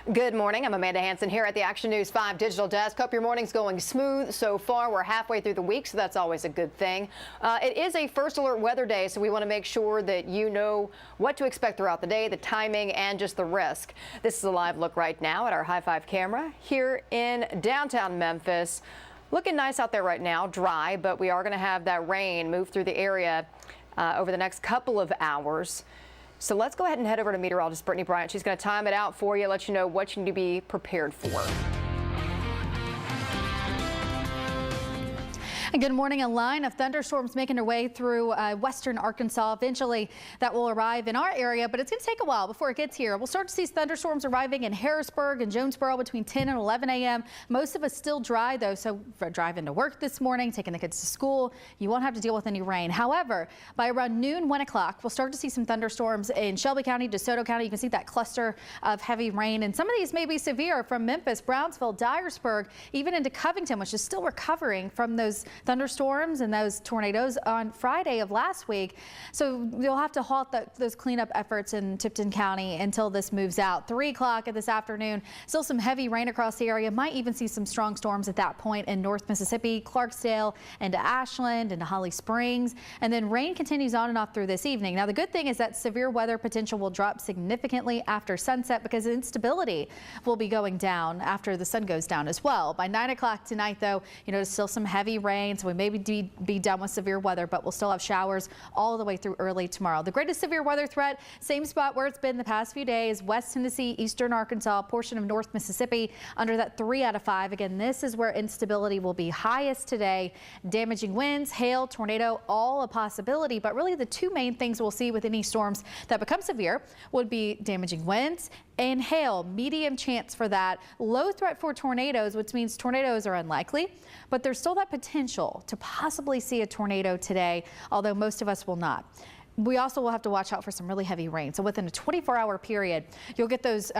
Good morning. I'm Amanda Hansen here at the Action News 5 Digital Desk. Hope your morning's going smooth so far. We're halfway through the week, so that's always a good thing. It is a first alert weather day, so we want to make sure that you know what to expect throughout the day, the timing, and just the risk. This is a live look right now at our High 5 camera here in downtown Memphis. Looking nice out there right now, dry, but we are going to have that rain move through the area over the next couple of hours. So let's go ahead and head over to meteorologist Brittany Bryant. She's going to time it out for you, let you know what you need to be prepared for. And good morning. A line of thunderstorms making their way through western Arkansas. Eventually, that will arrive in our area, but it's going to take a while before it gets here. We'll start to see thunderstorms arriving in Harrisburg and Jonesboro between 10 and 11 a.m. Most of us still dry, though, so for driving to work this morning, taking the kids to school, you won't have to deal with any rain. However, by around noon, 1 o'clock, we'll start to see some thunderstorms in Shelby County, DeSoto County. You can see that cluster of heavy rain, and some of these may be severe from Memphis, Brownsville, Dyersburg, even into Covington, which is still recovering from those thunderstorms and those tornadoes on Friday of last week. So you'll have to halt those cleanup efforts in Tipton County until this moves out. 3 o'clock this afternoon, still some heavy rain across the area. Might even see some strong storms at that point in North Mississippi, Clarksdale, into Ashland, into Holly Springs. And then rain continues on and off through this evening. Now, the good thing is that severe weather potential will drop significantly after sunset because instability will be going down after the sun goes down as well. By 9 o'clock tonight, though, you know, there's still some heavy rain. So we may be done with severe weather, but we'll still have showers all the way through early tomorrow. The greatest severe weather threat, same spot where it's been the past few days, West Tennessee, Eastern Arkansas, portion of North Mississippi, under that 3 out of 5. Again, this is where instability will be highest today. Damaging winds, hail, tornado, all a possibility, but really the two main things we'll see with any storms that become severe would be damaging winds and hail. Medium chance for that. Low threat for tornadoes, which means tornadoes are unlikely, but there's still that potential to possibly see a tornado today, although most of us will not. We also will have to watch out for some really heavy rain. So within a 24-hour period, you'll get those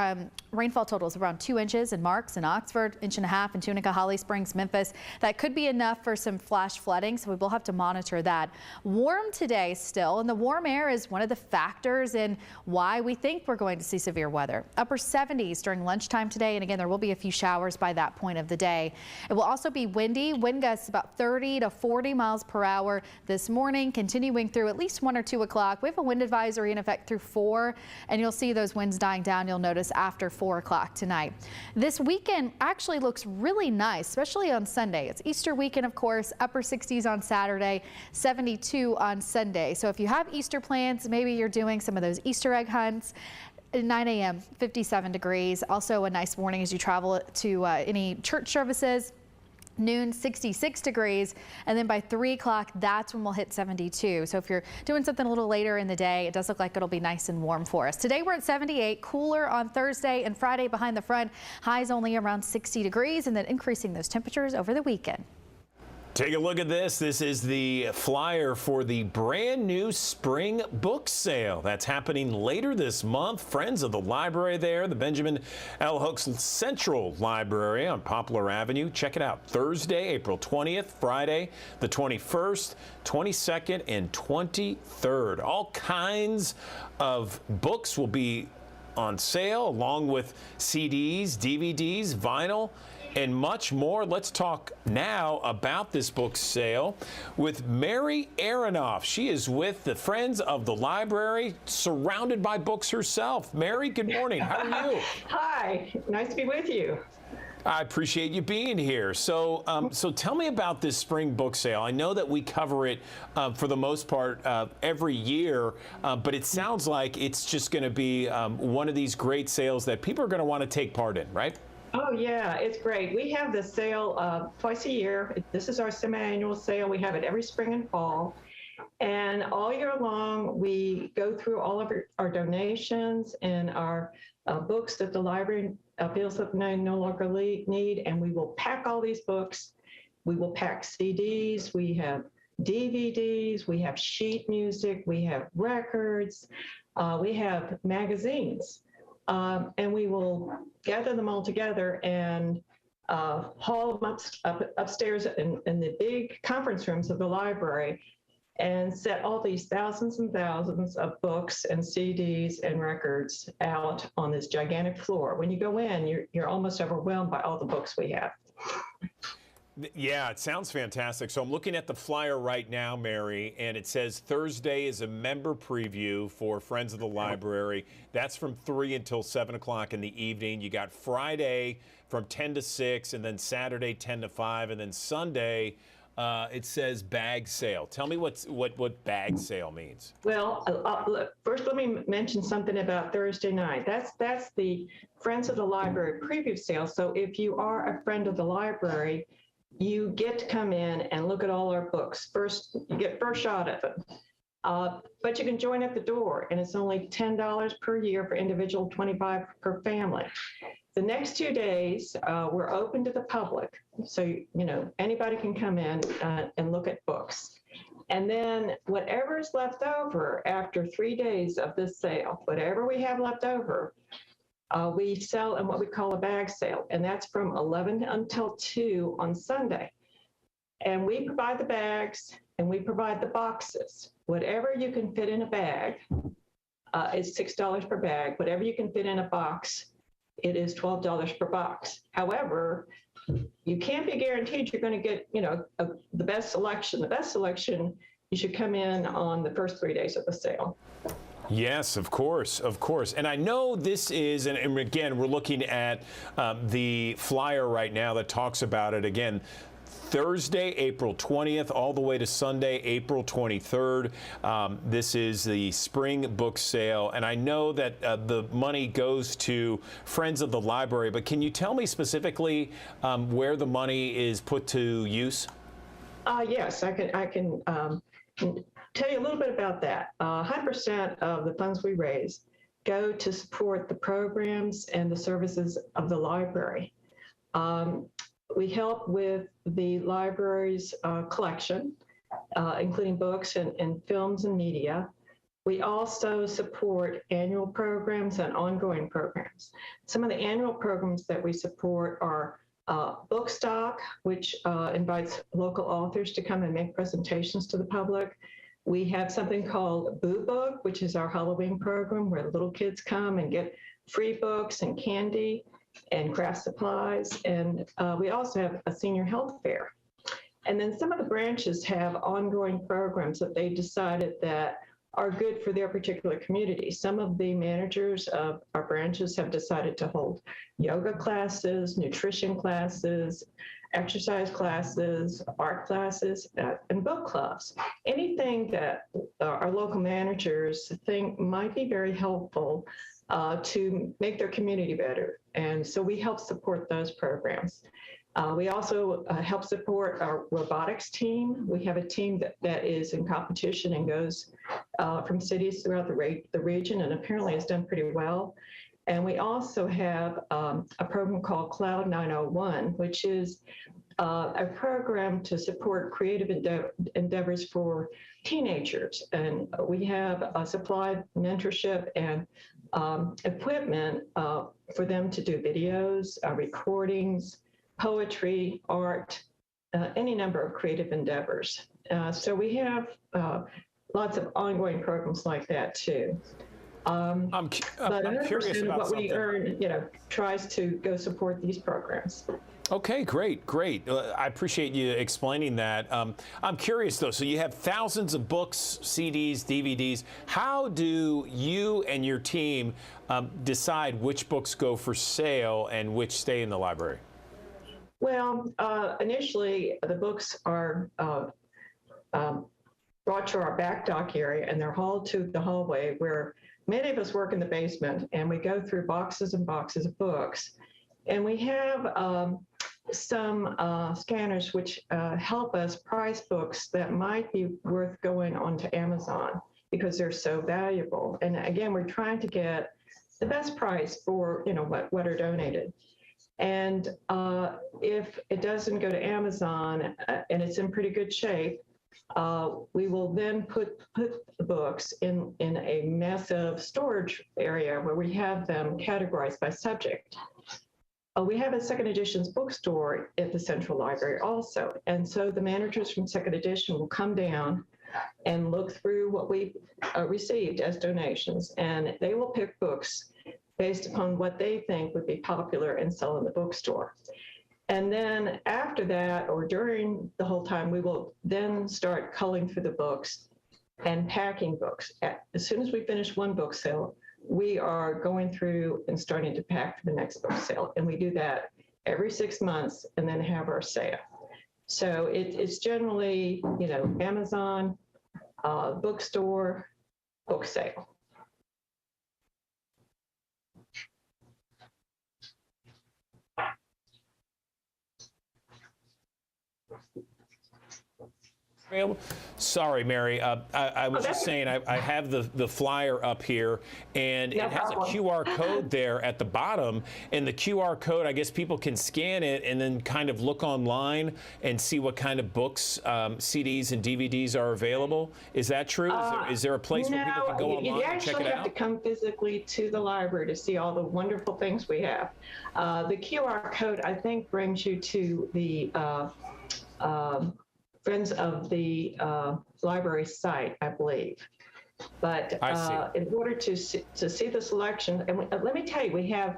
rainfall totals around 2 inches in Marks and Oxford, 1.5 inches in Tunica, Holly Springs, Memphis. That could be enough for some flash flooding, so we will have to monitor that. Warm today still, and the warm air is one of the factors in why we think we're going to see severe weather. Upper 70s during lunchtime today, and again, there will be a few showers by that point of the day. It will also be windy, wind gusts about 30 to 40 miles per hour this morning, continuing through at least 1 or 2 o'clock. We have a wind advisory in effect through 4, and you'll see those winds dying down, you'll notice, after 4 o'clock tonight. This weekend actually looks really nice, especially on Sunday. It's Easter weekend, of course, upper 60s on Saturday, 72 on Sunday. So if you have Easter plans, maybe you're doing some of those Easter egg hunts. At 9 a.m., 57 degrees. Also a nice morning as you travel to any church services. Noon, 66 degrees, and then by 3 o'clock, that's when we'll hit 72. So if you're doing something a little later in the day, it does look like it'll be nice and warm for us. Today we're at 78, cooler on Thursday and Friday behind the front. Highs only around 60 degrees, and then increasing those temperatures over the weekend. Take a look at this. This is the flyer for the brand new spring book sale that's happening later this month. Friends of the library there, the Benjamin L. Hooks Central Library on Poplar Avenue. Check it out. Thursday, April 20th, Friday, the 21st, 22nd, and 23rd. All kinds of books will be on sale, along with CDs, DVDs, vinyl, and much more. Let's talk now about this book sale with Mary Aronoff. She is with the Friends of the Library, surrounded by books herself. Mary, good morning. How are you? Hi, nice to be with you. I appreciate you being here. So, tell me about this spring book sale. I know that we cover it for the most part every year, but it sounds like it's just going to be one of these great sales that people are going to want to take part in, right? Oh, yeah, it's great. We have the sale twice a year. This is our semi-annual sale. We have it every spring and fall. And all year long, we go through all of our donations and our books that the library feels that they no longer need, and we will pack all these books. We will pack CDs. We have DVDs. We have sheet music. We have records. We have magazines. And we will gather them all together and haul them upstairs in the big conference rooms of the library. and set all these thousands and thousands of books and CDs and records out on this gigantic floor. When you go in, you're almost overwhelmed by all the books we have. Yeah, it sounds fantastic. So I'm looking at the flyer right now, Mary, and it says Thursday is a member preview for Friends of the Library. That's from 3 until 7 o'clock in the evening. You got Friday from 10 to 6, and then Saturday 10 to 5, and then Sunday it says bag sale. Tell me what bag sale means. Well, look, first let me mention something about Thursday night. That's the Friends of the Library preview sale. So if you are a friend of the library, you get to come in and look at all our books. First, you get first shot at them. But you can join at the door, and it's only $10 per year for individual, $25 per family. The next 2 days, we're open to the public. So, you know, anybody can come in and look at books. And then whatever is left over after 3 days of this sale, whatever we have left over, we sell in what we call a bag sale, and that's from 11 until 2 on Sunday. And we provide the bags and we provide the boxes. Whatever you can fit in a bag is $6 per bag. Whatever you can fit in a box, it is $12 per box. However, you can't be guaranteed you're going to get, you know, the best selection. The best selection, you should come in on the first 3 days of the sale. Yes, of course, of course. And I know this is, and again, we're looking at the flyer right now that talks about it. Again, Thursday, April 20th, all the way to Sunday, April 23rd. This is the spring book sale. And I know that the money goes to Friends of the Library, but can you tell me specifically where the money is put to use? Yes, I can tell you a little bit about that. 100% of the funds we raise go to support the programs and the services of the library. We help with the library's collection, including books and films and media. We also support annual programs and ongoing programs. Some of the annual programs that we support are Bookstock, which invites local authors to come and make presentations to the public. We have something called Boo Book, which is our Halloween program where little kids come and get free books and candy and craft supplies. And we also have a senior health fair. And then some of the branches have ongoing programs that they decided that are good for their particular community. Some of the managers of our branches have decided to hold yoga classes, nutrition classes, exercise classes, art classes, and book clubs. Anything that our local managers think might be very helpful to make their community better. And so we help support those programs. We also help support our robotics team. We have a team that is in competition and goes from cities throughout the region and apparently has done pretty well. And we also have a program called Cloud 901, which is a program to support creative endeavors for teenagers. And we have supply mentorship and equipment for them to do videos, recordings, poetry, art, any number of creative endeavors. So we have lots of ongoing programs like that too. I'm curious about what we earn, tries to go support these programs. Okay, great. I appreciate you explaining that. I'm curious though, so you have thousands of books, CDs, DVDs. How do you and your team decide which books go for sale and which stay in the library? Well, initially the books are brought to our back dock area and they're hauled to the hallway where many of us work in the basement, and we go through boxes and boxes of books. And we have some scanners which help us price books that might be worth going onto Amazon because they're so valuable. And again, we're trying to get the best price for what are donated. And if it doesn't go to Amazon and it's in pretty good shape, we will then put the books in a massive storage area where we have them categorized by subject. We have a Second Editions bookstore at the Central Library also. And so the managers from Second Edition will come down and look through what we received as donations, and they will pick books based upon what they think would be popular and sell in the bookstore. And then after that, or during the whole time, we will then start culling through the books and packing books. As soon as we finish one book sale, we are going through and starting to pack for the next book sale. And we do that every 6 months and then have our sale. So it's generally, Amazon, bookstore, book sale. Sorry, Mary. I was just saying I have the flyer up here, and No it has problem. a QR code there at the bottom. And the QR code, I guess people can scan it and then kind of look online and see what kind of books, CDs and DVDs are available. Is that true? Is there a place where people can go online you and check actually it have to out? come physically to the library to see all the wonderful things we have. The QR code, I think, brings you to the Friends of the Library site, I believe. But I see. in order to see the selection, and let me tell you, we have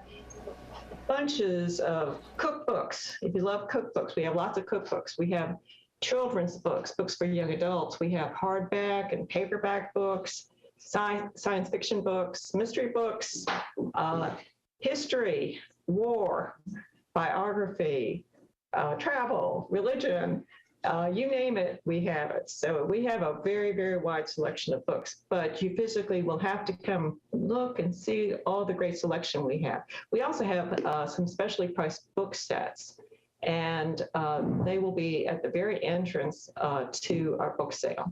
bunches of cookbooks. If you love cookbooks, we have lots of cookbooks. We have children's books, books for young adults. We have hardback and paperback books, science fiction books, mystery books, history, war, biography, travel, religion. You name it, we have it. So we have a very, very wide selection of books, but you physically will have to come look and see all the great selection we have. We also have some specially priced book sets, and they will be at the very entrance to our book sale.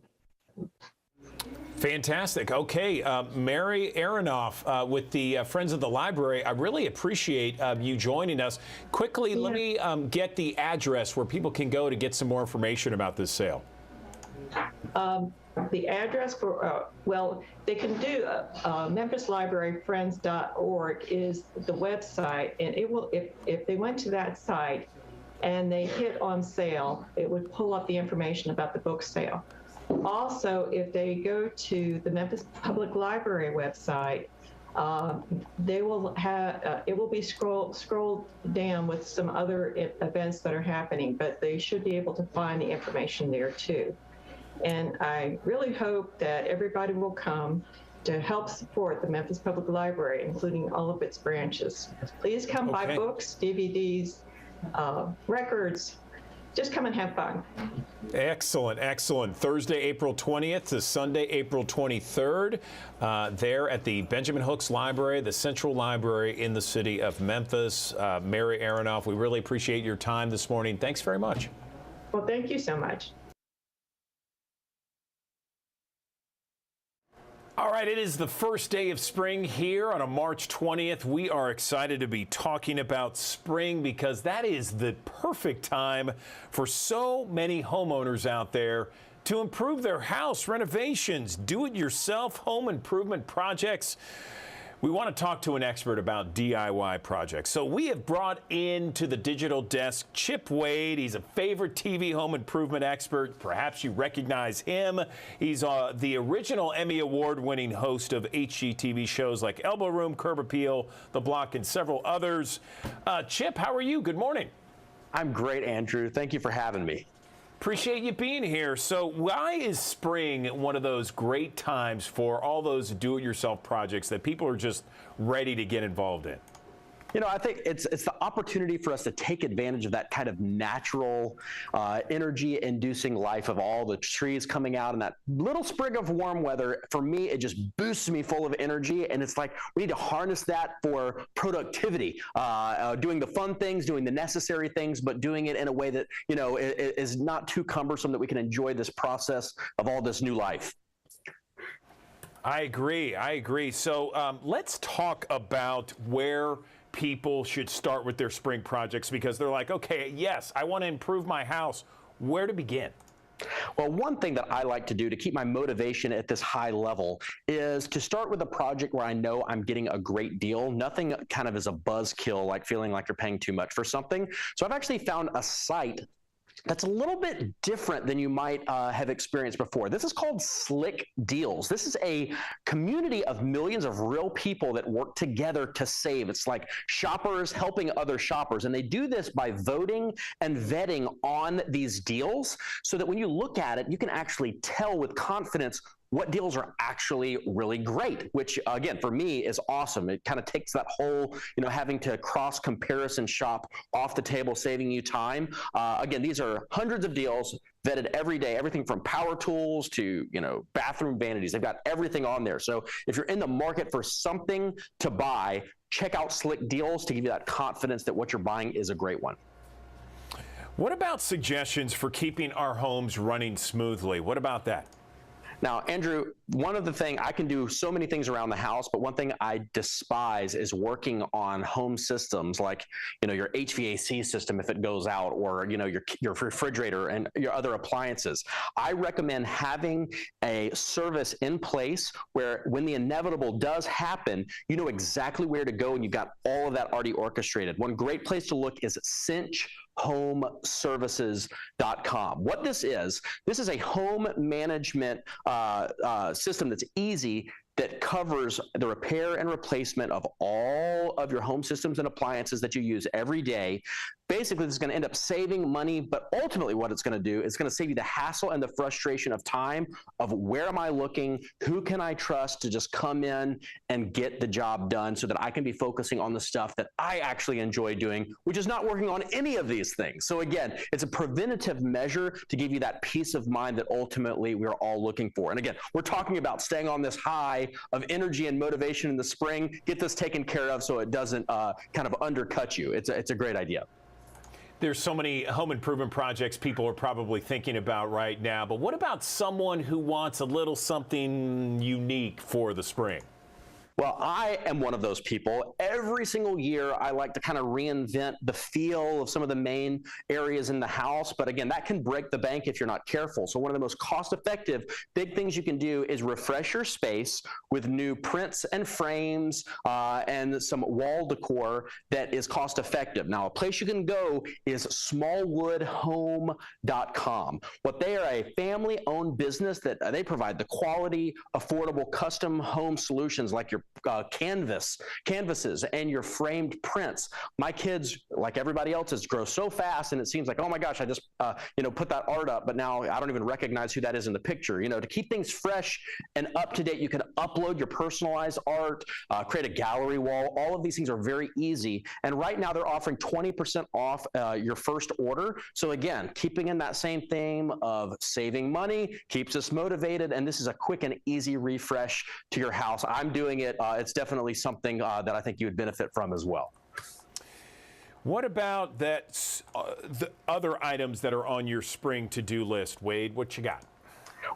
Fantastic. Okay, Mary Aronoff with the Friends of the Library. I really appreciate you joining us. Quickly, let me get the address where people can go to get some more information about this sale. The address for, they can do memphislibraryfriends.org is the website, and it will, if they went to that site and they hit on sale, it would pull up the information about the book sale. Also, if they go to the Memphis Public Library website, they will have it will be scrolled down with some other events that are happening, but they should be able to find the information there too. And I really hope that everybody will come to help support the Memphis Public Library, including all of its branches. Please come buy books, DVDs, records. Just come and have fun. Excellent, excellent. Thursday, April 20th to Sunday, April 23rd, there at the Benjamin Hooks Library, the Central Library in the city of Memphis. Mary Aronoff, we really appreciate your time this morning. Thanks very much. Well, thank you so much. All right, it is the first day of spring here on a March 20th. We are excited to be talking about spring because that is the perfect time for so many homeowners out there to improve their house, renovations, do-it-yourself home improvement projects. We want to talk to an expert about DIY projects. So we have brought into the digital desk Chip Wade. He's a favorite TV home improvement expert. Perhaps you recognize him. He's the original Emmy Award-winning host of HGTV shows like Elbow Room, Curb Appeal, The Block, and several others. Chip, how are you? Good morning. I'm great, Andrew. Thank you for having me. Appreciate you being here. So why is spring one of those great times for all those do-it-yourself projects that people are just ready to get involved in? You know, I think it's the opportunity for us to take advantage of that kind of natural energy-inducing life of all the trees coming out and that little sprig of warm weather. For me, it just boosts me full of energy, and it's like we need to harness that for productivity, doing the fun things, doing the necessary things, but doing it in a way that, you know, is not too cumbersome, that we can enjoy this process of all this new life. I agree. So let's talk about where people should start with their spring projects, because they're like, okay, yes, I want to improve my house. Where to begin? Well, one thing that I like to do to keep my motivation at this high level is to start with a project where I know I'm getting a great deal. Nothing kind of is a buzzkill, like feeling like you're paying too much for something. So I've actually found a site that's a little bit different than you might have experienced before. This is called Slick Deals. This is a community of millions of real people that work together to save. It's like shoppers helping other shoppers, and they do this by voting and vetting on these deals so that when you look at it, you can actually tell with confidence what deals are actually really great, which again, for me is awesome. It kind of takes that whole, having to cross comparison shop off the table, saving you time. Again, these are hundreds of deals vetted every day, everything from power tools to, bathroom vanities. They've got everything on there. So if you're in the market for something to buy, check out Slick Deals to give you that confidence that what you're buying is a great one. What about suggestions for keeping our homes running smoothly? What about that? Now, Andrew, one of the things, I can do so many things around the house, but one thing I despise is working on home systems like, your HVAC system if it goes out, or, your refrigerator and your other appliances. I recommend having a service in place where when the inevitable does happen, you know exactly where to go and you've got all of that already orchestrated. One great place to look is cinchhomeservices.com. What this is a home management system that's easy, that covers the repair and replacement of all of your home systems and appliances that you use every day. Basically, this is going to end up saving money, but ultimately what it's going to do is going to save you the hassle and the frustration of time of where am I looking, who can I trust to just come in and get the job done so that I can be focusing on the stuff that I actually enjoy doing, which is not working on any of these things. So again, it's a preventative measure to give you that peace of mind that ultimately we're all looking for. And again, we're talking about staying on this high of energy and motivation in the spring. Get this taken care of so it doesn't kind of undercut you. It's a great idea. There's so many home improvement projects people are probably thinking about right now, but what about someone who wants a little something unique for the spring? Well, I am one of those people. Every single year, I like to kind of reinvent the feel of some of the main areas in the house. But again, that can break the bank if you're not careful. So one of the most cost-effective big things you can do is refresh your space with new prints and frames and some wall decor that is cost-effective. Now, a place you can go is smallwoodhome.com. What they are, a family-owned business that they provide the quality, affordable, custom home solutions like your canvases and your framed prints. My kids, like everybody else's, grow so fast, and it seems like, oh my gosh, I just put that art up, but now I don't even recognize who that is in the picture. To keep things fresh and up to date, you can upload your personalized art, create a gallery wall. All of these things are very easy, and right now they're offering 20% off your first order. So again, keeping in that same theme of saving money keeps us motivated, and this is a quick and easy refresh to your house. I'm doing it. It's definitely something that I think you would benefit from as well. What about the other items that are on your spring to-do list? Wade, what you got?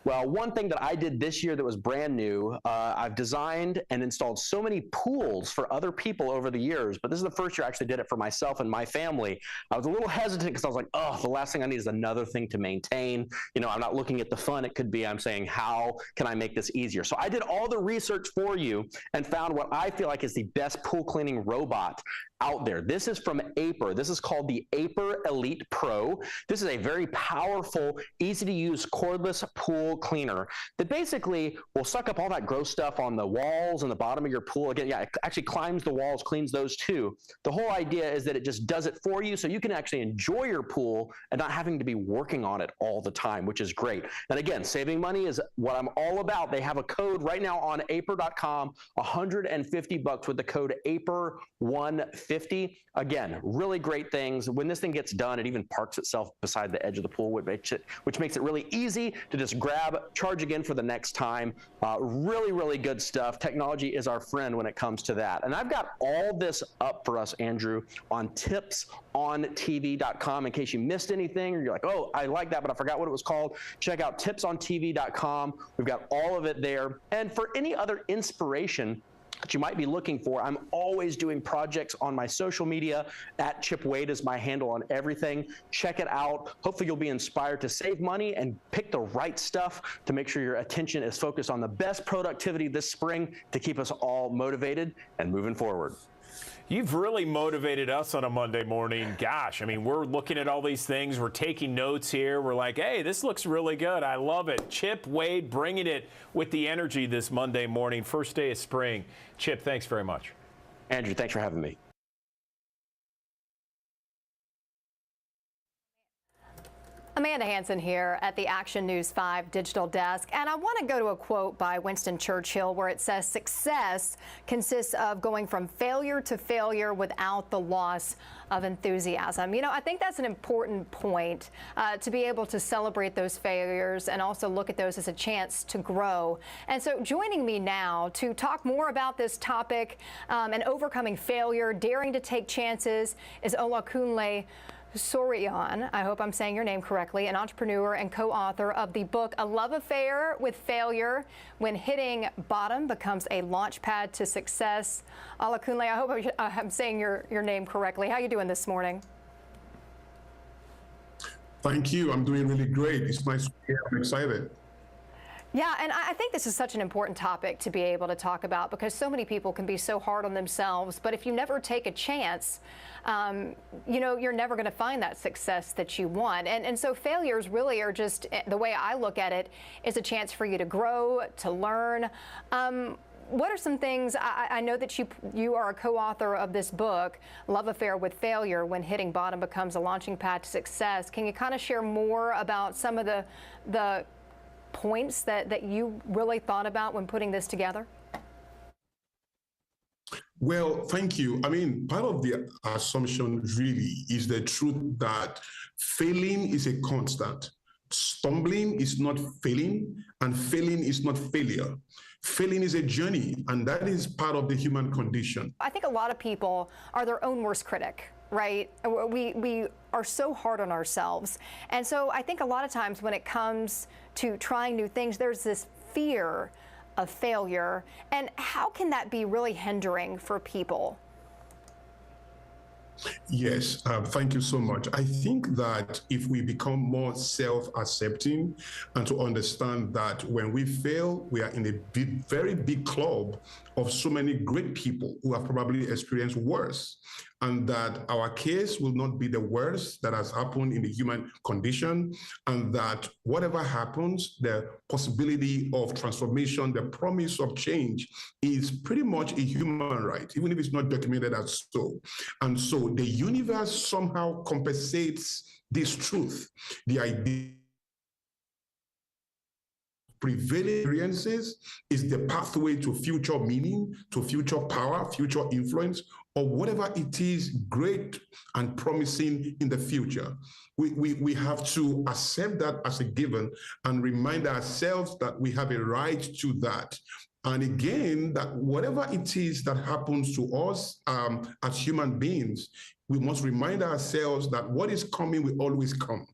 Well, one thing that I did this year that was brand new, I've designed and installed so many pools for other people over the years, but this is the first year I actually did it for myself and my family. I was a little hesitant because I was like, oh, the last thing I need is another thing to maintain. I'm not looking at the fun. It could be I'm saying, how can I make this easier? So I did all the research for you and found what I feel like is the best pool cleaning robot out there. This is from Aiper. This is called the Aiper Elite Pro. This is a very powerful, easy to use cordless pool cleaner that basically will suck up all that gross stuff on the walls and the bottom of your pool. Again, yeah, it actually climbs the walls, cleans those too. The whole idea is that it just does it for you so you can actually enjoy your pool and not having to be working on it all the time, which is great. And again, saving money is what I'm all about. They have a code right now on Aiper.com, $150 with the code AIPER150. Again, really great things. When this thing gets done, it even parks itself beside the edge of the pool, which makes it really easy to just grab, charge again for the next time. Really, really good stuff. Technology is our friend when it comes to that. And I've got all this up for us, Andrew, on tipsontv.com in case you missed anything or you're like, oh, I like that, but I forgot what it was called. Check out tipsontv.com. We've got all of it there. And for any other inspiration that you might be looking for, I'm always doing projects on my social media. @ChipWade is my handle on everything. Check it out. Hopefully you'll be inspired to save money and pick the right stuff to make sure your attention is focused on the best productivity this spring to keep us all motivated and moving forward. You've really motivated us on a Monday morning. Gosh, I mean, we're looking at all these things. We're taking notes here. We're like, hey, this looks really good. I love it. Chip Wade bringing it with the energy this Monday morning, first day of spring. Chip, thanks very much. Andrew, thanks for having me. Amanda Hansen here at the Action News 5 digital desk, and I want to go to a quote by Winston Churchill where it says, "Success consists of going from failure to failure without the loss of enthusiasm." You know, I think that's an important point, to be able to celebrate those failures and also look at those as a chance to grow. And so joining me now to talk more about this topic and overcoming failure, daring to take chances, is Olakunle Sorion, I hope I'm saying your name correctly, an entrepreneur and co-author of the book A Love Affair with Failure: When Hitting Bottom Becomes a Launchpad to Success. Olakunle, I hope I'm saying your name correctly. How are you doing this morning? Thank you. I'm doing really great. It's nice to be here. I'm excited. Yeah, and I think this is such an important topic to be able to talk about because so many people can be so hard on themselves. But if you never take a chance, you know, you're never going to find that success that you want. And so failures really are just, the way I look at it, is a chance for you to grow, to learn. What are some things, I know that you are a co-author of this book, Love Affair with Failure: When Hitting Bottom Becomes a Launching Pad to Success. Can you kind of share more about some of the points that you really thought about when putting this together? Well, thank you. I mean, part of the assumption really is the truth that failing is a constant. Stumbling is not failing, and failing is not failure. Failing is a journey, and that is part of the human condition. I think a lot of people are their own worst critic, right? We are so hard on ourselves. And so I think a lot of times when it comes to trying new things, there's this fear of failure. And how can that be really hindering for people? Yes, thank you so much. I think that if we become more self-accepting and to understand that when we fail, we are in a very big club of so many great people who have probably experienced worse, and that our case will not be the worst that has happened in the human condition, and that whatever happens, the possibility of transformation, the promise of change is pretty much a human right, even if it's not documented as so. And so the universe somehow compensates this truth, the idea prevailing experiences is the pathway to future meaning, to future power, future influence, or whatever it is great and promising in the future. We have to accept that as a given and remind ourselves that we have a right to that. And again, that whatever it is that happens to us as human beings, we must remind ourselves that what is coming will always come.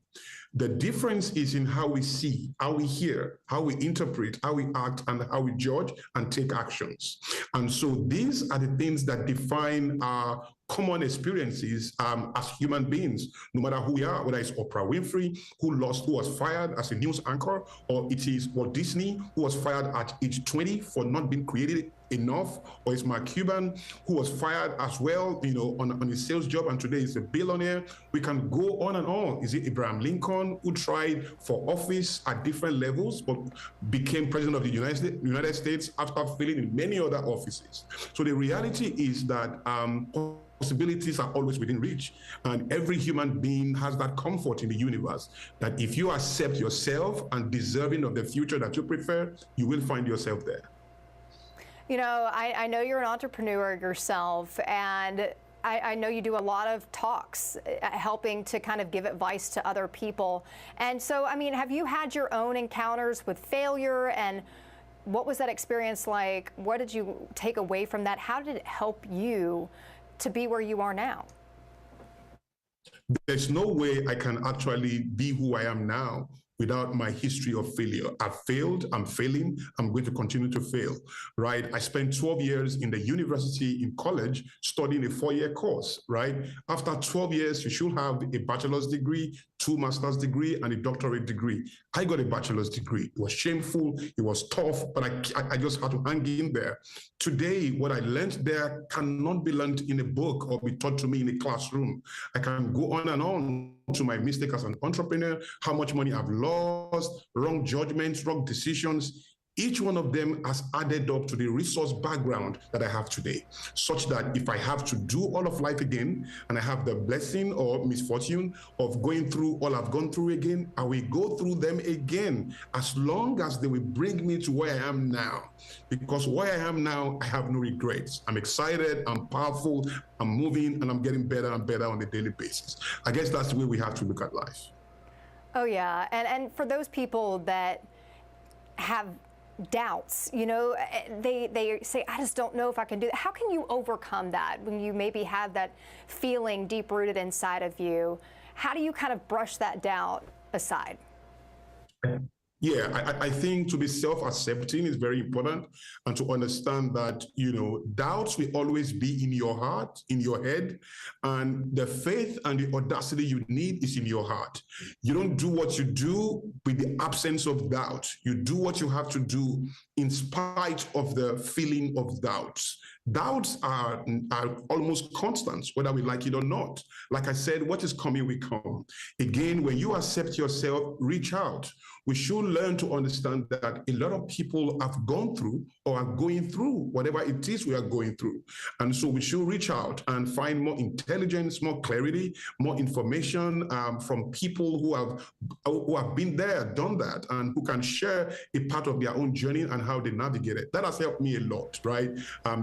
The difference is in how we see, how we hear, how we interpret, how we act, and how we judge and take actions. And so these are the things that define our common experiences as human beings, no matter who we are, whether it's Oprah Winfrey, who was fired as a news anchor, or it is Walt Disney, who was fired at age 20 for not being creative enough, or it's Mark Cuban, who was fired as well, you know, on his sales job, and today is a billionaire. We can go on and on. Is it Abraham Lincoln, who tried for office at different levels, but became president of the United States after failing in many other offices? So the reality is that possibilities are always within reach, and every human being has that comfort in the universe that if you accept yourself and deserving of the future that you prefer, you will find yourself there. You know, I know you're an entrepreneur yourself, and I know you do a lot of talks helping to kind of give advice to other people. And so, I mean, have you had your own encounters with failure, and what was that experience like? What did you take away from that? How did it help you to be where you are now? There's no way I can actually be who I am now without my history of failure. I've failed, I'm failing, I'm going to continue to fail, right? I spent 12 years in the university, in college, studying a 4-year course, right? After 12 years, you should have a bachelor's degree, 2 master's degree, and a doctorate degree. I got a bachelor's degree. It was shameful, it was tough, but I just had to hang in there. Today, what I learned there cannot be learned in a book or be taught to me in a classroom. I can go on to my mistake as an entrepreneur, how much money I've lost, wrong judgments, wrong decisions. Each one of them has added up to the resource background that I have today, such that if I have to do all of life again, and I have the blessing or misfortune of going through all I've gone through again, I will go through them again, as long as they will bring me to where I am now. Because where I am now, I have no regrets. I'm excited, I'm powerful, I'm moving, and I'm getting better and better on a daily basis. I guess that's the way we have to look at life. Oh, yeah. And for those people that have doubts, you know, they say, I just don't know if I can do that. How can you overcome that when you maybe have that feeling deep rooted inside of you? How do you kind of brush that doubt aside? Yeah, I think to be self-accepting is very important, and to understand that, you know, doubts will always be in your heart, in your head, and the faith and the audacity you need is in your heart. You don't do what you do with the absence of doubt. You do what you have to do in spite of the feeling of doubts. Doubts are almost constant, whether we like it or not. Like I said, what is coming will come. Again, when you accept yourself, reach out. We should learn to understand that a lot of people have gone through or are going through whatever it is we are going through. And so we should reach out and find more intelligence, more clarity, more information from people who have been there, done that, and who can share a part of their own journey and how they navigate it. That has helped me a lot, right?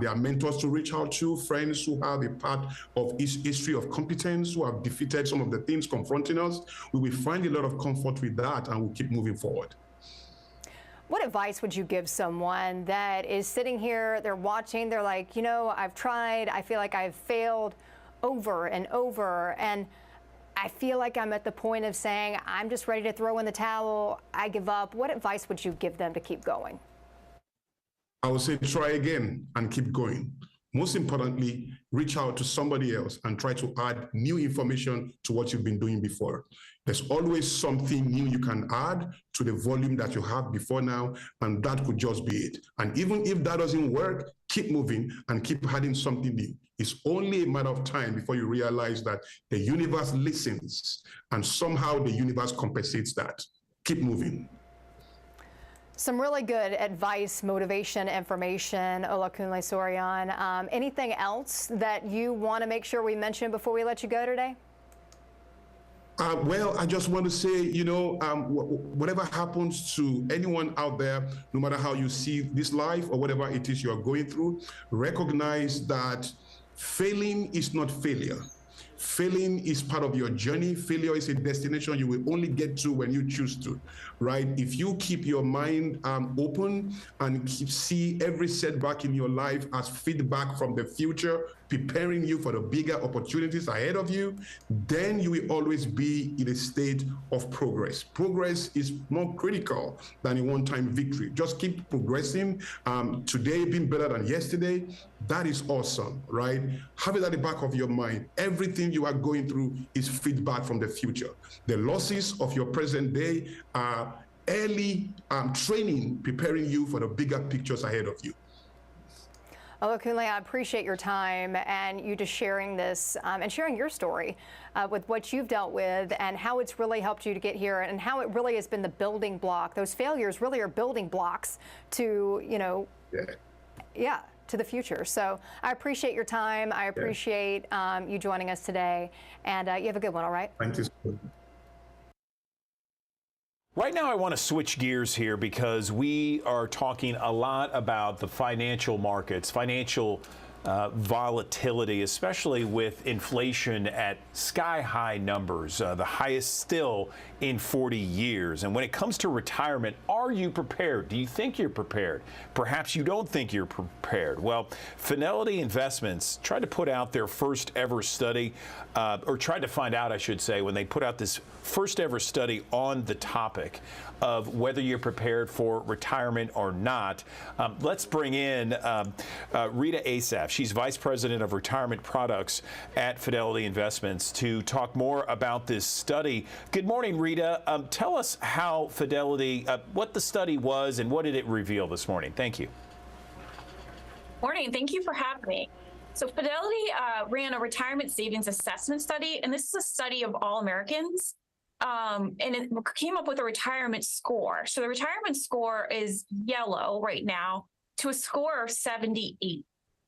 There are mentors to reach out to, friends who have a part of history of competence, who have defeated some of the things confronting us. We will find a lot of comfort with that, and we'll keep moving forward. What advice would you give someone that is sitting here, they're watching, they're like, you know, I've tried, I feel like I've failed over and over, and I feel like I'm at the point of saying, I'm just ready to throw in the towel, I give up. What advice would you give them to keep going? I would say try again and keep going. Most importantly, reach out to somebody else and try to add new information to what you've been doing before. There's always something new you can add to the volume that you have before now, and that could just be it. And even if that doesn't work, keep moving and keep adding something new. It's only a matter of time before you realize that the universe listens, and somehow the universe compensates that. Keep moving. Some really good advice, motivation, information, Olakunle Sorian. Anything else that you want to make sure we mention before we let you go today? Well, I just want to say, you know, whatever happens to anyone out there, no matter how you see this life or whatever it is you are going through, recognize that failing is not failure. Failing is part of your journey. Failure is a destination you will only get to when you choose to, right? If you keep your mind open and see every setback in your life as feedback from the future, preparing you for the bigger opportunities ahead of you, then you will always be in a state of progress. Progress is more critical than a one-time victory. Just keep progressing. Today being better than yesterday, that is awesome, right? Have it at the back of your mind. Everything you are going through is feedback from the future. The losses of your present day are early training, preparing you for the bigger pictures ahead of you. Olakunle, I appreciate your time and you just sharing this and sharing your story with what you've dealt with and how it's really helped you to get here and how it really has been the building block. Those failures really are building blocks to, you know, to the future. So I appreciate your time. I appreciate you joining us today, and you have a good one, all right? Thank you. Right now, I want to switch gears here because we are talking a lot about the financial markets, financial volatility, especially with inflation at sky-high numbers, the highest still in 40 years. And when it comes to retirement, are you prepared? Do you think you're prepared? Perhaps you don't think you're prepared. Well, Fidelity Investments tried to put out their first ever study, or tried to find out, I should say, when they put out this first ever study on the topic of whether you're prepared for retirement or not. Let's bring in Rita Asaf. She's Vice President of Retirement Products at Fidelity Investments to talk more about this study. Good morning, Rita. Tell us how Fidelity, what the study was and what did it reveal this morning? Thank you. Morning. Thank you for having me. So Fidelity ran a retirement savings assessment study, and this is a study of all Americans. And it came up with a retirement score. So the retirement score is yellow right now to a score of 78.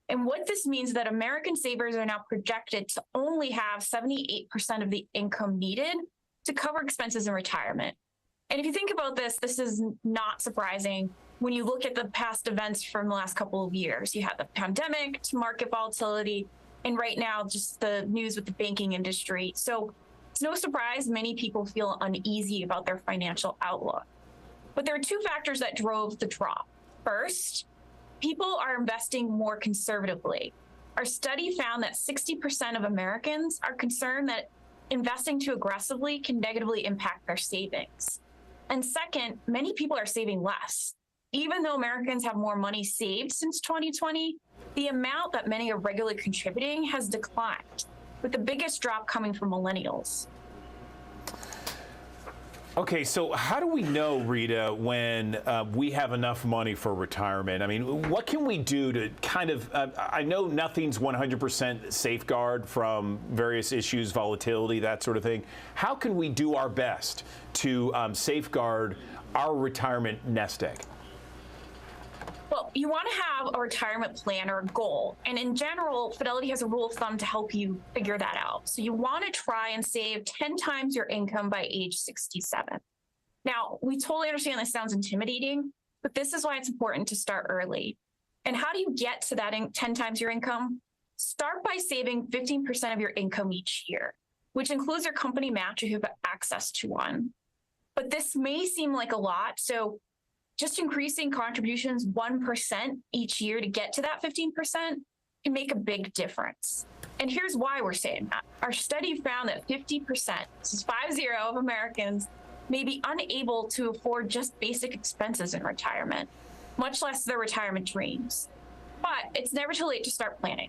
And what this means is that American savers are now projected to only have 78% of the income needed to cover expenses in retirement. And if you think about this, this is not surprising when you look at the past events from the last couple of years. You had the pandemic, market volatility, and right now just the news with the banking industry. So it's no surprise many people feel uneasy about their financial outlook. But there are two factors that drove the drop. First, people are investing more conservatively. Our study found that 60% of Americans are concerned that investing too aggressively can negatively impact their savings. And second, many people are saving less. Even though Americans have more money saved since 2020, the amount that many are regularly contributing has declined, with the biggest drop coming from millennials. Okay, so how do we know, Rita, when we have enough money for retirement? I mean, what can we do to kind of, I know nothing's 100% safeguard from various issues, volatility, that sort of thing. How can we do our best to safeguard our retirement nest egg? Well, you want to have a retirement plan or a goal. And in general, Fidelity has a rule of thumb to help you figure that out. So you want to try and save 10 times your income by age 67. Now, we totally understand this sounds intimidating, but this is why it's important to start early. And how do you get to that 10 times your income? Start by saving 15% of your income each year, which includes your company match if you have access to one. But this may seem like a lot. So just increasing contributions 1% each year to get to that 15% can make a big difference. And here's why we're saying that. Our study found that 50%, this is 50 of Americans, may be unable to afford just basic expenses in retirement, much less their retirement dreams. But it's never too late to start planning.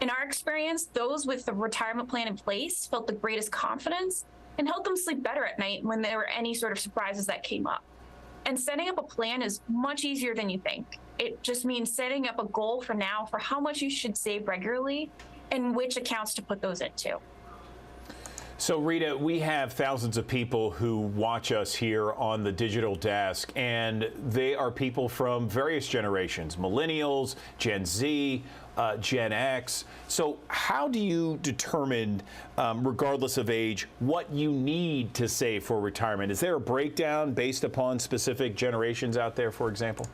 In our experience, those with the retirement plan in place felt the greatest confidence and helped them sleep better at night when there were any sort of surprises that came up. And setting up a plan is much easier than you think. It just means setting up a goal for now for how much you should save regularly and which accounts to put those into. So, Rita, we have thousands of people who watch us here on the Digital Desk, and they are people from various generations, millennials, Gen Z, Gen X. So how do you determine, regardless of age, what you need to save for retirement? Is there a breakdown based upon specific generations out there, for example?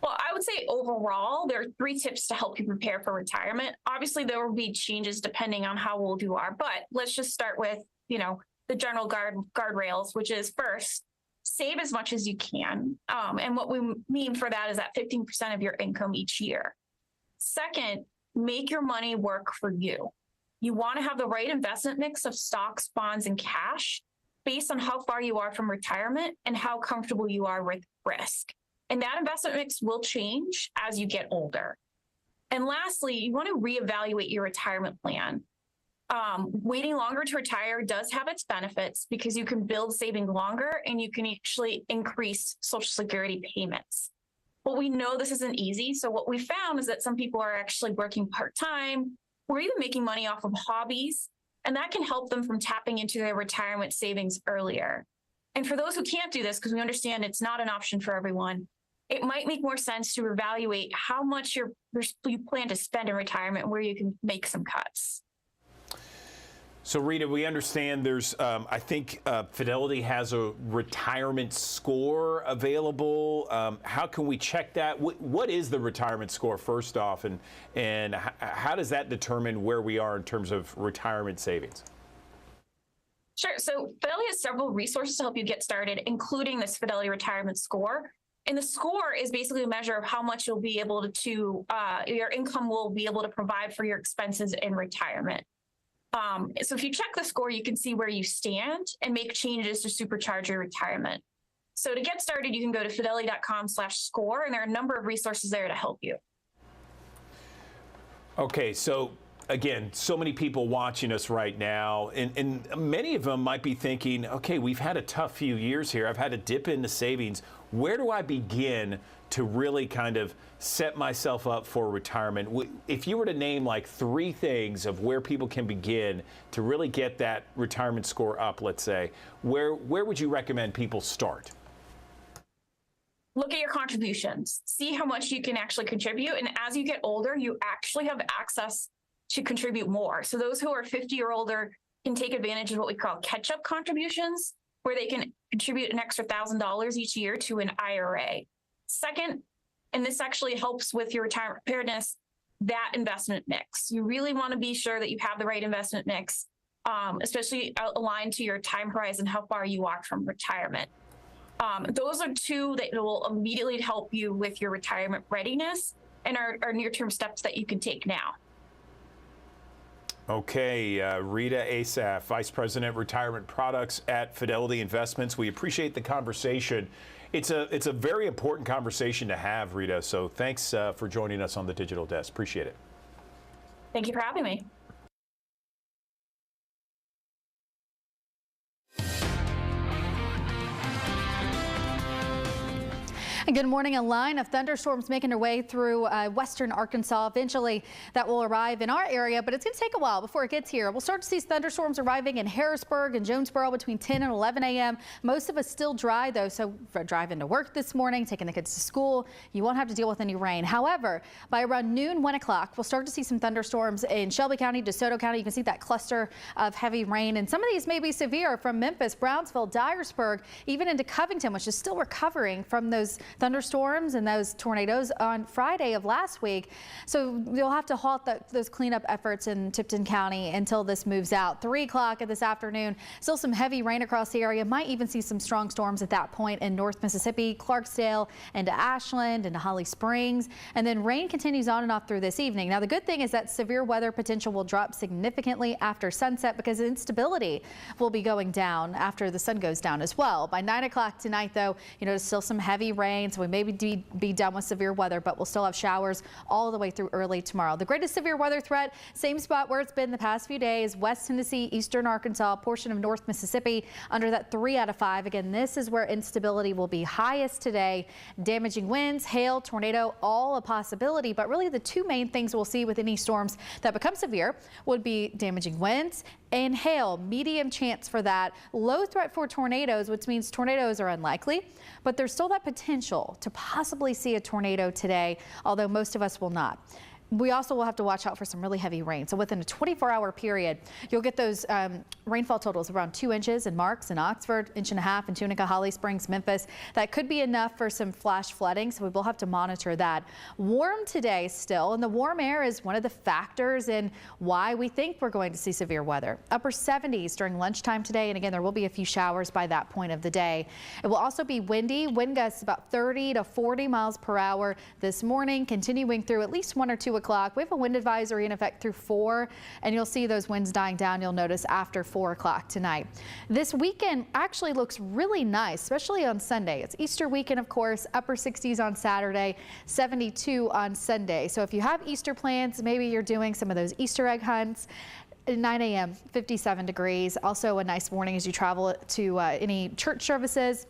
Well, I would say overall, there are 3 tips to help you prepare for retirement. Obviously, there will be changes depending on how old you are, but let's just start with, the general guardrails, which is first, save as much as you can. And what we mean for that is that 15% of your income each year. Second, make your money work for you. You want to have the right investment mix of stocks, bonds, and cash based on how far you are from retirement and how comfortable you are with risk. And that investment mix will change as you get older. And lastly, you want to reevaluate your retirement plan. Waiting longer to retire does have its benefits because you can build saving longer and you can actually increase Social Security payments. But we know this isn't easy. So what we found is that some people are actually working part-time or even making money off of hobbies, and that can help them from tapping into their retirement savings earlier. And for those who can't do this, because we understand it's not an option for everyone, it might make more sense to evaluate how much you plan to spend in retirement, where you can make some cuts. So, Rita, we understand there's, I think Fidelity has a retirement score available. How can we check that? What is the retirement score, first off, and how does that determine where we are in terms of retirement savings? Sure. So Fidelity has several resources to help you get started, including this Fidelity Retirement Score. And the score is basically a measure of how much you'll be able to, your income will be able to provide for your expenses in retirement. So if you check the score, you can see where you stand and make changes to supercharge your retirement. So to get started, you can go to fidelity.com/score, and there are a number of resources there to help you. Okay, so again, so many people watching us right now, and many of them might be thinking, okay, we've had a tough few years here. I've had to dip into savings. Where do I begin to really kind of set myself up for retirement? If you were to name like 3 things of where people can begin to really get that retirement score up, let's say, where would you recommend people start? Look at your contributions. See how much you can actually contribute. And as you get older, you actually have access to contribute more. So those who are 50 or older can take advantage of what we call catch-up contributions, where they can contribute an extra $1,000 each year to an IRA. Second, and this actually helps with your retirement preparedness, that investment mix. You really want to be sure that you have the right investment mix, especially aligned to your time horizon, how far you are from retirement. Those are 2 that will immediately help you with your retirement readiness and are near-term steps that you can take now. Okay, Rita Asaf, Vice President, Retirement Products at Fidelity Investments. We appreciate the conversation. It's a very important conversation to have, Rita. So thanks for joining us on the Digital Desk. Appreciate it. Thank you for having me. And good morning. A line of thunderstorms making their way through western Arkansas. Eventually, that will arrive in our area, but it's going to take a while before it gets here. We'll start to see thunderstorms arriving in Harrisburg and Jonesboro between 10 and 11 a.m. Most of us still dry, though, so for driving to work this morning, taking the kids to school, you won't have to deal with any rain. However, by around noon, 1 o'clock, we'll start to see some thunderstorms in Shelby County, DeSoto County. You can see that cluster of heavy rain, and some of these may be severe from Memphis, Brownsville, Dyersburg, even into Covington, which is still recovering from those thunderstorms and those tornadoes on Friday of last week. So you'll have to halt those cleanup efforts in Tipton County until this moves out. 3 o'clock this afternoon, still some heavy rain across the area. Might even see some strong storms at that point in North Mississippi, Clarksdale, into Ashland, into Holly Springs. And then rain continues on and off through this evening. Now, the good thing is that severe weather potential will drop significantly after sunset because instability will be going down after the sun goes down as well. By 9 o'clock tonight, though, you know, there's still some heavy rain. So we may be done with severe weather, but we'll still have showers all the way through early tomorrow. The greatest severe weather threat, same spot where it's been the past few days, West Tennessee, Eastern Arkansas, portion of North Mississippi, under that 3 out of 5. Again, this is where instability will be highest today. Damaging winds, hail, tornado, all a possibility, but really the 2 main things we'll see with any storms that become severe would be damaging winds and hail. Medium chance for that. Low threat for tornadoes, which means tornadoes are unlikely, but there's still that potential to possibly see a tornado today, although most of us will not. We also will have to watch out for some really heavy rain. So within a 24-hour period, you'll get those rainfall totals around 2 inches in Marks and Oxford, 1.5 inches in Tunica, Holly Springs, Memphis. That could be enough for some flash flooding, so we will have to monitor that. Warm today still, and the warm air is one of the factors in why we think we're going to see severe weather. Upper 70s during lunchtime today, and again, there will be a few showers by that point of the day. It will also be windy, wind gusts about 30 to 40 miles per hour this morning, continuing through at least 1 or 2 o'clock. We have a wind advisory in effect through 4, and you'll see those winds dying down, you'll notice, after 4 o'clock tonight. This weekend actually looks really nice, especially on Sunday. It's Easter weekend, of course, upper 60s on Saturday, 72 on Sunday. So if you have Easter plans, maybe you're doing some of those Easter egg hunts. At 9 a.m., 57 degrees. Also a nice morning as you travel to any church services.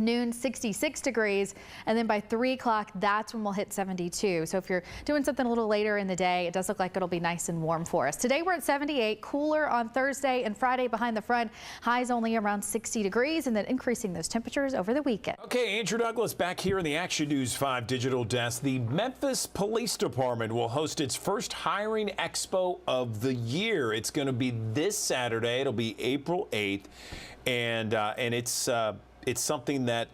Noon, 66 degrees, and then by 3 o'clock, that's when we'll hit 72. So if you're doing something a little later in the day, it does look like it'll be nice and warm for us. Today we're at 78, cooler on Thursday and Friday behind the front. Highs only around 60 degrees, and then increasing those temperatures over the weekend. Okay, Andrew Douglas back here in the Action News 5 digital desk. The Memphis Police Department will host its first hiring expo of the year. It's going to be this Saturday. It'll be April 8th, and it's something that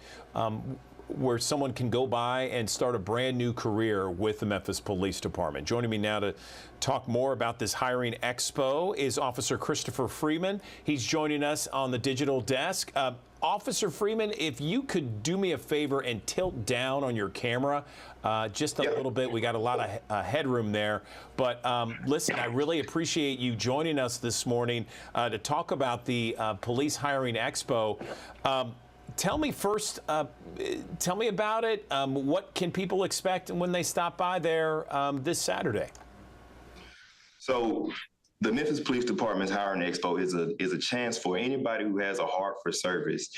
where someone can go by and start a brand new career with the Memphis Police Department. Joining me now to talk more about this hiring expo is Officer Christopher Freeman. He's joining us on the digital desk. Officer Freeman, if you could do me a favor and tilt down on your camera just a little bit. We got a lot of headroom there. But listen, I really appreciate you joining us this morning to talk about the Police Hiring Expo. Tell me first, tell me about it. What can people expect when they stop by there this Saturday? So the Memphis Police Department's Hiring Expo is a chance for anybody who has a heart for service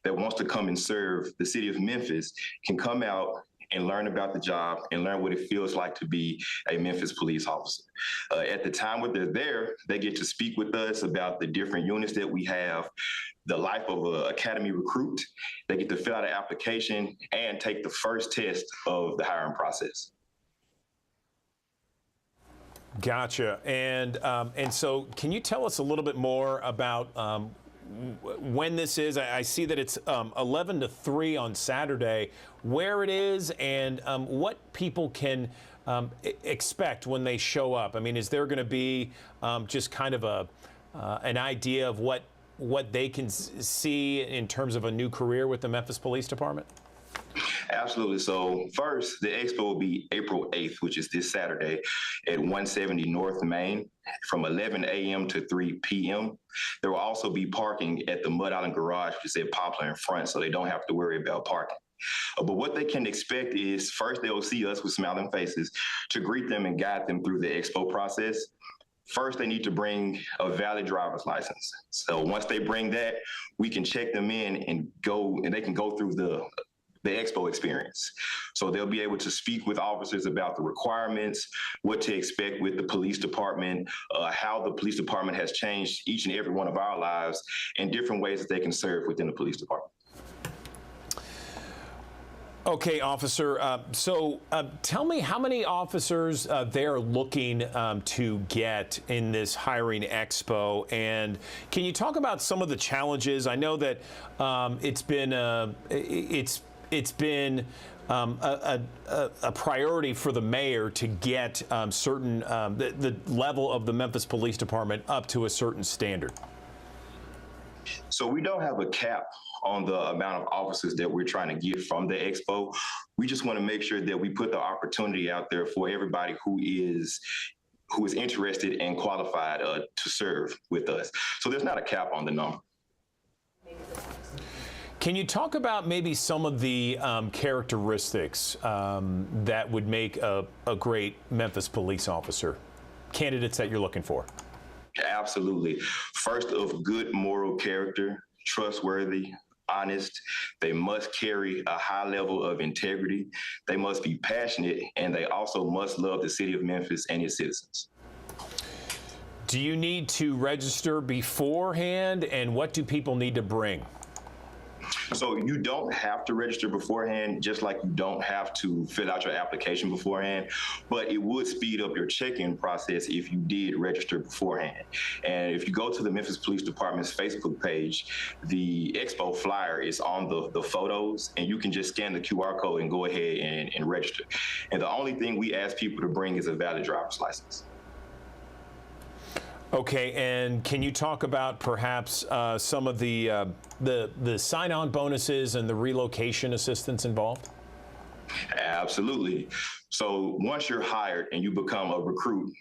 that wants to come and serve the city of Memphis can come out and learn about the job and learn what it feels like to be a Memphis police officer. At the time when they're there, they get to speak with us about the different units that we have, the life of an academy recruit. They get to fill out an application and take the first test of the hiring process. Gotcha. And so can you tell us a little bit more about when this is? I see that it's 11 to 3 on Saturday, where it is, and what people can expect when they show up. I mean, is there going to be just kind of an idea of what they can see in terms of a new career with the Memphis Police Department? Absolutely. So first, the expo will be April 8th, which is this Saturday at 170 North Main from 11 a.m. to 3 p.m. There will also be parking at the Mud Island Garage, which is at Poplar in front, so they don't have to worry about parking. But what they can expect is first they'll see us with smiling faces to greet them and guide them through the expo process. First, they need to bring a valid driver's license. So once they bring that, we can check them in and they can go through the expo experience. So they'll be able to speak with officers about the requirements, what to expect with the police department, how the police department has changed each and every one of our lives, and different ways that they can serve within the police department. Okay, officer. So tell me how many officers they're looking to get in this hiring expo, and can you talk about some of the challenges? I know that it's been a priority for the mayor to get certain the level of the Memphis Police Department up to a certain standard. So we don't have a cap on the amount of officers that we're trying to get from the expo. We just want to make sure that we put the opportunity out there for everybody who is interested and qualified to serve with us. So there's not a cap on the number. Can you talk about maybe some of the characteristics that would make a great Memphis police officer, candidates that you're looking for? Absolutely. First, of good moral character, trustworthy, honest. They must carry a high level of integrity. They must be passionate, and they also must love the city of Memphis and its citizens. Do you need to register beforehand, and what do people need to bring? So you don't have to register beforehand, just like you don't have to fill out your application beforehand, but it would speed up your check-in process if you did register beforehand. And if you go to the Memphis Police Department's Facebook page, the expo flyer is on the photos, and you can just scan the QR code and go ahead and register. And the only thing we ask people to bring is a valid driver's license. Okay, and can you talk about perhaps some of the sign-on bonuses and the relocation assistance involved? Absolutely. So once you're hired and you become a recruit,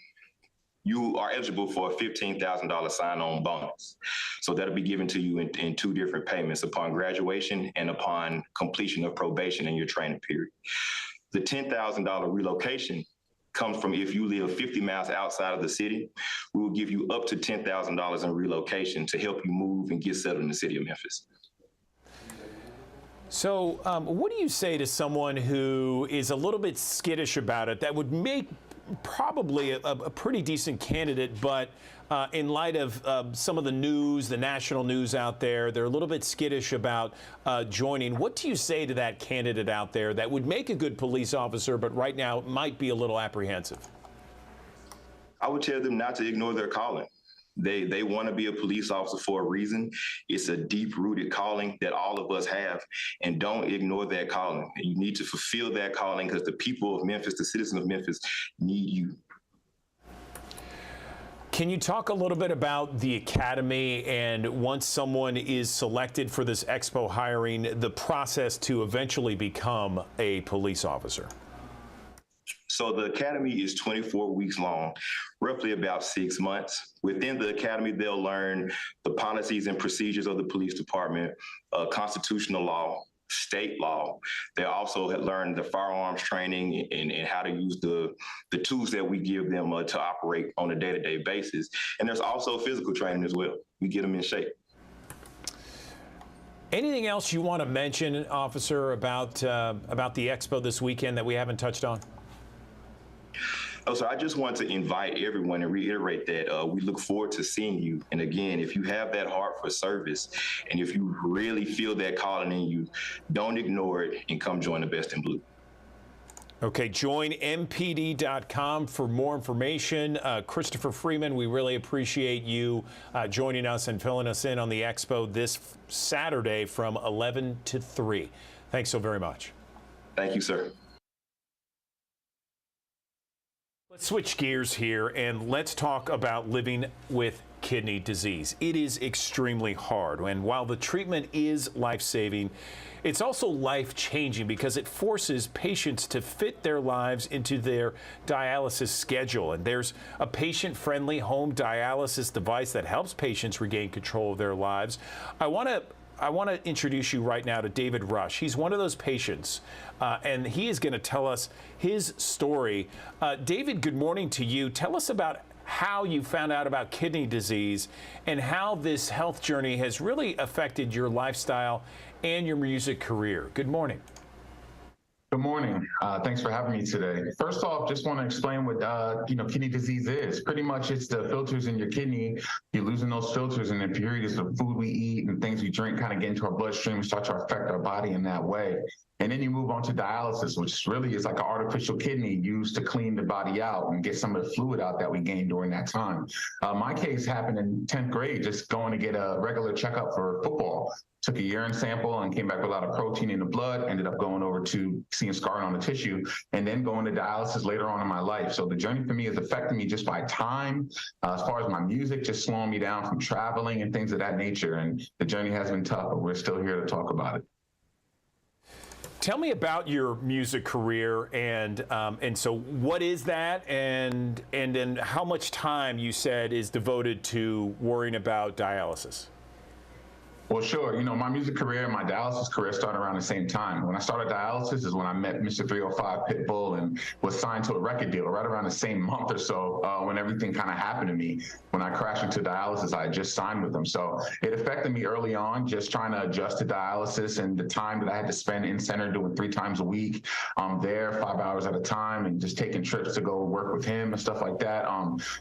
you are eligible for a $15,000 sign-on bonus. So that'll be given to you in 2 different payments upon graduation and upon completion of probation in your training period. The $10,000 relocation comes from if you live 50 miles outside of the city, we will give you up to $10,000 in relocation to help you move and get settled in the city of Memphis. So what do you say to someone who is a little bit skittish about it, that would make probably a pretty decent candidate, but in light of some of the news, the national news out there, they're a little bit skittish about joining. What do you say to that candidate out there that would make a good police officer, but right now might be a little apprehensive? I would tell them not to ignore their calling. They want to be a police officer for a reason. It's a deep-rooted calling that all of us have, and don't ignore that calling. You need to fulfill that calling because the people of Memphis, the citizens of Memphis, need you. Can you talk a little bit about the academy, and once someone is selected for this expo hiring, the process to eventually become a police officer? So the academy is 24 weeks long, roughly about 6 months. Within the academy, they'll learn the policies and procedures of the police department, constitutional law, state law. They'll also learn the firearms training and how to use the tools that we give them to operate on a day-to-day basis. And there's also physical training as well. We get them in shape. Anything else you want to mention, officer, about the expo this weekend that we haven't touched on? Oh, so I just want to invite everyone and reiterate that we look forward to seeing you. And again, if you have that heart for service and if you really feel that calling in you, don't ignore it and come join the Best in Blue. Okay, join mpd.com for more information. Christopher Freeman, we really appreciate you joining us and filling us in on the expo this Saturday from 11 to 3. Thanks so very much. Thank you, sir. Let's switch gears here and let's talk about living with kidney disease. It is extremely hard, and while the treatment is life-saving, it's also life-changing because it forces patients to fit their lives into their dialysis schedule. And there's a patient-friendly home dialysis device that helps patients regain control of their lives. I want to introduce you right now to David Rush. He's one of those patients, and he is going to tell us his story. David, good morning to you. Tell us about how you found out about kidney disease and how this health journey has really affected your lifestyle and your music career. Good morning. Good morning. Thanks for having me today. First off, just want to explain what kidney disease is. Pretty much it's the filters in your kidney. You're losing those filters, and the impurities of food we eat and things we drink kind of get into our bloodstream and start to affect our body in that way. And then you move on to dialysis, which really is like an artificial kidney used to clean the body out and get some of the fluid out that we gained during that time. My case happened in 10th grade, just going to get a regular checkup for football. Took a urine sample and came back with a lot of protein in the blood, ended up going over to seeing scarring on the tissue, and then going to dialysis later on in my life. So the journey for me is affecting me just by time, as far as my music, just slowing me down from traveling and things of that nature. And the journey has been tough, but we're still here to talk about it. Tell me about your music career, and so what is that, and then how much time you said is devoted to worrying about dialysis? Well, sure. You know, my music career and my dialysis career started around the same time. When I started dialysis is when I met Mr. 305 Pitbull and was signed to a record deal right around the same month or so when everything kind of happened to me. When I crashed into dialysis, I had just signed with them. So it affected me early on, just trying to adjust to dialysis and the time that I had to spend in center doing 3 times a week. There 5 hours at a time and just taking trips to go work with him and stuff like that.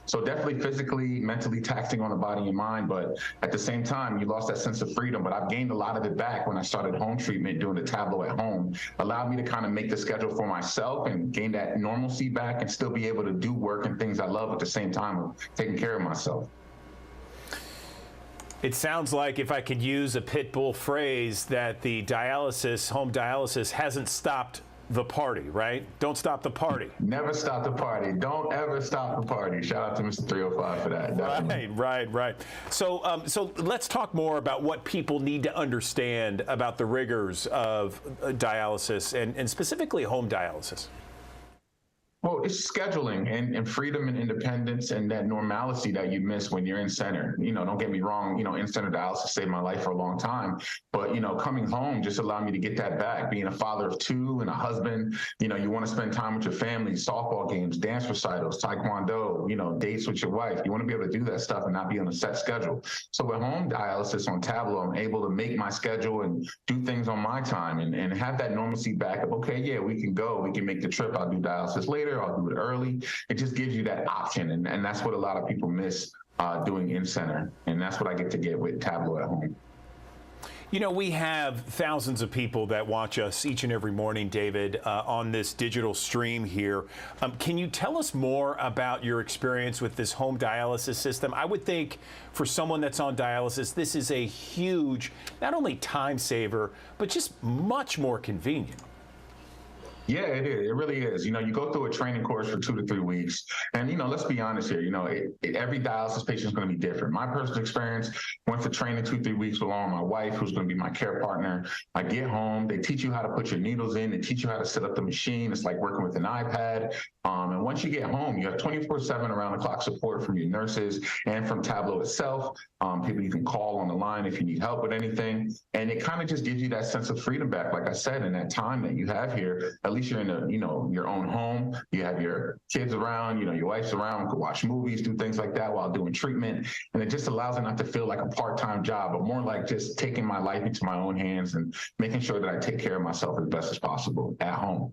So definitely physically, mentally taxing on the body and mind. But at the same time, you lost that sense of freedom, but I've gained a lot of it back when I started home treatment, doing the Tableau at home. Allowed me to kind of make the schedule for myself and gain that normalcy back and still be able to do work and things I love at the same time of taking care of myself. It sounds like, if I could use a Pitbull phrase, that the dialysis, home dialysis, hasn't stopped the party, right? Don't stop the party. Never stop the party. Don't ever stop the party. Shout out to Mr. 305 for that. Definitely. Right. So, so let's talk more about what people need to understand about the rigors of dialysis and specifically home dialysis. Well, it's scheduling and freedom and independence and that normalcy that you miss when you're in center. Don't get me wrong, in center dialysis saved my life for a long time, but coming home just allowed me to get that back. Being a father of two and a husband, you want to spend time with your family, softball games, dance recitals, taekwondo, dates with your wife. You want to be able to do that stuff and not be on a set schedule. So with home dialysis on Tablo, I'm able to make my schedule and do things on my time and have that normalcy back of, okay, yeah, we can go, we can make the trip. I'll do dialysis later, I'll do it early. It just gives you that option. And that's what a lot of people miss doing in center. And that's what I get to get with Tablo at home. We have thousands of people that watch us each and every morning, David, on this digital stream here. Can you tell us more about your experience with this home dialysis system? I would think for someone that's on dialysis, this is a huge, not only time saver, but just much more convenient. Yeah, it is. It really is. You go through a training course for 2 to 3 weeks. And, let's be honest here, every dialysis patient is going to be different. My personal experience, went to training 2 to 3 weeks along with my wife, who's going to be my care partner. I get home, they teach you how to put your needles in, they teach you how to set up the machine. It's like working with an iPad. And once you get home, you have 24/7 around the clock support from your nurses and from Tablo itself. People you can call on the line if you need help with anything. And it kind of just gives you that sense of freedom back. Like I said, in that time that you have here, at least you're in your own home. You have your kids around, your wife's around, you can watch movies, do things like that while doing treatment. And it just allows it not to feel like a part-time job, but more like just taking my life into my own hands and making sure that I take care of myself as best as possible at home.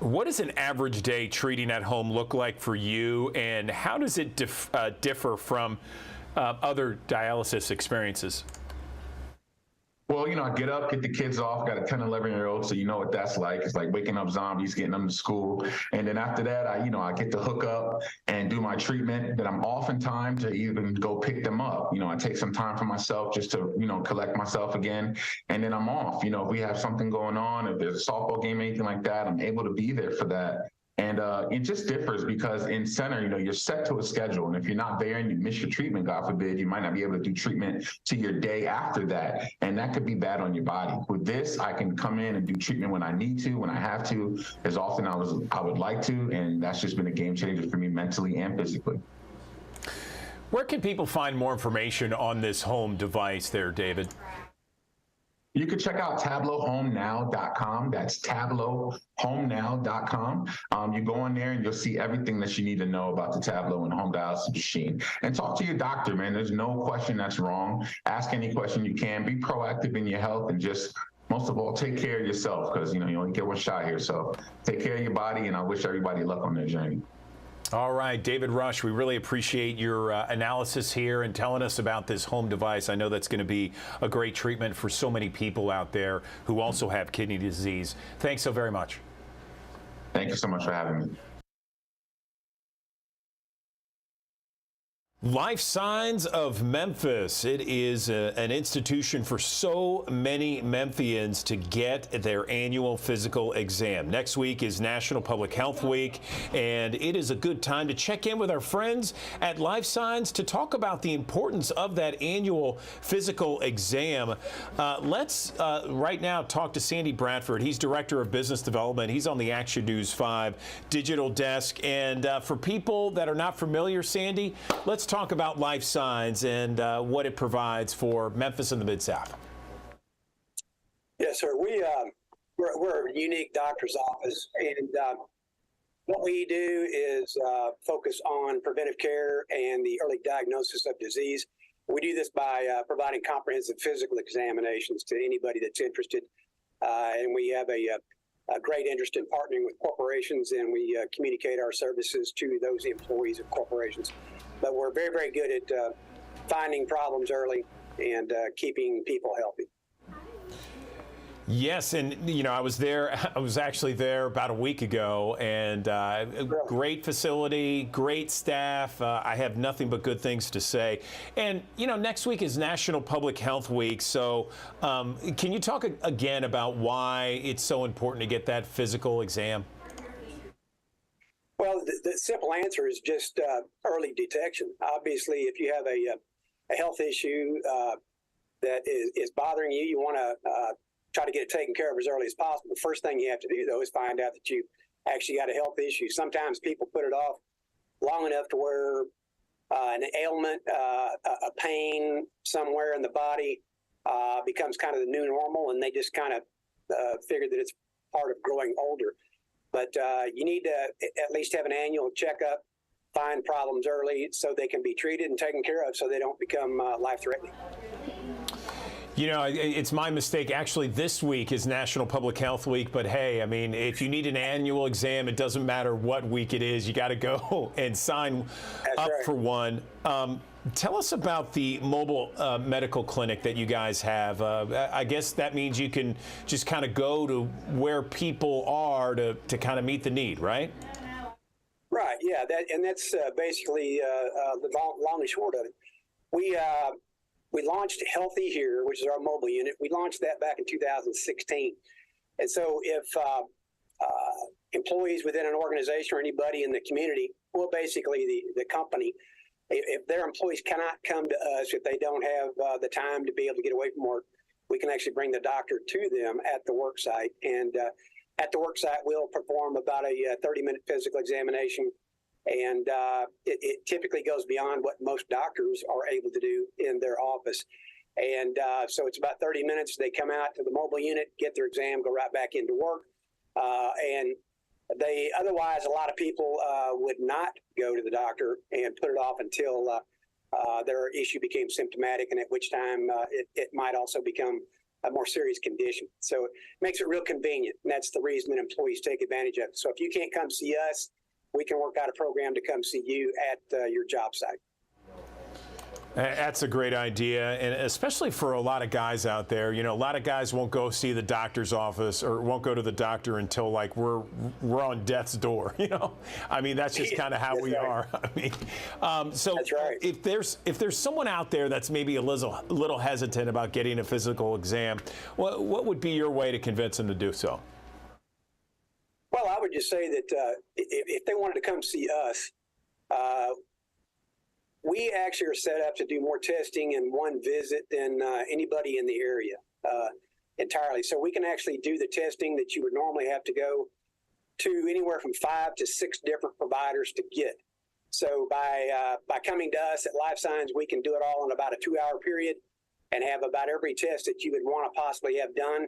What does an average day treating at home look like for you, and how does it differ from other dialysis experiences? Well, I get up, get the kids off, got a 10, 11-year-old, so you know what that's like. It's like waking up zombies, getting them to school. And then after that, I get to hook up and do my treatment. Then I'm off in time to even go pick them up. I take some time for myself just to, collect myself again. And then I'm off. If we have something going on, if there's a softball game, anything like that, I'm able to be there for that. And it just differs because in center, you're set to a schedule. And if you're not there and you miss your treatment, God forbid, you might not be able to do treatment to your day after that. And that could be bad on your body. With this, I can come in and do treatment when I need to, when I have to, as often as I would like to. And that's just been a game changer for me mentally and physically. Where can people find more information on this home device there, David? You can check out TabloHomeNow.com. That's TabloHomeNow.com. You go in there and you'll see everything that you need to know about the Tablo and home dialysis machine. And talk to your doctor, man. There's no question that's wrong. Ask any question you can. Be proactive in your health and just, most of all, take care of yourself because, you only get one shot here. So take care of your body, and I wish everybody luck on their journey. All right, David Rush, we really appreciate your analysis here and telling us about this home device. I know that's going to be a great treatment for so many people out there who also have kidney disease. Thanks so very much. Thank you so much for having me. Life Signs of Memphis. It is an institution for so many Memphians to get their annual physical exam. Next week is National Public Health Week, and it is a good time to check in with our friends at Life Signs to talk about the importance of that annual physical exam. Let's right now talk to Sandy Bradford. He's Director of Business Development. He's on the Action News 5 digital desk. And for people that are not familiar, Sandy, let's talk about Life Signs and what it provides for Memphis and the Mid-South. Yes, sir. We're a unique doctor's office, and what we do is focus on preventive care and the early diagnosis of disease. We do this by providing comprehensive physical examinations to anybody that's interested, and we have a great interest in partnering with corporations, and we communicate our services to those employees of corporations. But we're very, very good at finding problems early and keeping people healthy. Yes, and I was actually there about a week ago, and great facility, great staff. I have nothing but good things to say. And next week is National Public Health Week, so can you talk again about why it's so important to get that physical exam? Well, the simple answer is just early detection. Obviously, if you have a health issue that is bothering you, you want to try to get it taken care of as early as possible. The first thing you have to do, though, is find out that you actually got a health issue. Sometimes people put it off long enough to where an ailment, a pain somewhere in the body becomes kind of the new normal, and they just kind of figure that it's part of growing older. But you need to at least have an annual checkup, find problems early so they can be treated and taken care of so they don't become life-threatening. You know, it's my mistake. Actually, this week is National Public Health Week, but hey, I mean, if you need an annual exam, it doesn't matter what week it is, you got to go and sign up for one. Tell us about the mobile medical clinic that you guys have. I guess that means you can just kind of go to where people are to kind of meet the need, right? Right, yeah, that's basically the long and short of it. We launched Healthy Here, which is our mobile unit. We launched that back in 2016. And so if employees within an organization or anybody in the community, well, basically the company, if their employees cannot come to us, if they don't have the time to be able to get away from work, we can actually bring the doctor to them at the work site. And at the work site, we'll perform about a 30-minute physical examination. And it typically goes beyond what most doctors are able to do in their office. And so it's about 30 minutes. They come out to the mobile unit, get their exam, go right back into work. And otherwise, a lot of people would not go to the doctor and put it off until their issue became symptomatic, and at which time it might also become a more serious condition. So it makes it real convenient, and that's the reason that employees take advantage of it. So if you can't come see us, we can work out a program to come see you at your job site. That's a great idea, and especially for a lot of guys out there. You know, a lot of guys won't go see the doctor's office or won't go to the doctor until like we're on death's door. You know, I mean that's just kind of how we are. I mean, so that's right. If there's someone out there that's maybe a little hesitant about getting a physical exam, what would be your way to convince them to do so? Well, I would just say that if they wanted to come see us, we actually are set up to do more testing in one visit than anybody in the area entirely. So we can actually do the testing that you would normally have to go to anywhere from 5 to 6 different providers to get. So by coming to us at Life Signs, we can do it all in about a 2-hour period and have about every test that you would want to possibly have done.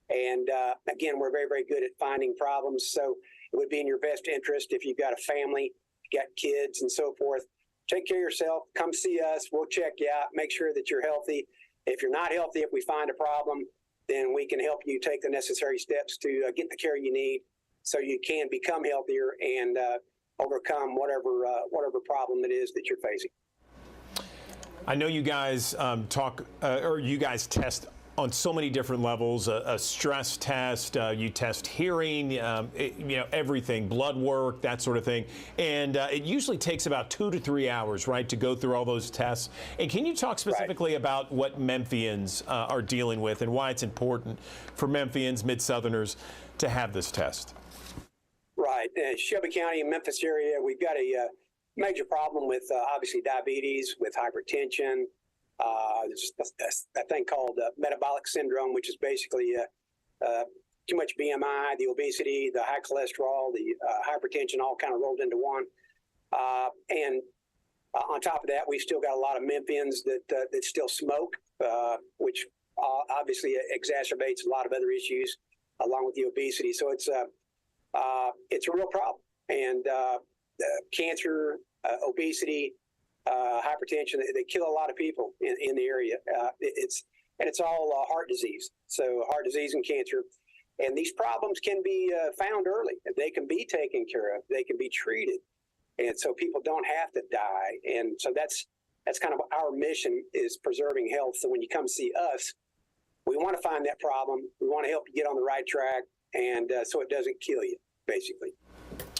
And again, we're very, very good at finding problems. So it would be in your best interest if you've got a family, got kids and so forth. Take care of yourself. Come see us. We'll check you out. Make sure that you're healthy. If you're not healthy, if we find a problem, then we can help you take the necessary steps to get the care you need so you can become healthier and overcome whatever problem it is that you're facing. I know you guys you guys test on so many different levels, a stress test, you test hearing, everything, blood work, that sort of thing. And it usually takes about 2 to 3 hours, right, to go through all those tests. And can you talk specifically about what Memphians are dealing with and why it's important for Memphians, Mid-Southerners, to have this test? Right. Shelby County and Memphis area, we've got a major problem with obviously diabetes, with hypertension. There's a thing called metabolic syndrome, which is basically too much BMI, the obesity, the high cholesterol, the hypertension, all kind of rolled into one. And on top of that, we've still got a lot of Memphians that still smoke, which obviously exacerbates a lot of other issues along with the obesity. So it's a real problem. And cancer, obesity, hypertension, they kill a lot of people in the area. It's all heart disease. So heart disease and cancer. And these problems can be found early. They can be taken care of. They can be treated. And so people don't have to die. And so that's kind of our mission, is preserving health. So when you come see us, we want to find that problem. We want to help you get on the right track, and so it doesn't kill you, basically.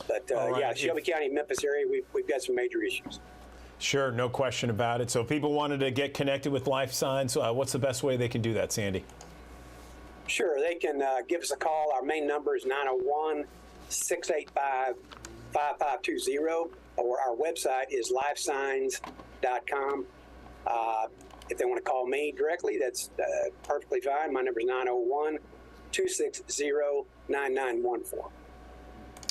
But Shelby County, Memphis area, we've got some major issues. Sure, no question about it. So if people wanted to get connected with Life Signs, what's the best way they can do that, Sandy? Sure, they can give us a call. Our main number is 901-685-5520, or our website is lifesigns.com. If they want to call me directly, that's perfectly fine. My number is 901-260-9914.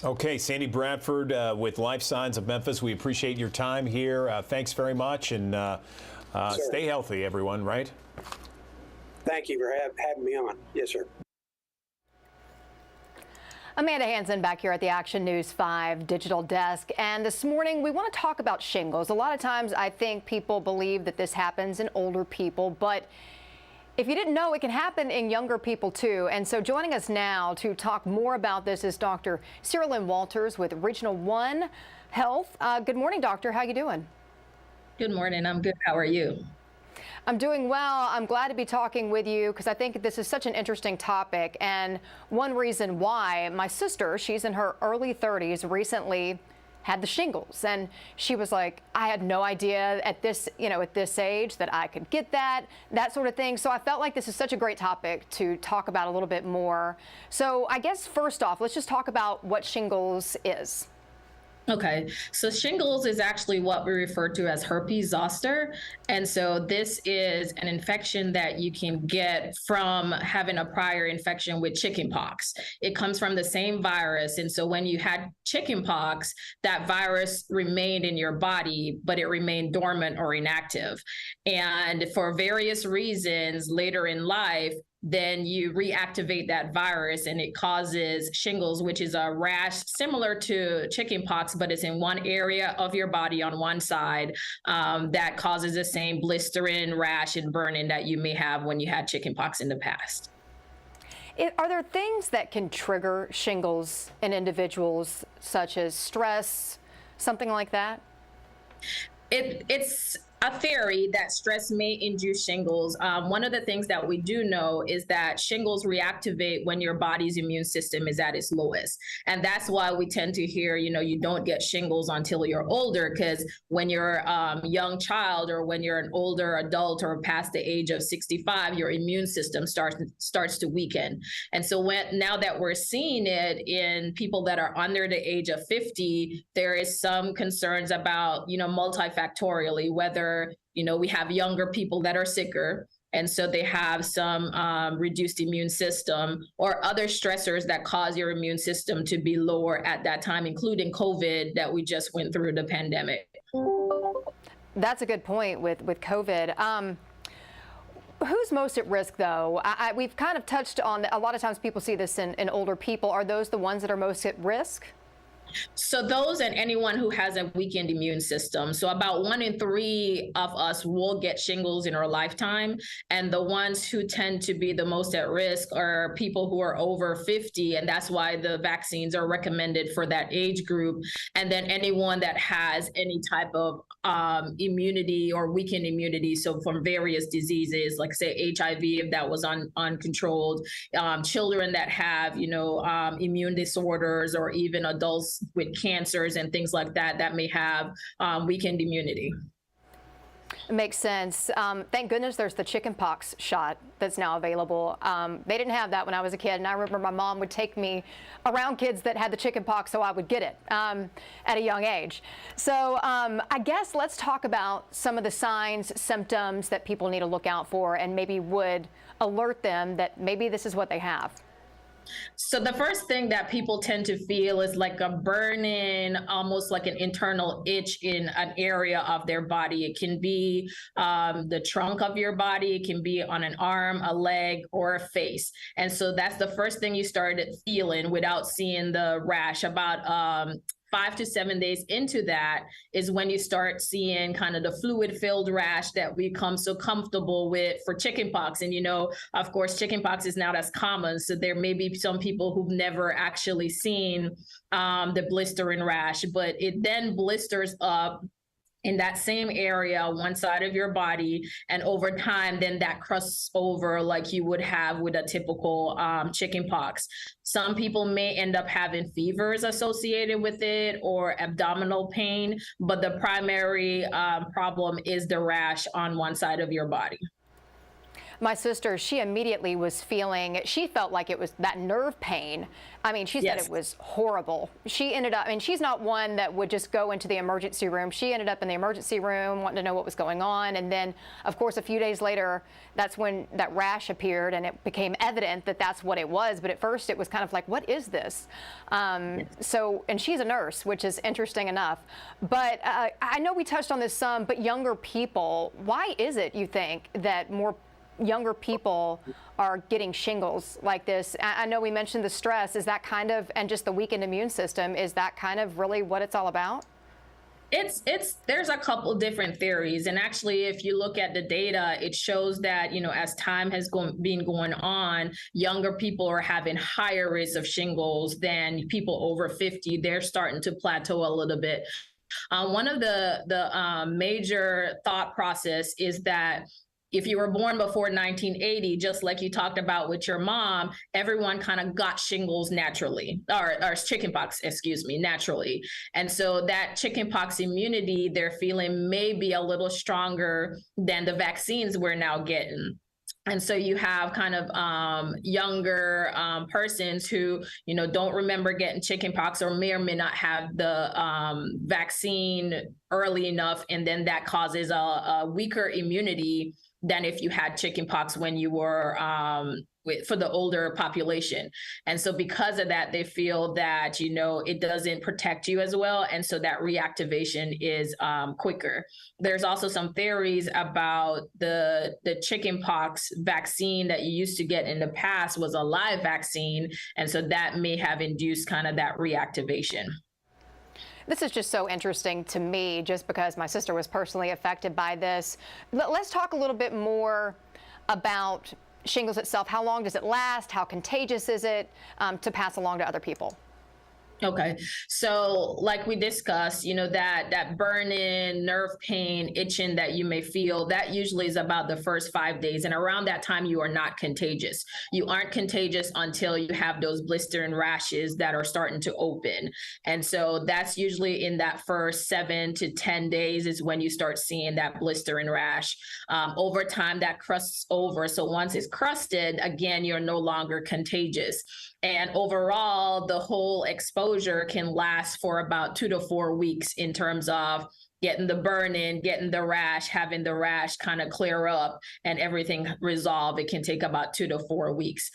Okay, Sandy Bradford with Life Signs of Memphis. We appreciate your time here. Thanks very much, and stay healthy, everyone, right? Thank you for having me on. Yes, sir. Amanda Hansen back here at the Action News 5 digital desk. And this morning we want to talk about shingles. A lot of times I think people believe that this happens in older people, but if you didn't know, it can happen in younger people too. And so joining us now to talk more about this is Dr. Cyrilyn Walters with Regional One Health. Good morning, doctor. How you doing? Good morning. I'm good. How are you? I'm doing well. I'm glad to be talking with you because I think this is such an interesting topic. And one reason why, my sister, she's in her early 30s, recently had the shingles. And she was like, I had no idea at this age that I could get that sort of thing. So I felt like this is such a great topic to talk about a little bit more. So I guess first off, let's just talk about what shingles is. Okay, so shingles is actually what we refer to as herpes zoster. And so this is an infection that you can get from having a prior infection with chickenpox. It comes from the same virus. And so when you had chickenpox, that virus remained in your body, but it remained dormant or inactive. And for various reasons later in life, then you reactivate that virus and it causes shingles, which is a rash similar to chickenpox, but it's in one area of your body on one side that causes the same blistering, rash, and burning that you may have when you had chickenpox in the past. Are there things that can trigger shingles in individuals, such as stress, something like that? It's a theory that stress may induce shingles. One of the things that we do know is that shingles reactivate when your body's immune system is at its lowest. And that's why we tend to hear, you don't get shingles until you're older, because when you're a young child or when you're an older adult or past the age of 65, your immune system starts to weaken. And so now that we're seeing it in people that are under the age of 50, there is some concerns about, multifactorially, whether we have younger people that are sicker, and so they have some reduced immune system, or other stressors that cause your immune system to be lower at that time, including COVID that we just went through the pandemic. That's a good point with COVID. Who's most at risk, though? We've kind of touched on, a lot of times people see this in older people. Are those the ones that are most at risk? So those and anyone who has a weakened immune system. So about 1 in 3 of us will get shingles in our lifetime. And the ones who tend to be the most at risk are people who are over 50. And that's why the vaccines are recommended for that age group. And then anyone that has any type of immunity or weakened immunity. So from various diseases, like say HIV, if that was uncontrolled, children that have, immune disorders, or even adults with cancers and things like that, that may have weakened immunity. It makes sense. Thank goodness there's the chickenpox shot that's now available. They didn't have that when I was a kid, and I remember my mom would take me around kids that had the chickenpox so I would get it at a young age. So I guess let's talk about some of the signs, symptoms that people need to look out for, and maybe would alert them that maybe this is what they have. So the first thing that people tend to feel is like a burning, almost like an internal itch in an area of their body. It can be the trunk of your body. It can be on an arm, a leg, or a face. And so that's the first thing you started feeling without seeing the rash. About 5 to 7 days into that is when you start seeing kind of the fluid-filled rash that we become so comfortable with for chickenpox. And, of course, chickenpox is not as common. So there may be some people who've never actually seen the blistering rash, but it then blisters up in that same area, one side of your body, and over time, then that crusts over like you would have with a typical chickenpox. Some people may end up having fevers associated with it or abdominal pain, but the primary problem is the rash on one side of your body. My sister, she immediately was feeling, she felt like it was that nerve pain. I mean, she said it was horrible. She ended up, I mean, she's not one that would just go into the emergency room. She ended up in the emergency room wanting to know what was going on. And then, of course, a few days later, that's when that rash appeared and it became evident that that's what it was. But at first it was kind of like, what is this? And she's a nurse, which is interesting enough. But I know we touched on this some, but younger people, why is it, you think, that more younger people are getting shingles like this? I know we mentioned the stress. Is that kind of, and just the weakened immune system, is that kind of really what it's all about? There's a couple different theories. And actually, if you look at the data, it shows that, as time has been going on, younger people are having higher rates of shingles than people over 50. They're starting to plateau a little bit. One of the major thought process is that if you were born before 1980, just like you talked about with your mom, everyone kind of got shingles naturally, or chickenpox, naturally. And so that chickenpox immunity they're feeling may be a little stronger than the vaccines we're now getting. And so you have kind of younger persons who, don't remember getting chickenpox or may not have the vaccine early enough. And then that causes a weaker immunity than if you had chickenpox when you were for the older population. And so because of that, they feel that, it doesn't protect you as well. And so that reactivation is quicker. There's also some theories about the chickenpox vaccine that you used to get in the past was a live vaccine. And so that may have induced kind of that reactivation. This is just so interesting to me, just because my sister was personally affected by this. Let's talk a little bit more about shingles itself. How long does it last? How contagious is it to pass along to other people? Okay. So like we discussed, that burning, nerve pain, itching that you may feel, that usually is about the first 5 days. And around that time, you are not contagious. You aren't contagious until you have those blistering rashes that are starting to open. And so that's usually in that first 7 to 10 days is when you start seeing that blistering rash. Over time, that crusts over. So once it's crusted, again, you're no longer contagious. And overall, the whole exposure can last for about 2 to 4 weeks in terms of getting the burn-in, getting the rash, having the rash kind of clear up and everything resolve. It can take about 2 to 4 weeks.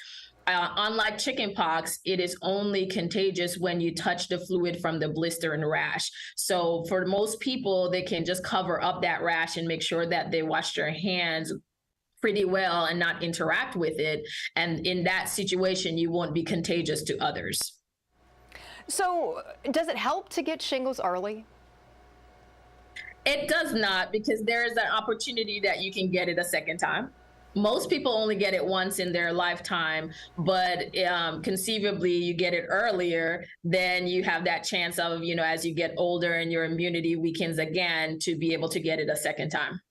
Unlike chickenpox, it is only contagious when you touch the fluid from the blister and rash. So for most people, they can just cover up that rash and make sure that they wash their hands pretty well and not interact with it. And in that situation, you won't be contagious to others. So does it help to get shingles early? It does not, because there is an opportunity that you can get it a second time. Most people only get it once in their lifetime, but conceivably you get it earlier, then you have that chance of, as you get older and your immunity weakens again, to be able to get it a second time.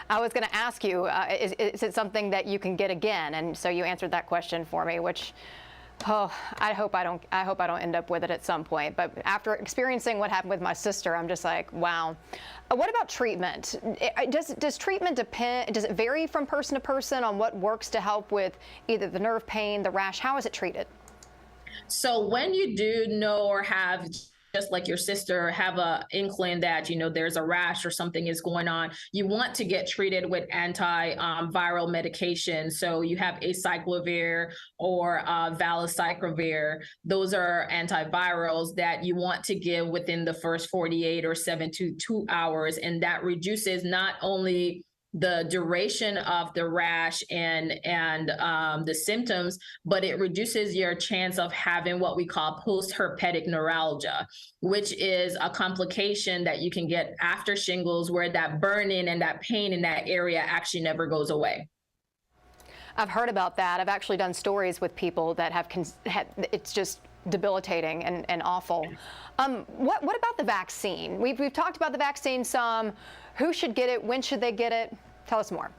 I was going to ask you, is it something that you can get again? And so you answered that question for me, which, I hope I don't end up with it at some point. But after experiencing what happened with my sister, I'm just like, wow. What about treatment? Does treatment depend? Does it vary from person to person on what works to help with either the nerve pain, the rash? How is it treated? So when you do know or have, just like your sister, have a inkling that, there's a rash or something is going on, you want to get treated with antiviral medication. So you have acyclovir or valacyclovir. Those are antivirals that you want to give within the first 48 or 72 hours. And that reduces not only the duration of the rash and the symptoms, but it reduces your chance of having what we call post-herpetic neuralgia, which is a complication that you can get after shingles, where that burning and that pain in that area actually never goes away. I've heard about that. I've actually done stories with people that have it's just debilitating and awful. What about the vaccine? We've talked about the vaccine some. Who should get it? When should they get it? Tell us more.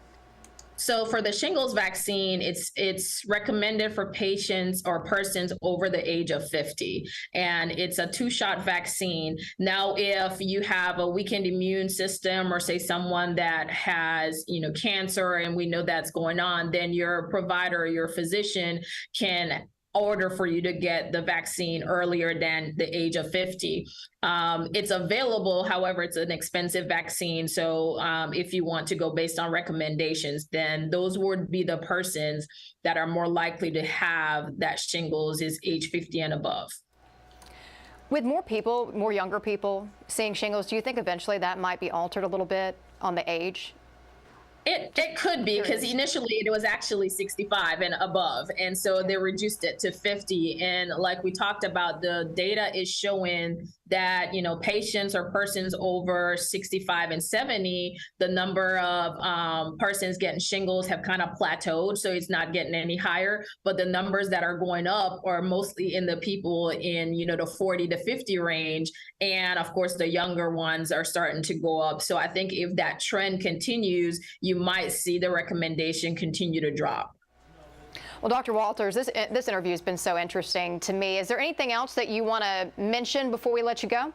So for the shingles vaccine, it's recommended for patients or persons over the age of 50, and it's a 2-shot vaccine. Now, if you have a weakened immune system, or say someone that has, cancer, and we know that's going on, then your provider or your physician can order for you to get the vaccine earlier than the age of 50. It's available, however, it's an expensive vaccine. So if you want to go based on recommendations, then those would be the persons that are more likely to have that shingles is age 50 and above. With more younger people seeing shingles, do you think eventually that might be altered a little bit on the age? It could be, because initially it was actually 65 and above, and so they reduced it to 50. And like we talked about, the data is showing that patients or persons over 65 and 70, the number of persons getting shingles have kind of plateaued, so it's not getting any higher. But the numbers that are going up are mostly in the people in the 40 to 50 range, and of course the younger ones are starting to go up. So I think if that trend continues, you might see the recommendation continue to drop. Well, Dr. Walters, this interview has been so interesting to me. Is there anything else that you want to mention before we let you go?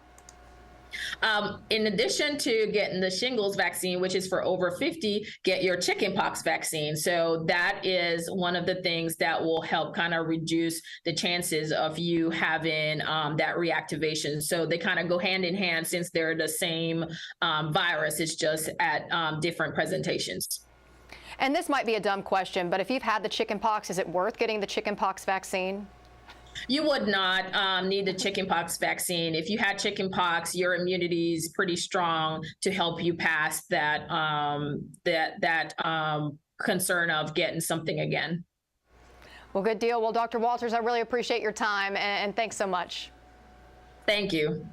In addition to getting the shingles vaccine, which is for over 50, get your chickenpox vaccine. So that is one of the things that will help kind of reduce the chances of you having that reactivation. So they kind of go hand in hand, since they're the same virus. It's just at different presentations. And this might be a dumb question, but if you've had the chickenpox, is it worth getting the chickenpox vaccine? You would not need the chickenpox vaccine. If you had chickenpox, your immunity is pretty strong to help you pass that concern of getting something again. Well, good deal. Well, Dr. Walters, I really appreciate your time, and thanks so much. Thank you.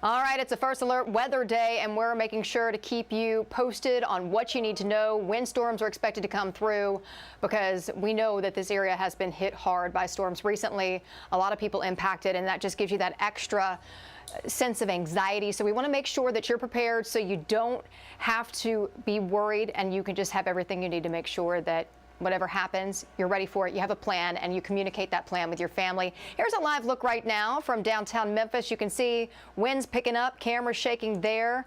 All right, it's a First Alert weather day, and we're making sure to keep you posted on what you need to know. Windstorms are expected to come through, because we know that this area has been hit hard by storms recently. A lot of people impacted, and that just gives you that extra sense of anxiety. So we want to make sure that you're prepared, so you don't have to be worried, and you can just have everything you need to make sure that whatever happens, you're ready for it. You have a plan, and you communicate that plan with your family. Here's a live look right now from downtown Memphis. You can see winds picking up, cameras shaking there.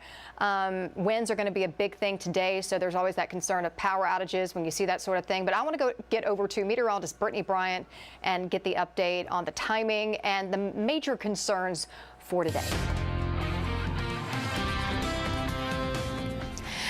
Winds are going to be a big thing today, so there's always that concern of power outages when you see that sort of thing. But I want to get over to meteorologist Brittany Bryant and get the update on the timing and the major concerns for today.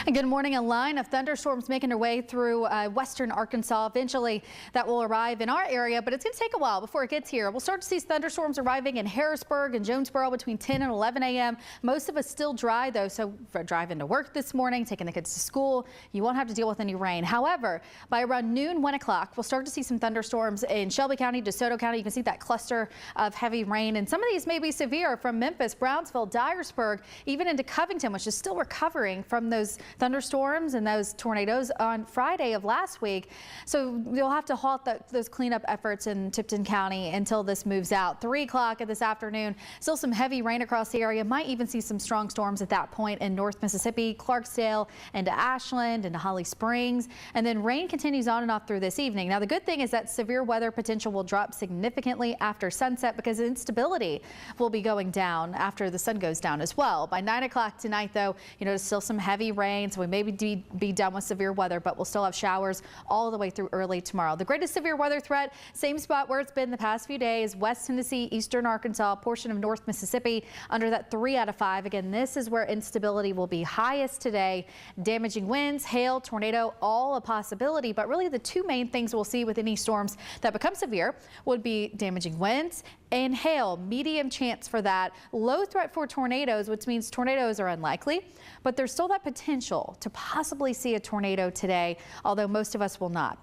And good morning. A line of thunderstorms making their way through western Arkansas. Eventually, that will arrive in our area, but it's going to take a while before it gets here. We'll start to see thunderstorms arriving in Harrisburg and Jonesboro between 10 and 11 a.m. Most of us still dry, though, so for driving to work this morning, taking the kids to school, you won't have to deal with any rain. However, by around noon, 1 o'clock, we'll start to see some thunderstorms in Shelby County, DeSoto County. You can see that cluster of heavy rain, and some of these may be severe from Memphis, Brownsville, Dyersburg, even into Covington, which is still recovering from those thunderstorms and those tornadoes on Friday of last week. So you'll have to halt those cleanup efforts in Tipton County until this moves out. 3 o'clock this afternoon, still some heavy rain across the area. Might even see some strong storms at that point in North Mississippi, Clarksdale, into Ashland, into Holly Springs. And then rain continues on and off through this evening. Now, the good thing is that severe weather potential will drop significantly after sunset, because instability will be going down after the sun goes down as well. By 9 o'clock tonight, though, still some heavy rain, so we may be done with severe weather, but we'll still have showers all the way through early tomorrow. The greatest severe weather threat, same spot where it's been the past few days, West Tennessee, eastern Arkansas, portion of North Mississippi, under that 3 out of 5. Again, this is where instability will be highest today. Damaging winds, hail, tornado, all a possibility, but really the two main things we'll see with any storms that become severe would be damaging winds and hail. Medium chance for that. Low threat for tornadoes, which means tornadoes are unlikely, but there's still that potential to possibly see a tornado today, although most of us will not.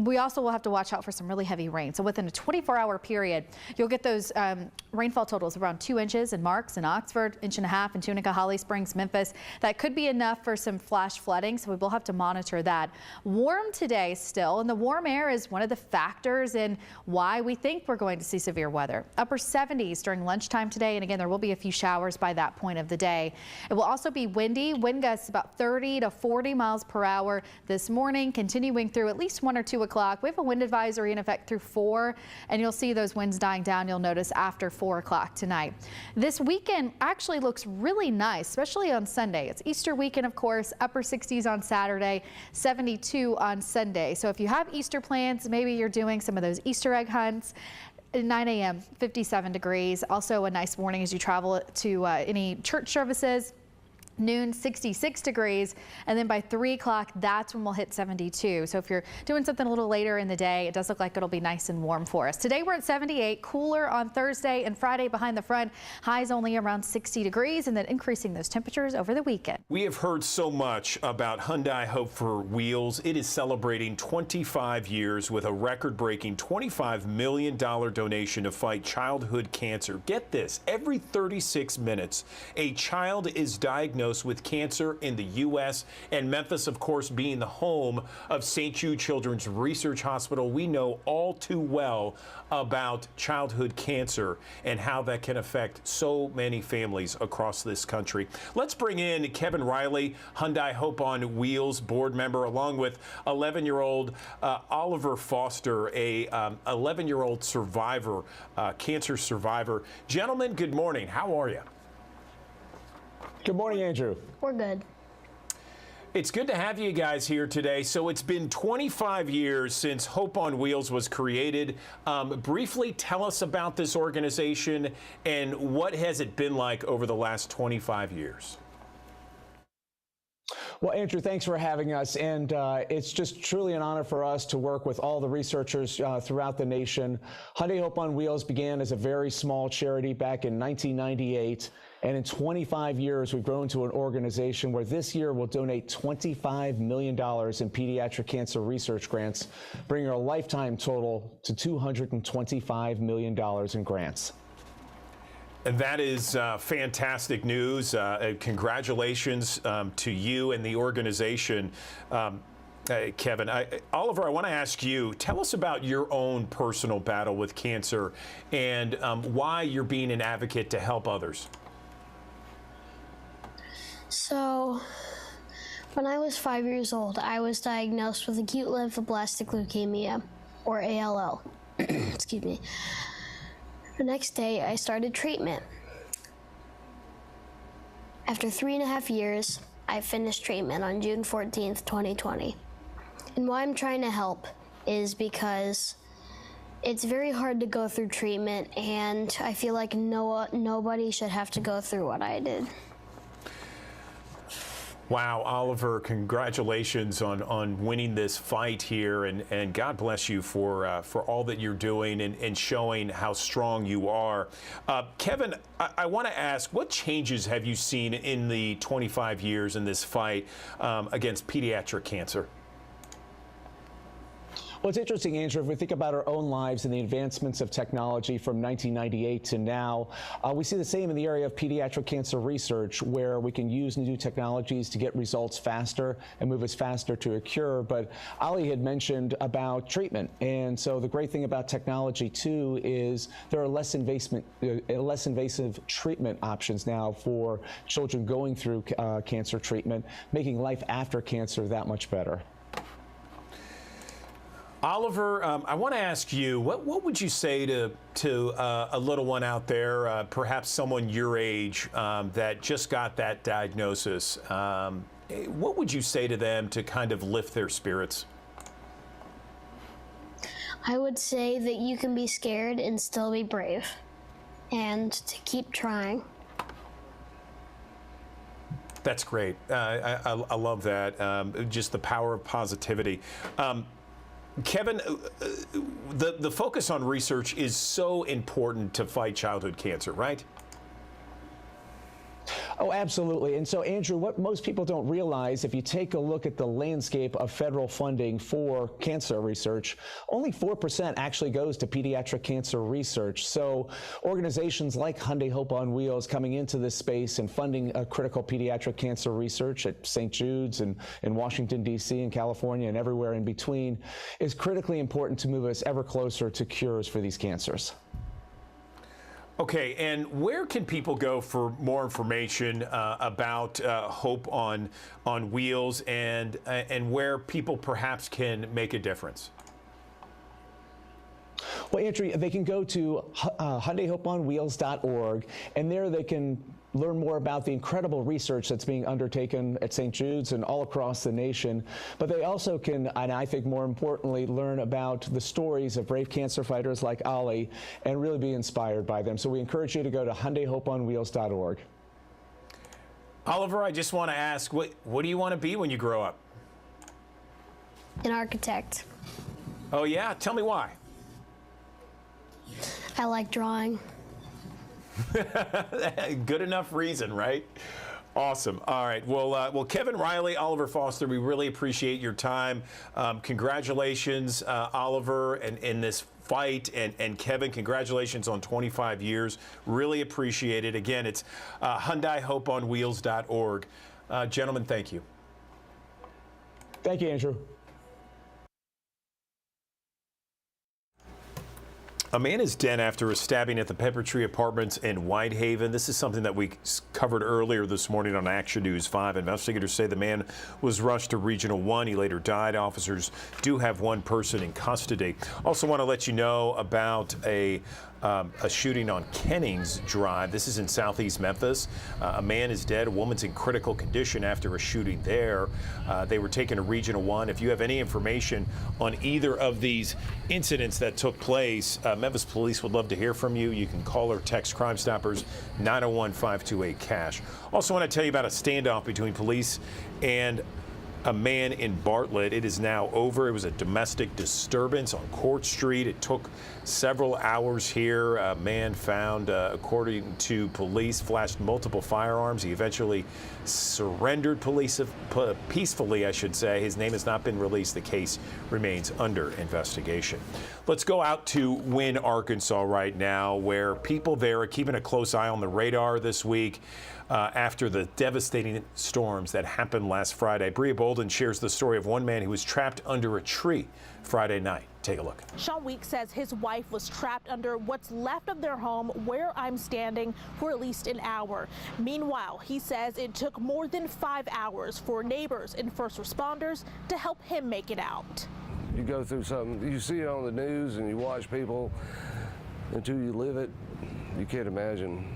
we also will have to watch out for some really heavy rain. So within a 24-hour period, you'll get those rainfall totals around 2 inches in Marks and Oxford, 1.5 inches in Tunica, Holly Springs, Memphis. That could be enough for some flash flooding, so we will have to monitor that. Warm today still, and the warm air is one of the factors in why we think we're going to see severe weather. Upper 70s during lunchtime today, and again, there will be a few showers by that point of the day. It will also be windy, wind gusts about 30 to 40 miles per hour this morning, continuing through at least 1 or 2 o'clock. We have a wind advisory in effect through 4, and you'll see those winds dying down, you'll notice, after 4 o'clock tonight. This weekend actually looks really nice, especially on Sunday. It's Easter weekend, of course, upper 60s on Saturday, 72 on Sunday. So if you have Easter plans, maybe you're doing some of those Easter egg hunts. At 9 a.m., 57 degrees. Also a nice morning as you travel to any church services. Noon, 66 degrees, and then by 3 o'clock, that's when we'll hit 72. So if you're doing something a little later in the day, it does look like it'll be nice and warm for us. Today we're at 78, cooler on Thursday and Friday behind the front. Highs only around 60 degrees, and then increasing those temperatures over the weekend. We have heard so much about Hyundai Hope for Wheels. It is celebrating 25 years with a record-breaking $25 million donation to fight childhood cancer. Get this, every 36 minutes, a child is diagnosed with cancer in the U.S. and Memphis, of course, being the home of St. Jude Children's Research Hospital. We know all too well about childhood cancer and how that can affect so many families across this country. Let's bring in Kevin Riley, Hyundai Hope on Wheels board member, along with 11-year-old Oliver Foster, a 11-year-old survivor, cancer survivor. Gentlemen, good morning. How are you? Good morning, Andrew. We're good. It's good to have you guys here today. So it's been 25 years since Hope on Wheels was created. Briefly tell us about this organization and what has it been like over the last 25 years? Well, Andrew, thanks for having us. And it's just truly an honor for us to work with all the researchers throughout the nation. Hyundai Hope on Wheels began as a very small charity back in 1998. And in 25 years, we've grown to an organization where this year we'll donate $25 million in pediatric cancer research grants, bringing our lifetime total to $225 million in grants. And that is fantastic news. Congratulations to you and the organization. Kevin, Oliver, I want to ask you, tell us about your own personal battle with cancer and why you're being an advocate to help others. So, when I was 5 years old, I was diagnosed with acute lymphoblastic leukemia, or ALL. Excuse me. The next day, I started treatment. After 3.5 years, I finished treatment on June 14th, 2020. And why I'm trying to help is because it's very hard to go through treatment, and I feel like nobody should have to go through what I did. Wow, Oliver, congratulations on winning this fight here, and God bless you for all that you're doing and showing how strong you are. Kevin, I want to ask, what changes have you seen in the 25 years in this fight against pediatric cancer? Well, it's interesting, Andrew, if we think about our own lives and the advancements of technology from 1998 to now, we see the same in the area of pediatric cancer research, where we can use new technologies to get results faster and move us faster to a cure. But Ali had mentioned about treatment. And so the great thing about technology, too, is there are less invasive treatment options now for children going through cancer treatment, making life after cancer that much better. Oliver, I want to ask you, what would you say to a little one out there, perhaps someone your age that just got that diagnosis? What would you say to them to kind of lift their spirits? I would say that you can be scared and still be brave, and to keep trying. That's great. I love that. Just the power of positivity. Kevin, the focus on research is so important to fight childhood cancer, right? Oh, absolutely. And so, Andrew, what most people don't realize, if you take a look at the landscape of federal funding for cancer research, only 4% actually goes to pediatric cancer research. So organizations like Hyundai Hope on Wheels coming into this space and funding critical pediatric cancer research at St. Jude's and in Washington, D.C. and California and everywhere in between is critically important to move us ever closer to cures for these cancers. Okay, and where can people go for more information about Hope on Wheels and where people perhaps can make a difference? Well, Andrew, they can go to HyundaiHopeOnWheels.org, and there they can learn more about the incredible research that's being undertaken at St. Jude's and all across the nation. But they also can, and I think more importantly, learn about the stories of brave cancer fighters like Ali and really be inspired by them. So we encourage you to go to HyundaiHopeOnWheels.org. Oliver, I just want to ask, what do you want to be when you grow up? An architect. Oh, yeah? Tell me why. I like drawing. Good enough reason, right? Awesome. All right. Well, Kevin Riley, Oliver Foster, we really appreciate your time. Congratulations, Oliver, and in this fight, and Kevin, congratulations on 25 years. Really appreciate it. Again, it's HyundaiHopeOnWheels.org. Gentlemen, thank you. Thank you, Andrew. A man is dead after a stabbing at the Pepper Tree Apartments in Whitehaven. This is something that we covered earlier this morning on Action News 5. Investigators say the man was rushed to Regional 1. He later died. Officers do have one person in custody. Also want to let you know about a shooting on Kennings Drive. This is in southeast Memphis. A man is dead. A woman's in critical condition after a shooting there. They were taken to Regional 1. If you have any information on either of these incidents that took place, Memphis Police would love to hear from you. You can call or text Crime Stoppers 901-528-CASH. Also want to tell you about a standoff between police and a man in Bartlett. It is now over. It was a domestic disturbance on Court Street. It took several hours here. A man found, according to police, flashed multiple firearms. He eventually surrendered peacefully, I should say. His name has not been released. The case remains under investigation. Let's go out to Wynne, Arkansas right now, where people there are keeping a close eye on the radar this week. After the devastating storms that happened last Friday. Bria Bolden shares the story of one man who was trapped under a tree Friday night. Take a look. Sean Weeks says his wife was trapped under what's left of their home where I'm standing for at least an hour. Meanwhile, he says it took more than 5 hours for neighbors and first responders to help him make it out. You go through something, you see it on the news and you watch people until you live it, you can't imagine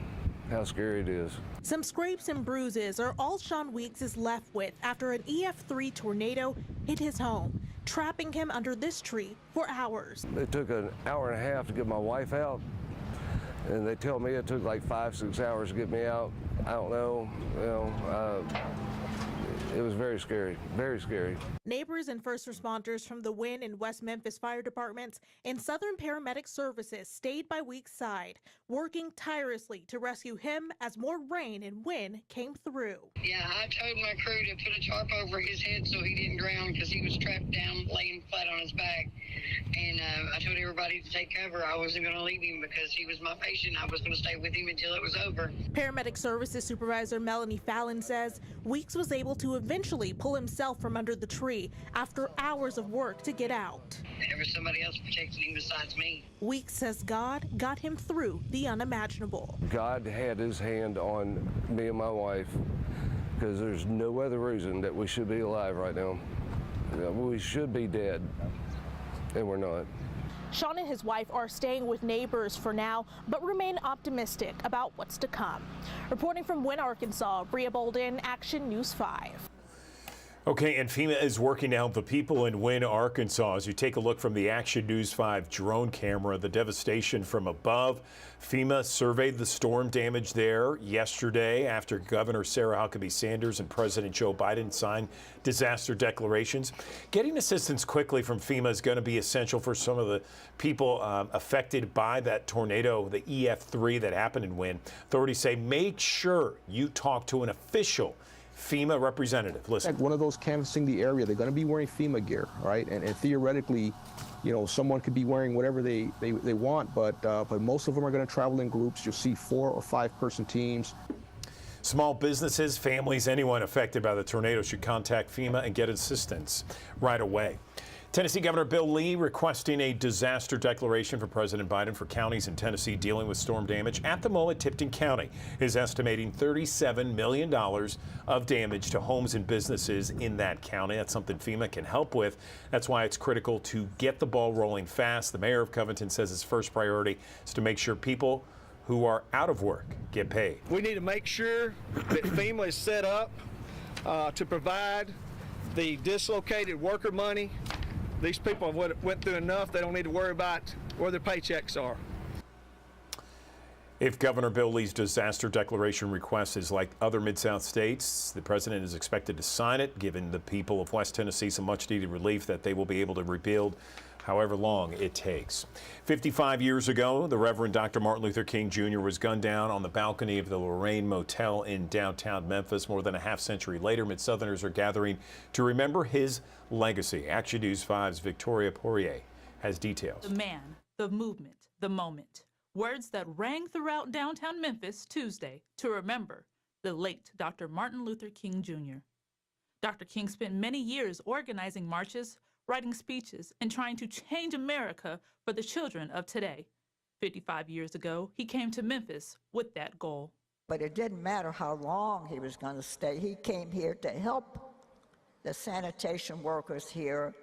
how scary it is. Some scrapes and bruises are all Sean Weeks is left with after an EF3 tornado hit his home, trapping him under this tree for hours. It took an hour and a half to get my wife out, and they tell me it took like 5-6 hours to get me out. I don't know, it was very scary, very scary. Neighbors and first responders from the Wynne and West Memphis Fire Departments and Southern Paramedic Services stayed by Weeks' side, working tirelessly to rescue him as more rain and wind came through. Yeah, I told my crew to put a tarp over his head so he didn't drown because he was trapped down, laying flat on his back. And I told everybody to take cover. I wasn't going to leave him because he was my patient. I was going to stay with him until it was over. Paramedic Services Supervisor Melanie Fallon says Weeks was able to eventually pull himself from under the tree after hours of work to get out. There was somebody else protecting him besides me. Weeks says God got him through the unimaginable. God had his hand on me and my wife because there's no other reason that we should be alive right now. We should be dead, and we're not. Sean and his wife are staying with neighbors for now, but remain optimistic about what's to come. Reporting from Wynne, Arkansas, Bria Bolden, Action News 5. Okay, and FEMA is working to help the people in Wynne, Arkansas. As you take a look from the Action News 5 drone camera, the devastation from above. FEMA surveyed the storm damage there yesterday after Governor Sarah Huckabee Sanders and President Joe Biden signed disaster declarations. Getting assistance quickly from FEMA is going to be essential for some of the people affected by that tornado, the EF3 that happened in Wynne. Authorities say make sure you talk to an official FEMA representative. Listen. Like one of those canvassing the area, they're going to be wearing FEMA gear, right? And theoretically, you know, someone could be wearing whatever they want, but most of them are going to travel in groups. You'll see 4 or 5 person teams. Small businesses, families, anyone affected by the tornado should contact FEMA and get assistance right away. Tennessee Governor Bill Lee requesting a disaster declaration for President Biden for counties in Tennessee dealing with storm damage. At the moment, Tipton County is estimating $37 million of damage to homes and businesses in that county. That's something FEMA can help with. That's why it's critical to get the ball rolling fast. The mayor of Covington says his first priority is to make sure people who are out of work get paid. We need to make sure that FEMA is set up to provide the dislocated worker money. These people have went through enough. They don't need to worry about where their paychecks are. If Governor Bill Lee's disaster declaration request is like other Mid-South states, the president is expected to sign it, giving the people of West Tennessee some much-needed relief that they will be able to rebuild however long it takes. 55 years ago, the Reverend Dr. Martin Luther King Jr. was gunned down on the balcony of the Lorraine Motel in downtown Memphis. More than a half-century later, Mid-Southerners are gathering to remember his legacy. Action News 5's Victoria Poirier has details. The man, the movement, the moment. Words that rang throughout downtown Memphis Tuesday to remember the late Dr. Martin Luther King Jr. Dr. King spent many years organizing marches, writing speeches, and trying to change America for the children of today. 55 years ago, he came to Memphis with that goal. But it didn't matter how long he was going to stay. He came here to help the sanitation workers here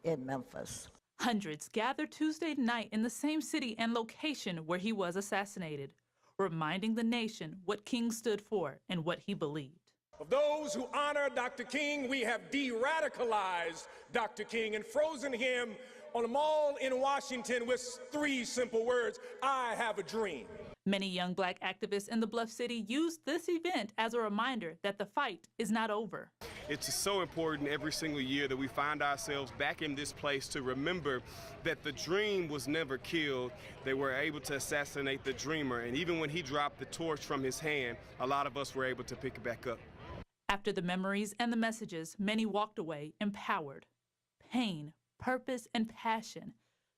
in Memphis. Hundreds gathered Tuesday night in the same city and location where he was assassinated, reminding the nation what King stood for and what he believed. Of those who honor Dr. King, we have de-radicalized Dr. King and frozen him on a mall in Washington with 3 simple words: I have a dream. Many young black activists in the Bluff City used this event as a reminder that the fight is not over. It's so important every single year that we find ourselves back in this place to remember that the dream was never killed. They were able to assassinate the dreamer, and even when he dropped the torch from his hand, a lot of us were able to pick it back up. After the memories and the messages, many walked away empowered. Pain, purpose, and passion.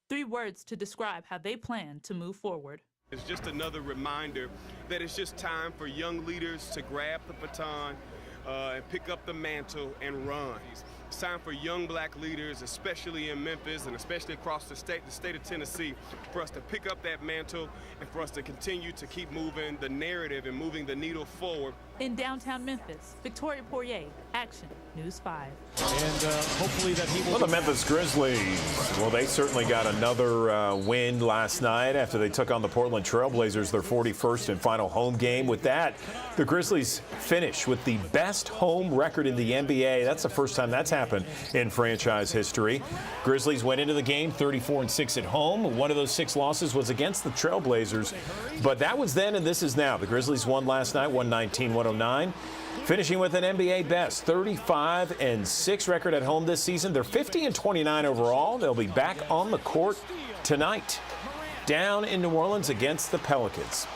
3 words to describe how they plan to move forward. It's just another reminder that it's just time for young leaders to grab the baton and pick up the mantle and run. It's time for young black leaders, especially in Memphis and especially across the state of Tennessee, for us to pick up that mantle and for us to continue to keep moving the narrative and moving the needle forward. In downtown Memphis, Victoria Poirier, Action News 5. And hopefully that he will. Well, the Memphis Grizzlies, well, they certainly got another win last night after they took on the Portland Trailblazers, their 41st and final home game. With that, the Grizzlies finish with the best home record in the NBA. That's the first time that's happened in franchise history. Grizzlies went into the game 34-6 at home. One of those 6 losses was against the Trailblazers, but that was then and this is now. The Grizzlies won last night, 119-109. Finishing with an NBA best 35-6 record at home this season. They're 50-29 overall. They'll be back on the court tonight down in New Orleans against the Pelicans.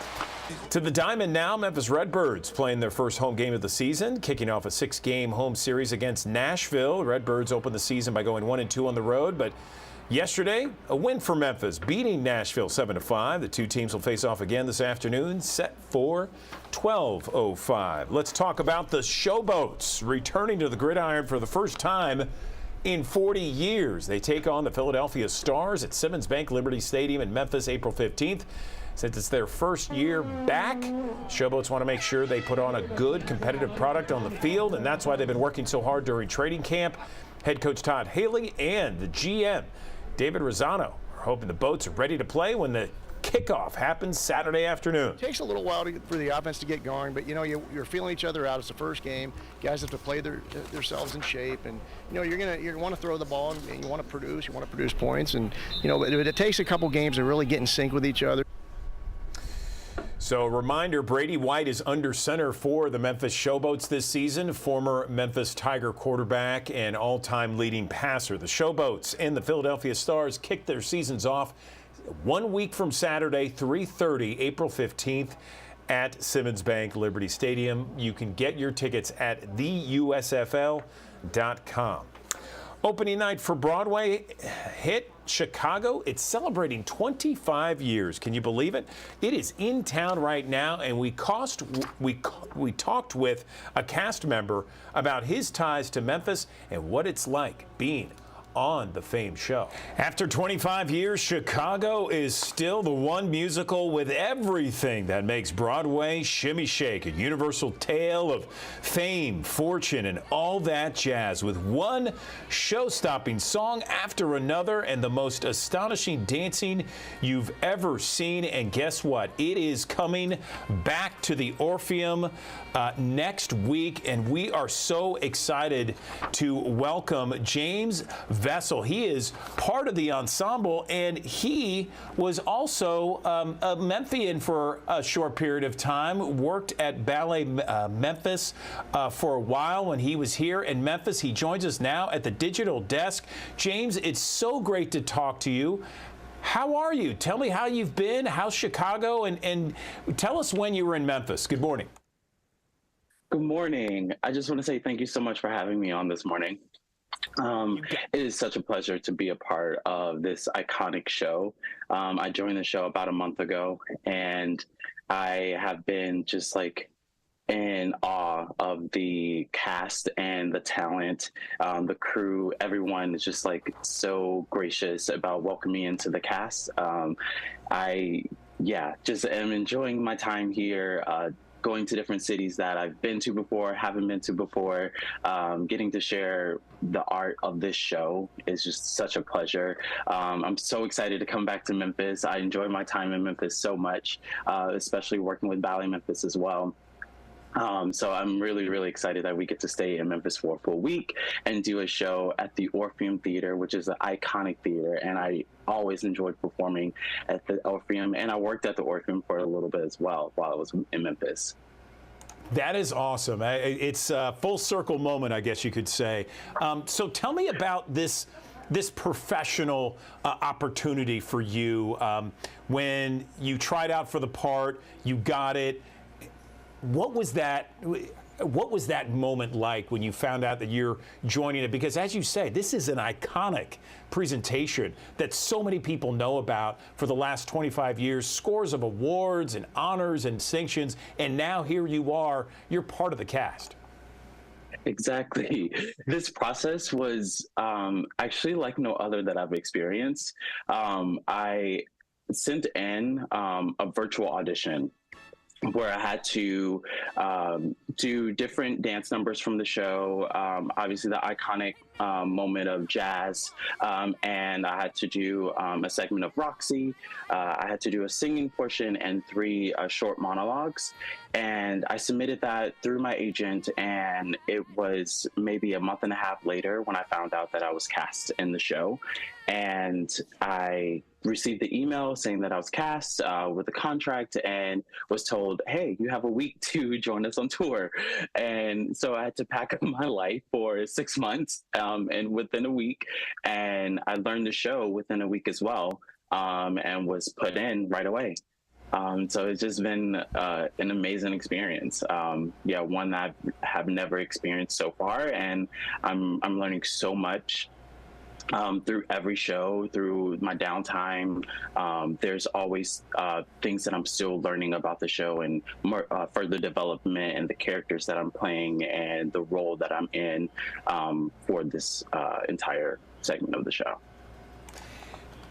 To the Diamond now, Memphis Redbirds playing their first home game of the season, kicking off a 6-game home series against Nashville. Redbirds opened the season by going 1-2 on the road, but yesterday, a win for Memphis, beating Nashville 7-5. The 2 teams will face off again this afternoon, set for 12:05. Let's talk about the Showboats returning to the gridiron for the first time in 40 years. They take on the Philadelphia Stars at Simmons Bank Liberty Stadium in Memphis, April 15th. Since it's their first year back, Showboats want to make sure they put on a good competitive product on the field, and that's why they've been working so hard during training camp. Head coach Todd Haley and the GM David Rosano are hoping the Boats are ready to play when the Kickoff happens Saturday afternoon. It takes a little while for the offense to get going, but you're feeling each other out. It's the first game. Guys have to play themselves in shape, and you want to throw the ball and you want to produce points, and but it takes a couple games to really get in sync with each other. So a reminder, Brady White is under center for the Memphis Showboats this season, former Memphis Tiger quarterback and all-time leading passer. The Showboats and the Philadelphia Stars kicked their seasons off 1 week from Saturday, 3:30, April 15th at Simmons Bank Liberty Stadium. You can get your tickets at theusfl.com. Opening night for Broadway hit Chicago. It's celebrating 25 years. Can you believe it? It is in town right now, and we talked with a cast member about his ties to Memphis and what it's like being on the famed show. After 25 years, Chicago is still the one musical with everything that makes Broadway shimmy shake, a universal tale of fame, fortune, and all that jazz, with one show-stopping song after another and the most astonishing dancing you've ever seen. And guess what? It is coming back to the Orpheum next week, and we are so excited to welcome James Vessel. He is part of the ensemble, and he was also a Memphian for a short period of time, worked at Ballet Memphis for a while when he was here in Memphis. He joins us now at the digital desk. James, it's so great to talk to you. How are you? Tell me how you've been. How's Chicago? And tell us when you were in Memphis. Good morning. Good morning. I just want to say thank you so much for having me on this morning. It is such a pleasure to be a part of this iconic show. I joined the show about a month ago, and I have been just like in awe of the cast and the talent, the crew. Everyone is just like so gracious about welcoming me into the cast. I just am enjoying my time here. Going to different cities that I've been to before, haven't been to before, getting to share the art of this show is just such a pleasure. I'm so excited to come back to Memphis. I enjoy my time in Memphis so much, especially working with Ballet Memphis as well. So I'm really, really excited that we get to stay in Memphis for a full week and do a show at the Orpheum Theater, which is an iconic theater. And I always enjoyed performing at the Orpheum. And I worked at the Orpheum for a little bit as well while I was in Memphis. That is awesome. It's a full circle moment, I guess you could say. So tell me about this professional opportunity for you. When you tried out for the part, you got it. What was that moment like when you found out that you're joining it? Because as you say, this is an iconic presentation that so many people know about for the last 25 years, scores of awards and honors and distinctions, and now here you are, you're part of the cast. Exactly. This process was actually like no other that I've experienced. I sent in a virtual audition where I had to do different dance numbers from the show, obviously the iconic moment of jazz, and I had to do a segment of Roxy. I had to do a singing portion and 3 short monologues. And I submitted that through my agent, and it was maybe a month and a half later when I found out that I was cast in the show. And I received the email saying that I was cast with a contract and was told, hey, you have a week to join us on tour. And so I had to pack up my life for 6 months and within a week. And I learned the show within a week as well, and was put in right away. So it's just been an amazing experience. One that I have never experienced so far. And I'm learning so much through every show, through my downtime. There's always things that I'm still learning about the show, and more, further development and the characters that I'm playing and the role that I'm in for this entire segment of the show.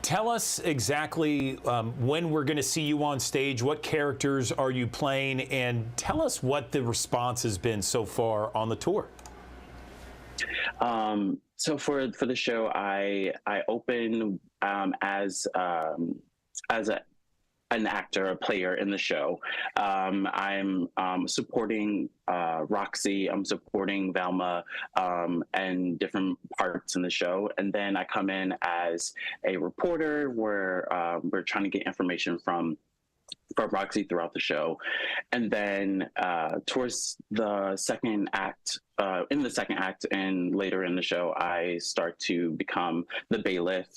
Tell us exactly when we're going to see you on stage, what characters are you playing, and tell us what the response has been so far on the tour. So for the show, I open as a an actor, a player in the show. I'm supporting Roxy, I'm supporting Velma, and different parts in the show. And then I come in as a reporter where we're trying to get information from Roxy throughout the show. And then towards the second act, in the second act and later in the show, I start to become the bailiff,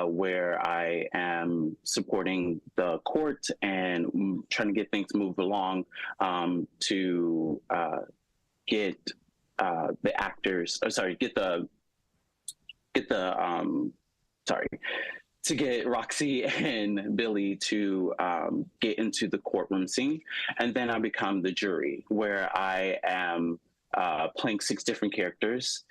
where I am supporting the court and trying to get things moved along to get the actors, to get Roxy and Billy to get into the courtroom scene. And then I become the jury, where I am playing 6 different characters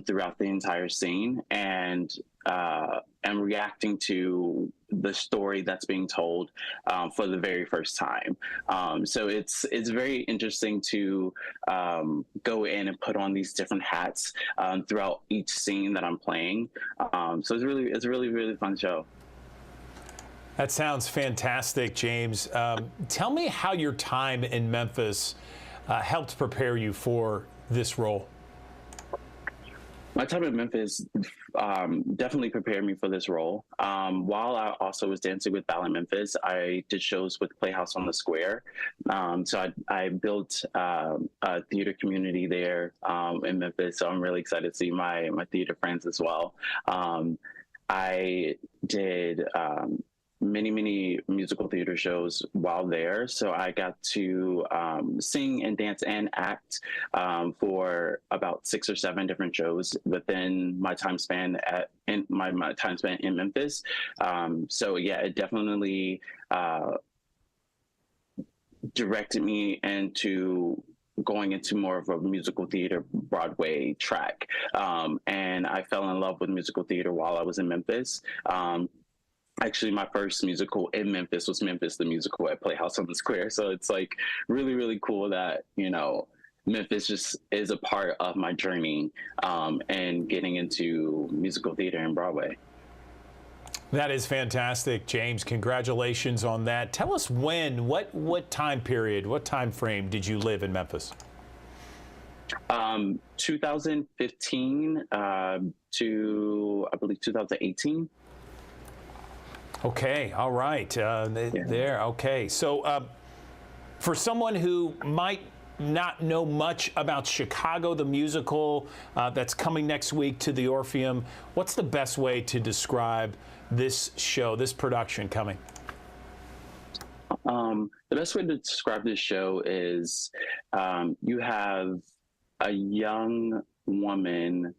throughout the entire scene, and am reacting to the story that's being told for the very first time. So it's very interesting to go in and put on these different hats throughout each scene that I'm playing. So it's a really fun show. That sounds fantastic, James. Tell me how your time in Memphis helped prepare you for this role. My time in Memphis definitely prepared me for this role. While I also was dancing with Ballet Memphis, I did shows with Playhouse on the Square. So I built a theater community there in Memphis. So I'm really excited to see my theater friends as well. I did many musical theater shows while there. So I got to sing and dance and act for about 6 or 7 different shows within my time span in Memphis. So yeah, it definitely directed me into going into more of a musical theater Broadway track. And I fell in love with musical theater while I was in Memphis. Actually, my first musical in Memphis was Memphis the Musical at Playhouse on the Square. So it's like really cool that, you know, Memphis just is a part of my journey and getting into musical theater and Broadway. That is fantastic, James. Congratulations on that. Tell us when, what time period, what time frame did you live in Memphis? 2015 to, I believe, 2018. Okay, all right. There, okay. So for someone who might not know much about Chicago, the musical that's coming next week to the Orpheum, what's the best way to describe this show, this production coming? The best way to describe this show is you have a young woman,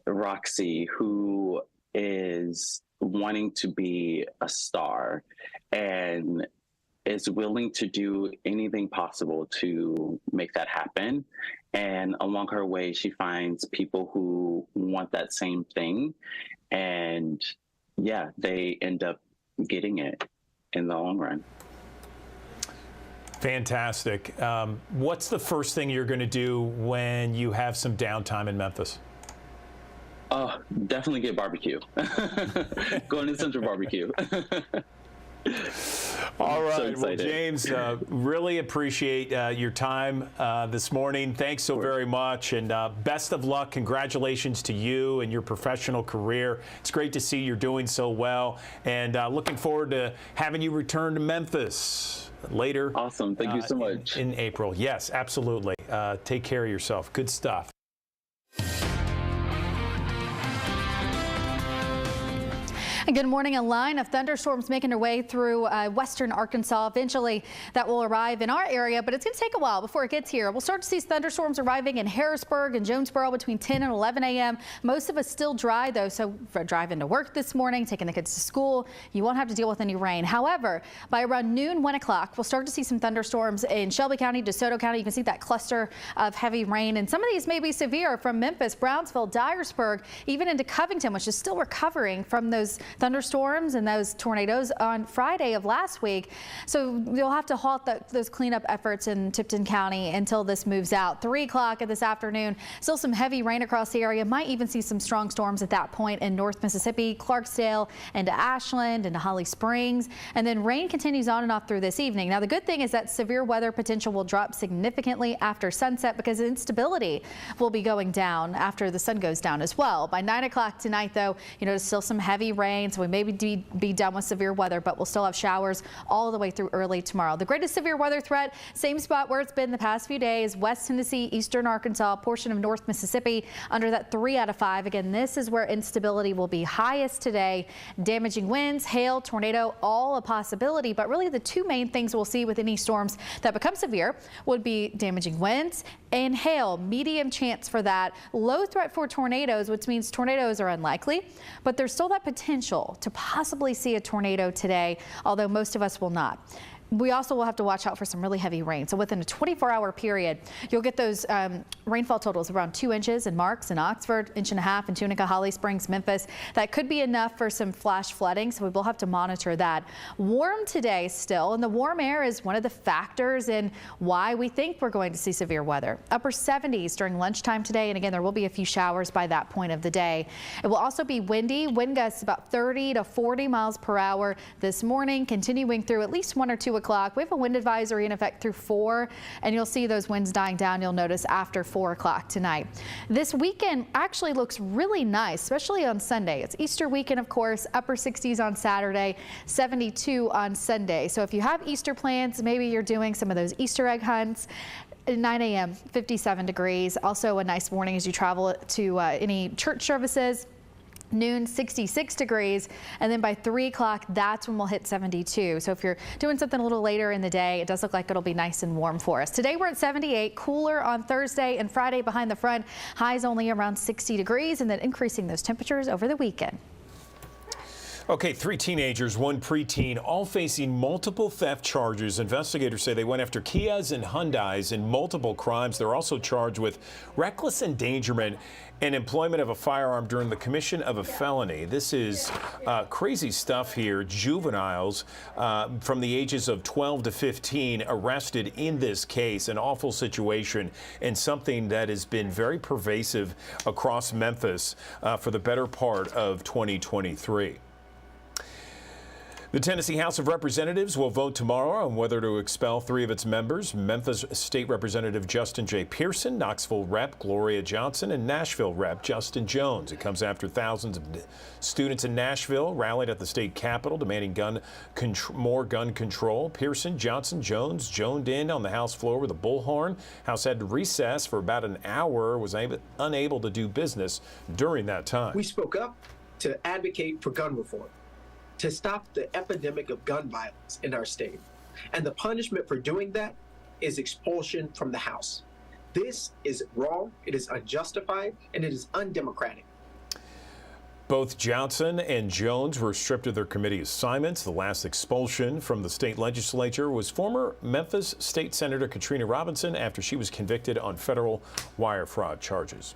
Roxy, who is wanting to be a star and is willing to do anything possible to make that happen. And along her way, she finds people who want that same thing. And yeah, they end up getting it in the long run. Fantastic. What's the first thing you're going to do when you have some downtime in Memphis? Oh, definitely get barbecue. Going to Central Barbecue. All right. Well, James, really appreciate your time this morning. Thanks so very much. And best of luck. Congratulations to you and your professional career. It's great to see you're doing so well. And looking forward to having you return to Memphis later. Awesome. Thank you so much. In April. Yes, absolutely. Take care of yourself. Good stuff. And good morning. A line of thunderstorms making their way through western Arkansas. Eventually, that will arrive in our area, but it's going to take a while before it gets here. We'll start to see thunderstorms arriving in Harrisburg and Jonesboro between 10 and 11 a.m. Most of us still dry, though, so for driving to work this morning, taking the kids to school, you won't have to deal with any rain. However, by around noon, 1 o'clock, we'll start to see some thunderstorms in Shelby County, DeSoto County. You can see that cluster of heavy rain, and some of these may be severe from Memphis, Brownsville, Dyersburg, even into Covington, which is still recovering from those thunderstorms and those tornadoes on Friday of last week. So you'll have to halt those cleanup efforts in Tipton County until this moves out. 3 o'clock this afternoon, still some heavy rain across the area. Might even see some strong storms at that point in North Mississippi, Clarksdale, into Ashland, into Holly Springs. And then rain continues on and off through this evening. Now, the good thing is that severe weather potential will drop significantly after sunset because instability will be going down after the sun goes down as well. By 9 o'clock tonight, though, there's still some heavy rain, so we may be done with severe weather, but we'll still have showers all the way through early tomorrow. The greatest severe weather threat, same spot where it's been the past few days, West Tennessee, Eastern Arkansas, portion of North Mississippi, under that 3 out of 5. Again, this is where instability will be highest today. Damaging winds, hail, tornado, all a possibility, but really the two main things we'll see with any storms that become severe would be damaging winds and hail. Medium chance for that. Low threat for tornadoes, which means tornadoes are unlikely, but there's still that potential to possibly see a tornado today, although most of us will not. We also will have to watch out for some really heavy rain. So within a 24-hour period, you'll get those rainfall totals around 2 inches in Marks and Oxford, 1.5 inches in Tunica, Holly Springs, Memphis. That could be enough for some flash flooding, so we will have to monitor that. Warm today still, and the warm air is one of the factors in why we think we're going to see severe weather. Upper 70s during lunchtime today, and again, there will be a few showers by that point of the day. It will also be windy, wind gusts about 30 to 40 miles per hour this morning, continuing through at least 1 or 2 o'clock. We have a wind advisory in effect through 4, and you'll see those winds dying down, you'll notice, after 4 o'clock tonight. This weekend actually looks really nice, especially on Sunday. It's Easter weekend, of course, upper 60s on Saturday, 72 on Sunday. So if you have Easter plans, maybe you're doing some of those Easter egg hunts. At 9 a.m., 57 degrees. Also a nice morning as you travel to any church services. Noon, 66 degrees, and then by 3 o'clock, that's when we'll hit 72. So if you're doing something a little later in the day, it does look like it'll be nice and warm for us. Today we're at 78, cooler on Thursday and Friday behind the front. Highs only around 60 degrees, and then increasing those temperatures over the weekend. Okay, 3 teenagers, 1 preteen, all facing multiple theft charges. Investigators say they went after Kias and Hyundais in multiple crimes. They're also charged with reckless endangerment and employment of a firearm during the commission of a felony. This is crazy stuff here. Juveniles from the ages of 12 to 15 arrested in this case. An awful situation and something that has been very pervasive across Memphis for the better part of 2023. The Tennessee House of Representatives will vote tomorrow on whether to expel 3 of its members: Memphis State Representative Justin J. Pearson, Knoxville Rep. Gloria Johnson, and Nashville Rep. Justin Jones. It comes after thousands of students in Nashville rallied at the state capitol demanding more gun control. Pearson, Johnson, Jones joined in on the House floor with a bullhorn. House had to recess for about an hour, was unable to do business during that time. We spoke up to advocate for gun reform, to stop the epidemic of gun violence in our state. And the punishment for doing that is expulsion from the House. This is wrong, it is unjustified, and it is undemocratic. Both Johnson and Jones were stripped of their committee assignments. The last expulsion from the state legislature was former Memphis State Senator Katrina Robinson after she was convicted on federal wire fraud charges.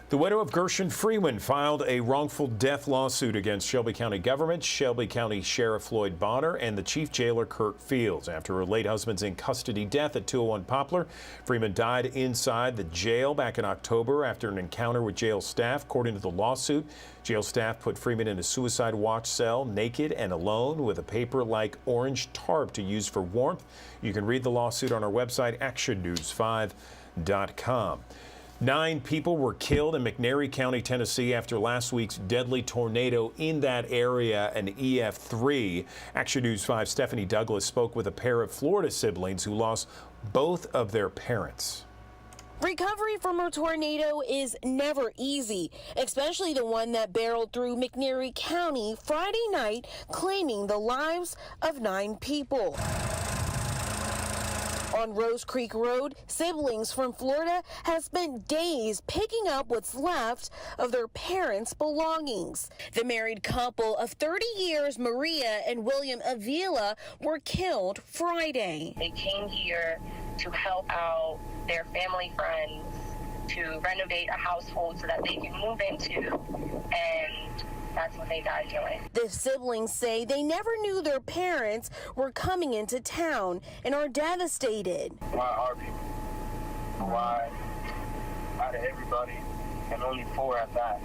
The widow of Gershon Freeman filed a wrongful death lawsuit against Shelby County government, Shelby County Sheriff Floyd Bonner, and the chief jailer Kirk Fields. After her late husband's in-custody death at 201 Poplar, Freeman died inside the jail back in October after an encounter with jail staff. According to the lawsuit, jail staff put Freeman in a suicide watch cell, naked and alone, with a paper-like orange tarp to use for warmth. You can read the lawsuit on our website, actionnews5.com. 9 people were killed in McNairy County, Tennessee after last week's deadly tornado in that area, an EF3. Action News 5's Stephanie Douglas spoke with a pair of Florida siblings who lost both of their parents. Recovery from a tornado is never easy, especially the one that barreled through McNairy County Friday night, claiming the lives of 9 people. On Rose Creek Road, siblings from Florida have spent days picking up what's left of their parents' belongings. The married couple of 30 years, Maria and William Avila, were killed Friday. They came here to help out their family friends to renovate a household so that they can move into, and that's when they died young. The siblings say they never knew their parents were coming into town and are devastated. Why our people? Why out of everybody, and only 4 have died?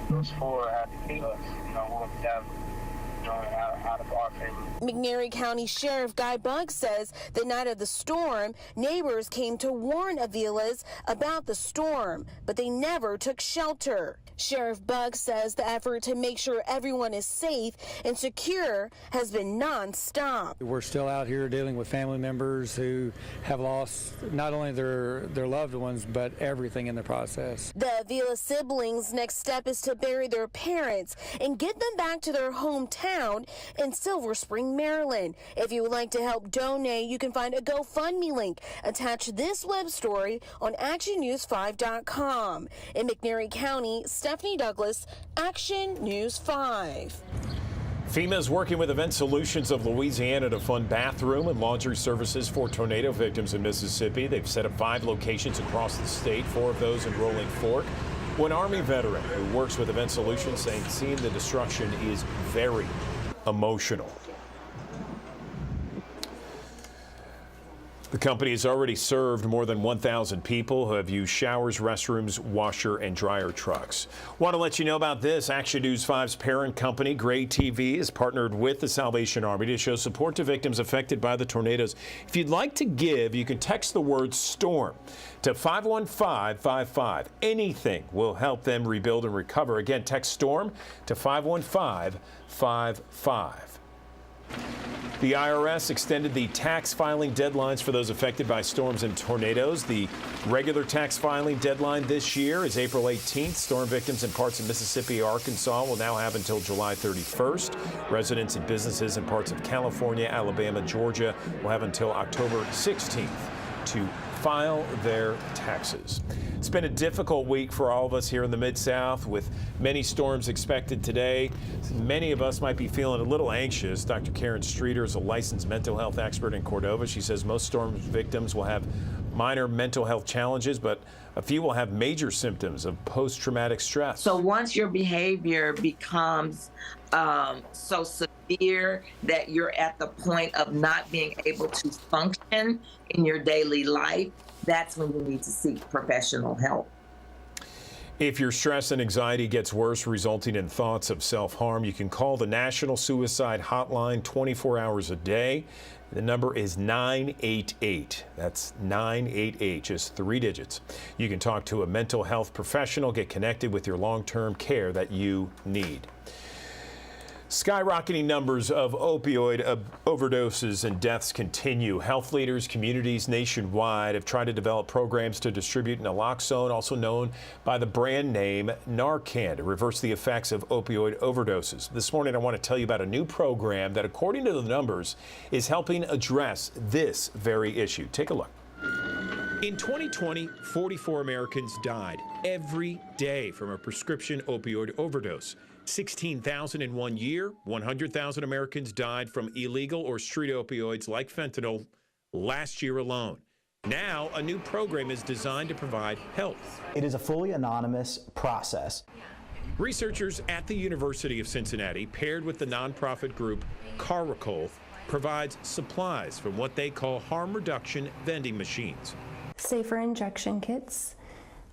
Those 4 had to be us, one of them. Out of our family. McNairy County Sheriff Guy Buggs says the night of the storm, neighbors came to warn Aviles about the storm, but they never took shelter. Sheriff Buggs says the effort to make sure everyone is safe and secure has been nonstop. We're still out here dealing with family members who have lost not only their loved ones, but everything in the process. The Avila siblings' next step is to bury their parents and get them back to their hometown in Silver Spring, Maryland. If you would like to help donate, you can find a GoFundMe link attached to this web story on actionnews5.com. In McNairy County, Stephanie Douglas, Action News 5. FEMA is working with Event Solutions of Louisiana to fund bathroom and laundry services for tornado victims in Mississippi. They've set up 5 locations across the state, 4 of those in Rolling Fork. One Army veteran who works with Event Solutions saying seeing the destruction is very emotional. The company has already served more than 1,000 people who have used showers, restrooms, washer, and dryer trucks. Want to let you know about this. Action News 5's parent company, Gray TV, has partnered with the Salvation Army to show support to victims affected by the tornadoes. If you'd like to give, you can text the word STORM to 51555. Anything will help them rebuild and recover. Again, text STORM to 51555. The IRS extended the tax filing deadlines for those affected by storms and tornadoes. The regular tax filing deadline this year is April 18th. Storm victims in parts of Mississippi, Arkansas will now have until July 31st. Residents and businesses in parts of California, Alabama, Georgia will have until October 16th to file their taxes. It's been a difficult week for all of us here in the Mid-South with many storms expected today. Many of us might be feeling a little anxious. Dr. Karen Streeter is a licensed mental health expert in Cordova. She says most storm victims will have minor mental health challenges, but a few will have major symptoms of post-traumatic stress. So once your behavior becomes so severe that you're at the point of not being able to function in your daily life, that's when you need to seek professional help. If your stress and anxiety gets worse, resulting in thoughts of self-harm, you can call the National Suicide Hotline 24 hours a day. The number is 988. That's 988, just 3 digits. You can talk to a mental health professional, get connected with your long-term care that you need. Skyrocketing numbers of opioid overdoses and deaths continue. Health leaders, communities nationwide have tried to develop programs to distribute naloxone, also known by the brand name Narcan, to reverse the effects of opioid overdoses. This morning, I want to tell you about a new program that, according to the numbers, is helping address this very issue. Take a look. In 2020, 44 Americans died every day from a prescription opioid overdose. 16,000 in 1 year. 100,000 Americans died from illegal or street opioids like fentanyl last year alone. Now, a new program is designed to provide help. It is a fully anonymous process. Researchers at the University of Cincinnati, paired with the nonprofit group Caracol, provides supplies from what they call harm reduction vending machines. Safer injection kits,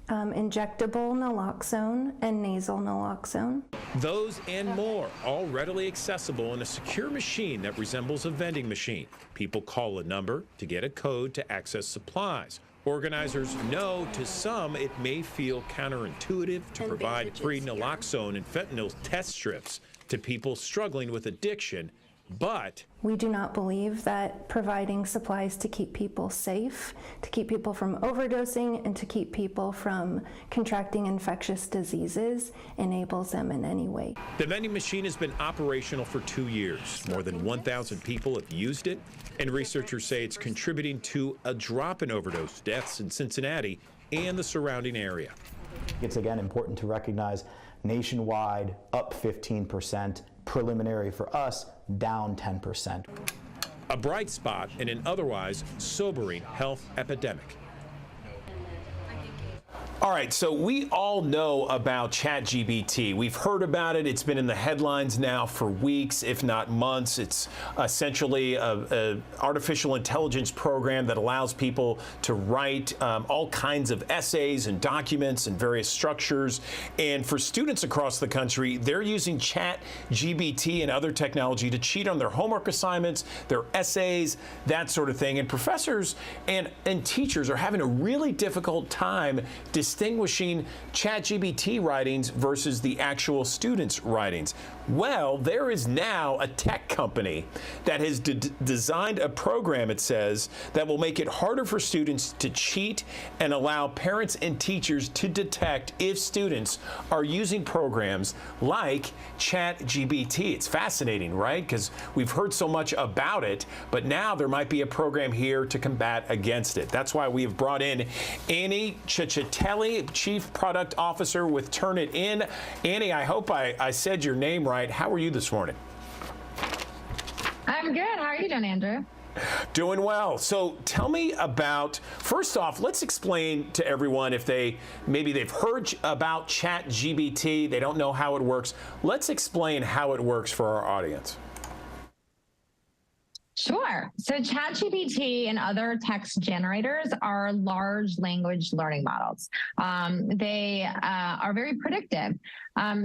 injectable naloxone, and nasal naloxone. Those and more, all readily accessible in a secure machine that resembles a vending machine. People call a number to get a code to access supplies. Organizers know to some it may feel counterintuitive to provide free naloxone and fentanyl test strips to people struggling with addiction, but we do not believe that providing supplies to keep people safe, to keep people from overdosing, and to keep people from contracting infectious diseases enables them in any way. The vending machine has been operational for 2 years. More than 1,000 people have used it, and researchers say it's contributing to a drop in overdose deaths in Cincinnati and the surrounding area. It's again important to recognize nationwide up 15%, preliminary for us down 10%. A bright spot in an otherwise sobering health epidemic. All right, so we all know about ChatGPT. We've heard about it. It's been in the headlines now for weeks, if not months. It's essentially a artificial intelligence program that allows people to write all kinds of essays and documents and various structures. And for students across the country, they're using ChatGPT and other technology to cheat on their homework assignments, their essays, that sort of thing. And professors and teachers are having a really difficult time distinguishing ChatGPT writings versus the actual students' writings. Well, there is now a tech company that has designed a program, it says, that will make it harder for students to cheat and allow parents and teachers to detect if students are using programs like ChatGPT. It's fascinating, right? Because we've heard so much about it, but now there might be a program here to combat against it. That's why we have brought in Annie Ciccitelli, Chief Product Officer with Turnitin. Annie, I hope I said your name right. How are you this morning? I'm good. How are you doing, Andrew? Doing well. So tell me about, first off, let's explain to everyone if maybe they've heard about ChatGPT, they don't know how it works. Let's explain how it works for our audience. Sure. So ChatGPT and other text generators are large language learning models. They are very predictive.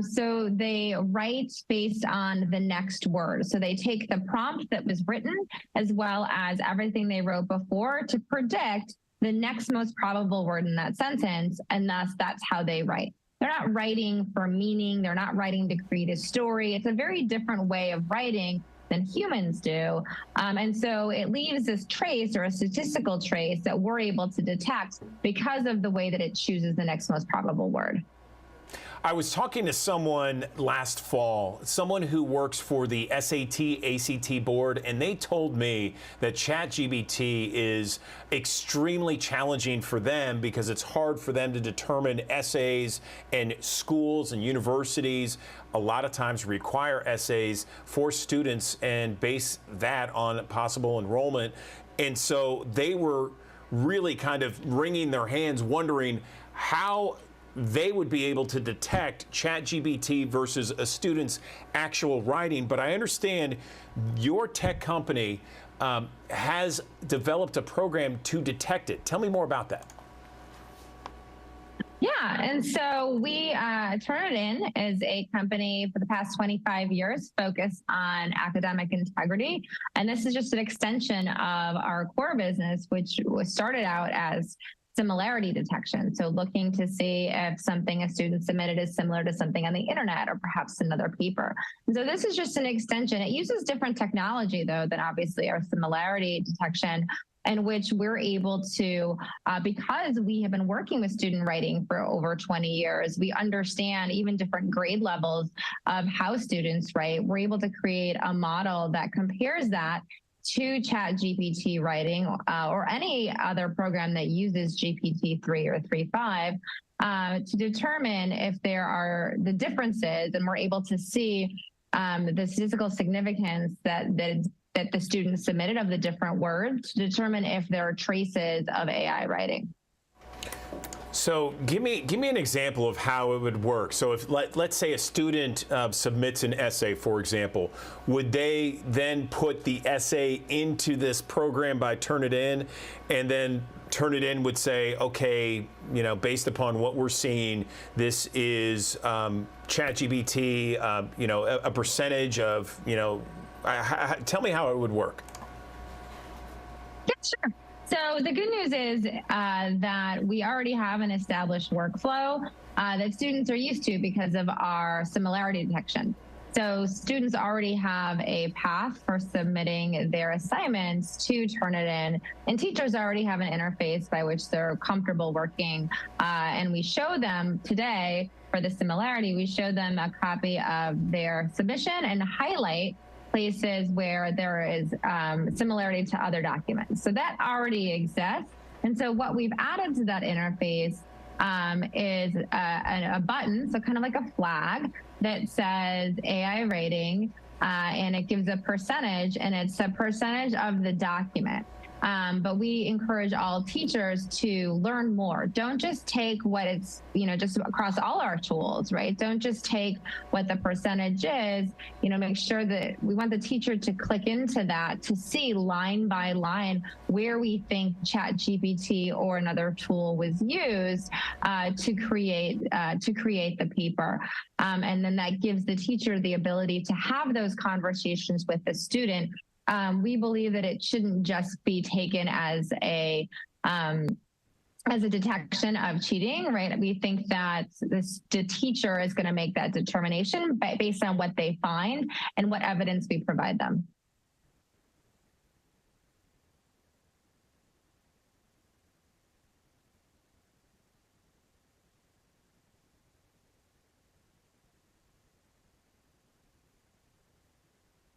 So they write based on the next word. So they take the prompt that was written as well as everything they wrote before to predict the next most probable word in that sentence. And thus that's how they write. They're not writing for meaning. They're not writing to create a story. It's a very different way of writing than humans do. And so it leaves this trace or a statistical trace that we're able to detect because of the way that it chooses the next most probable word. I was talking to someone last fall, someone who works for the SAT, ACT board, and they told me that ChatGPT is extremely challenging for them because it's hard for them to determine essays, and schools and universities a lot of times require essays for students and base that on possible enrollment. And so they were really kind of wringing their hands, wondering how they would be able to detect ChatGPT versus a student's actual writing. But I understand your tech company has developed a program to detect it. Tell me more about that. Yeah, and so we, Turnitin is a company for the past 25 years focused on academic integrity. And this is just an extension of our core business, which was started out as similarity detection. So looking to see if something a student submitted is similar to something on the internet or perhaps another paper. And so this is just an extension. It uses different technology, though, than obviously our similarity detection, in which we're able to, because we have been working with student writing for over 20 years, we understand even different grade levels of how students write. We're able to create a model that compares that to ChatGPT writing or any other program that uses GPT-3 or 3.5 to determine if there are the differences, and we're able to see the statistical significance that the students submitted of the different words to determine if there are traces of AI writing. So give me an example of how it would work. So if let's say a student submits an essay, for example, would they then put the essay into this program by Turnitin, and then Turnitin would say, okay, you know, based upon what we're seeing, this is ChatGPT, you know, a percentage of, you know, tell me how it would work. Yeah, sure. So the good news is that we already have an established workflow that students are used to because of our similarity detection. So students already have a path for submitting their assignments to Turnitin, and teachers already have an interface by which they're comfortable working. And we show them today, for the similarity, we show them a copy of their submission and highlight places where there is similarity to other documents. So that already exists. And so what we've added to that interface is a button, so kind of like a flag that says AI rating, and it gives a percentage, and it's a percentage of the document. But we encourage all teachers to learn more. Don't just take what it's, just across all our tools, right? Don't just take what the percentage is, make sure that we want the teacher to click into that to see line by line where we think ChatGPT or another tool was used to create the paper. And then that gives the teacher the ability to have those conversations with the student. We believe that it shouldn't just be taken as a detection of cheating, right? We think that the teacher is going to make that determination based on what they find and what evidence we provide them.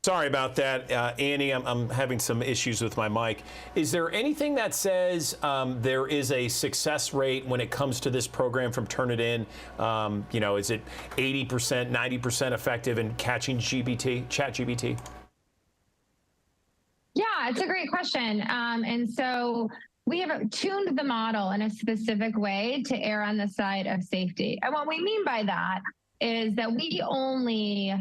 Sorry about that, Annie. I'm having some issues with my mic. Is there anything that says there is a success rate when it comes to this program from Turnitin? Is it 80%, 90% effective in catching ChatGPT? Yeah, it's a great question. And so we have tuned the model in a specific way to err on the side of safety. And what we mean by that is that we only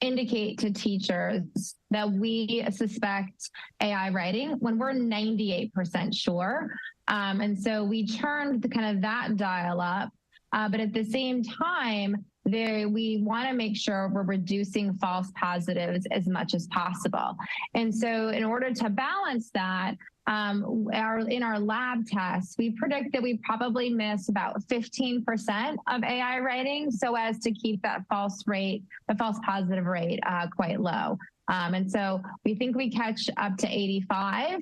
indicate to teachers that we suspect AI writing when we're 98% sure. And so we turned that dial up. But at the same time, we want to make sure we're reducing false positives as much as possible. And so in order to balance that, in our lab tests, we predict that we probably miss about 15% of AI writing so as to keep that false positive rate quite low. And so we think we catch up to 85%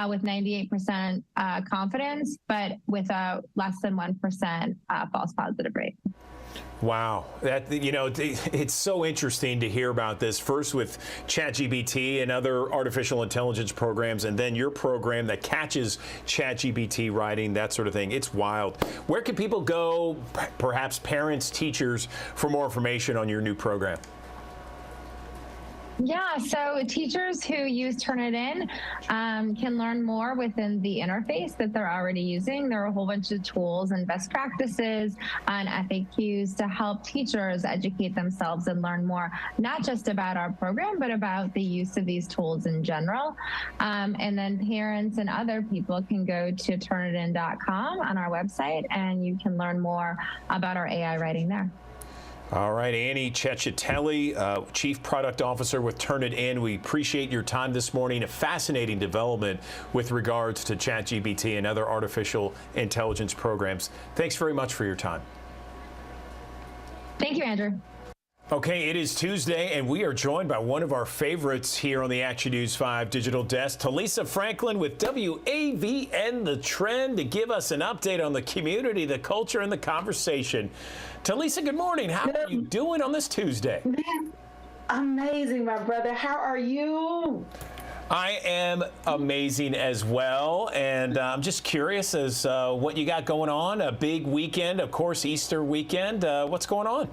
with 98% confidence, but with a less than 1% false positive rate. Wow. It's so interesting to hear about this, first with ChatGPT and other artificial intelligence programs, and then your program that catches ChatGPT writing, that sort of thing. It's wild. Where can people go, perhaps parents, teachers, for more information on your new program? Yeah, so teachers who use Turnitin can learn more within the interface that they're already using. There are a whole bunch of tools and best practices and FAQs to help teachers educate themselves and learn more, not just about our program, but about the use of these tools in general. And then parents and other people can go to Turnitin.com on our website, and you can learn more about our AI writing there. All right, Annie Cecchitelli, Chief Product Officer with Turnitin. We appreciate your time this morning. A fascinating development with regards to ChatGPT and other artificial intelligence programs. Thanks very much for your time. Thank you, Andrew. Okay, it is Tuesday, and we are joined by one of our favorites here on the Action News 5 Digital Desk, Talisa Franklin with WAVN The Trend, to give us an update on the community, the culture, and the conversation. Talisa, good morning. How are you doing on this Tuesday? Amazing, my brother. How are you? I am amazing as well, and I'm just curious as what you got going on. A big weekend, of course, Easter weekend. What's going on?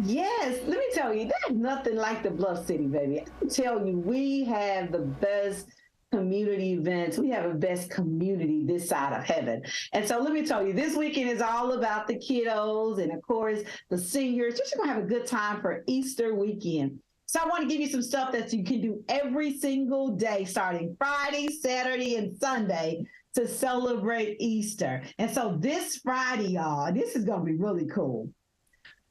Yes, let me tell you, there's nothing like the Bluff City, baby. I can tell you, we have the best community events. We have the best community this side of heaven. And so let me tell you, this weekend is all about the kiddos and, of course, the seniors. Just going to have a good time for Easter weekend. So I want to give you some stuff that you can do every single day, starting Friday, Saturday, and Sunday, to celebrate Easter. And so this Friday, y'all, this is going to be really cool.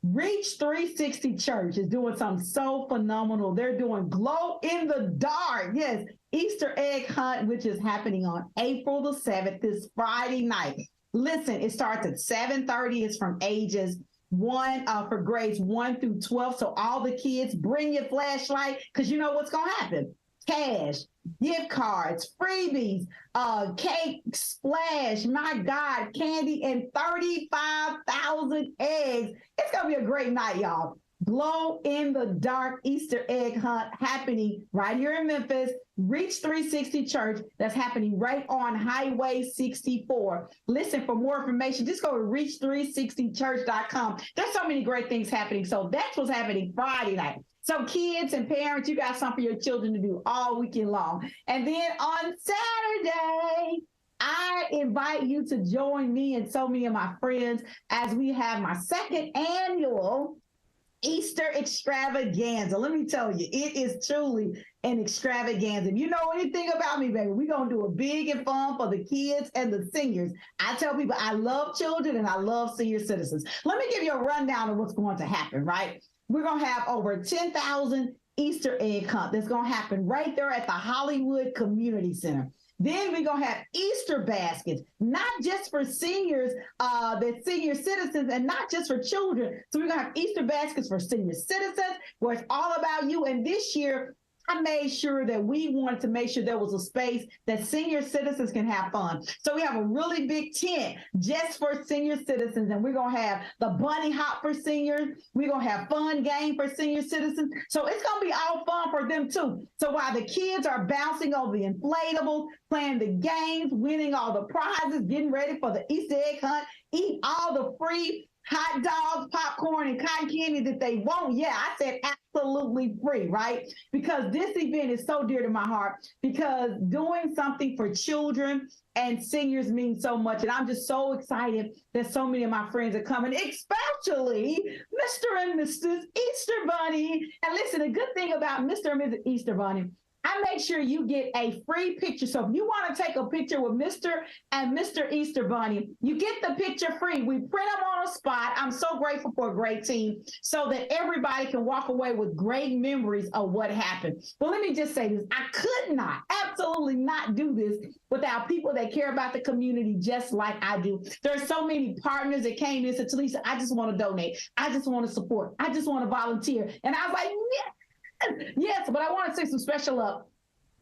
Reach 360 Church is doing something so phenomenal. They're doing glow in the dark. Yes, Easter egg hunt, which is happening on April the 7th, this Friday night. Listen, it starts at 7:30. It's from ages 1 for grades 1 through 12. So all the kids, bring your flashlight, because you know what's going to happen. Cash, gift cards, freebies, cake, splash, my God, candy, and 35,000 eggs. It's going to be a great night, y'all. Glow in the dark Easter egg hunt happening right here in Memphis. Reach 360 Church. That's happening right on Highway 64. Listen, for more information, just go to reach360church.com. There's so many great things happening. So that's what's happening Friday night. So kids and parents, you got something for your children to do all weekend long. And then on Saturday, I invite you to join me and so many of my friends as we have my second annual Easter extravaganza. Let me tell you, it is truly an extravaganza. If you know anything about me, baby, we're going to do a big and fun for the kids and the seniors. I tell people I love children and I love senior citizens. Let me give you a rundown of what's going to happen, right? We're going to have over 10,000 Easter egg hunt that's going to happen right there at the Hollywood Community Center. Then we're going to have Easter baskets, not just for seniors, the senior citizens, and not just for children. So we're going to have Easter baskets for senior citizens, where it's all about you. And this year, I made sure that we wanted to make sure there was a space that senior citizens can have fun. So we have a really big tent just for senior citizens, and we're going to have the bunny hop for seniors. We're going to have fun game for senior citizens. So it's going to be all fun for them too. So while the kids are bouncing over the inflatables, playing the games, winning all the prizes, getting ready for the Easter egg hunt, eat all the free hot dogs, popcorn, and cotton candy that they want. Yeah, I said absolutely free, right? Because this event is so dear to my heart, because doing something for children and seniors means so much. And I'm just so excited that so many of my friends are coming, especially Mr. and Mrs. Easter Bunny. And listen, a good thing about Mr. and Mrs. Easter Bunny, I make sure you get a free picture. So if you want to take a picture with Mr. and Mr. Easter Bunny, you get the picture free. We print them on a spot. I'm so grateful for a great team so that everybody can walk away with great memories of what happened. But let me just say this. I could not, absolutely not do this without people that care about the community just like I do. There are so many partners that came in and said, Talisa, I just want to donate. I just want to support. I just want to volunteer. And I was like, yeah. Yes, but I want to say some special up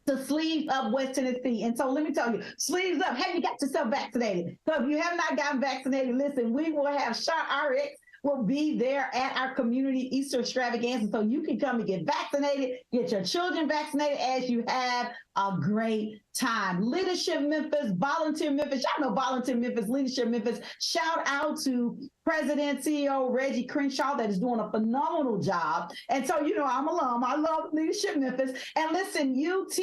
to Sleeves Up West Tennessee. And so let me tell you, Sleeves Up, have you got yourself vaccinated? So if you have not gotten vaccinated, listen, we will have ShotRx will be there at our community Easter extravaganza. So you can come and get vaccinated, get your children vaccinated as you have a great time. Leadership Memphis, Volunteer Memphis, y'all know Volunteer Memphis, Leadership Memphis. Shout out to President, CEO Reggie Crenshaw that is doing a phenomenal job. And so, you know, I'm alum. I love Leadership Memphis. And listen, UT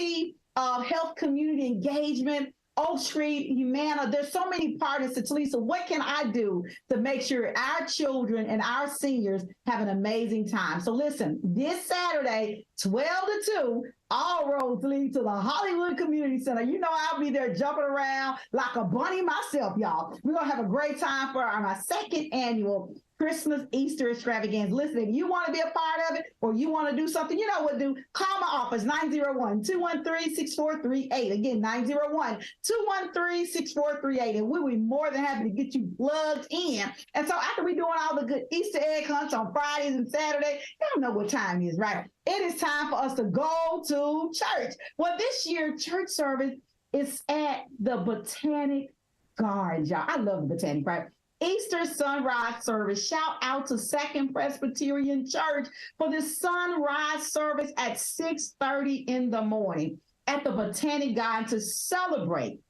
Health Community Engagement, Oak Street, Humana, there's so many partners to Talisa. What can I do to make sure our children and our seniors have an amazing time? So listen, this Saturday, 12 to 2, all roads lead to the Hollywood Community Center. You know I'll be there jumping around like a bunny myself, y'all. We're going to have a great time for my second annual Christmas Easter extravaganza. Listen, if you want to be a part of it or you want to do something, you know what to do. Call my office, 901-213-6438. Again, 901-213-6438. And we'll be more than happy to get you plugged in. And so after we're doing all the good Easter egg hunts on Fridays and Saturdays, y'all know what time it is, right? It is time for us to go to church. Well, this year, church service is at the Botanic Gardens, y'all. I love the Botanic, right? Easter sunrise service. Shout out to Second Presbyterian Church for this sunrise service at 6:30 in the morning at the Botanic Garden to celebrate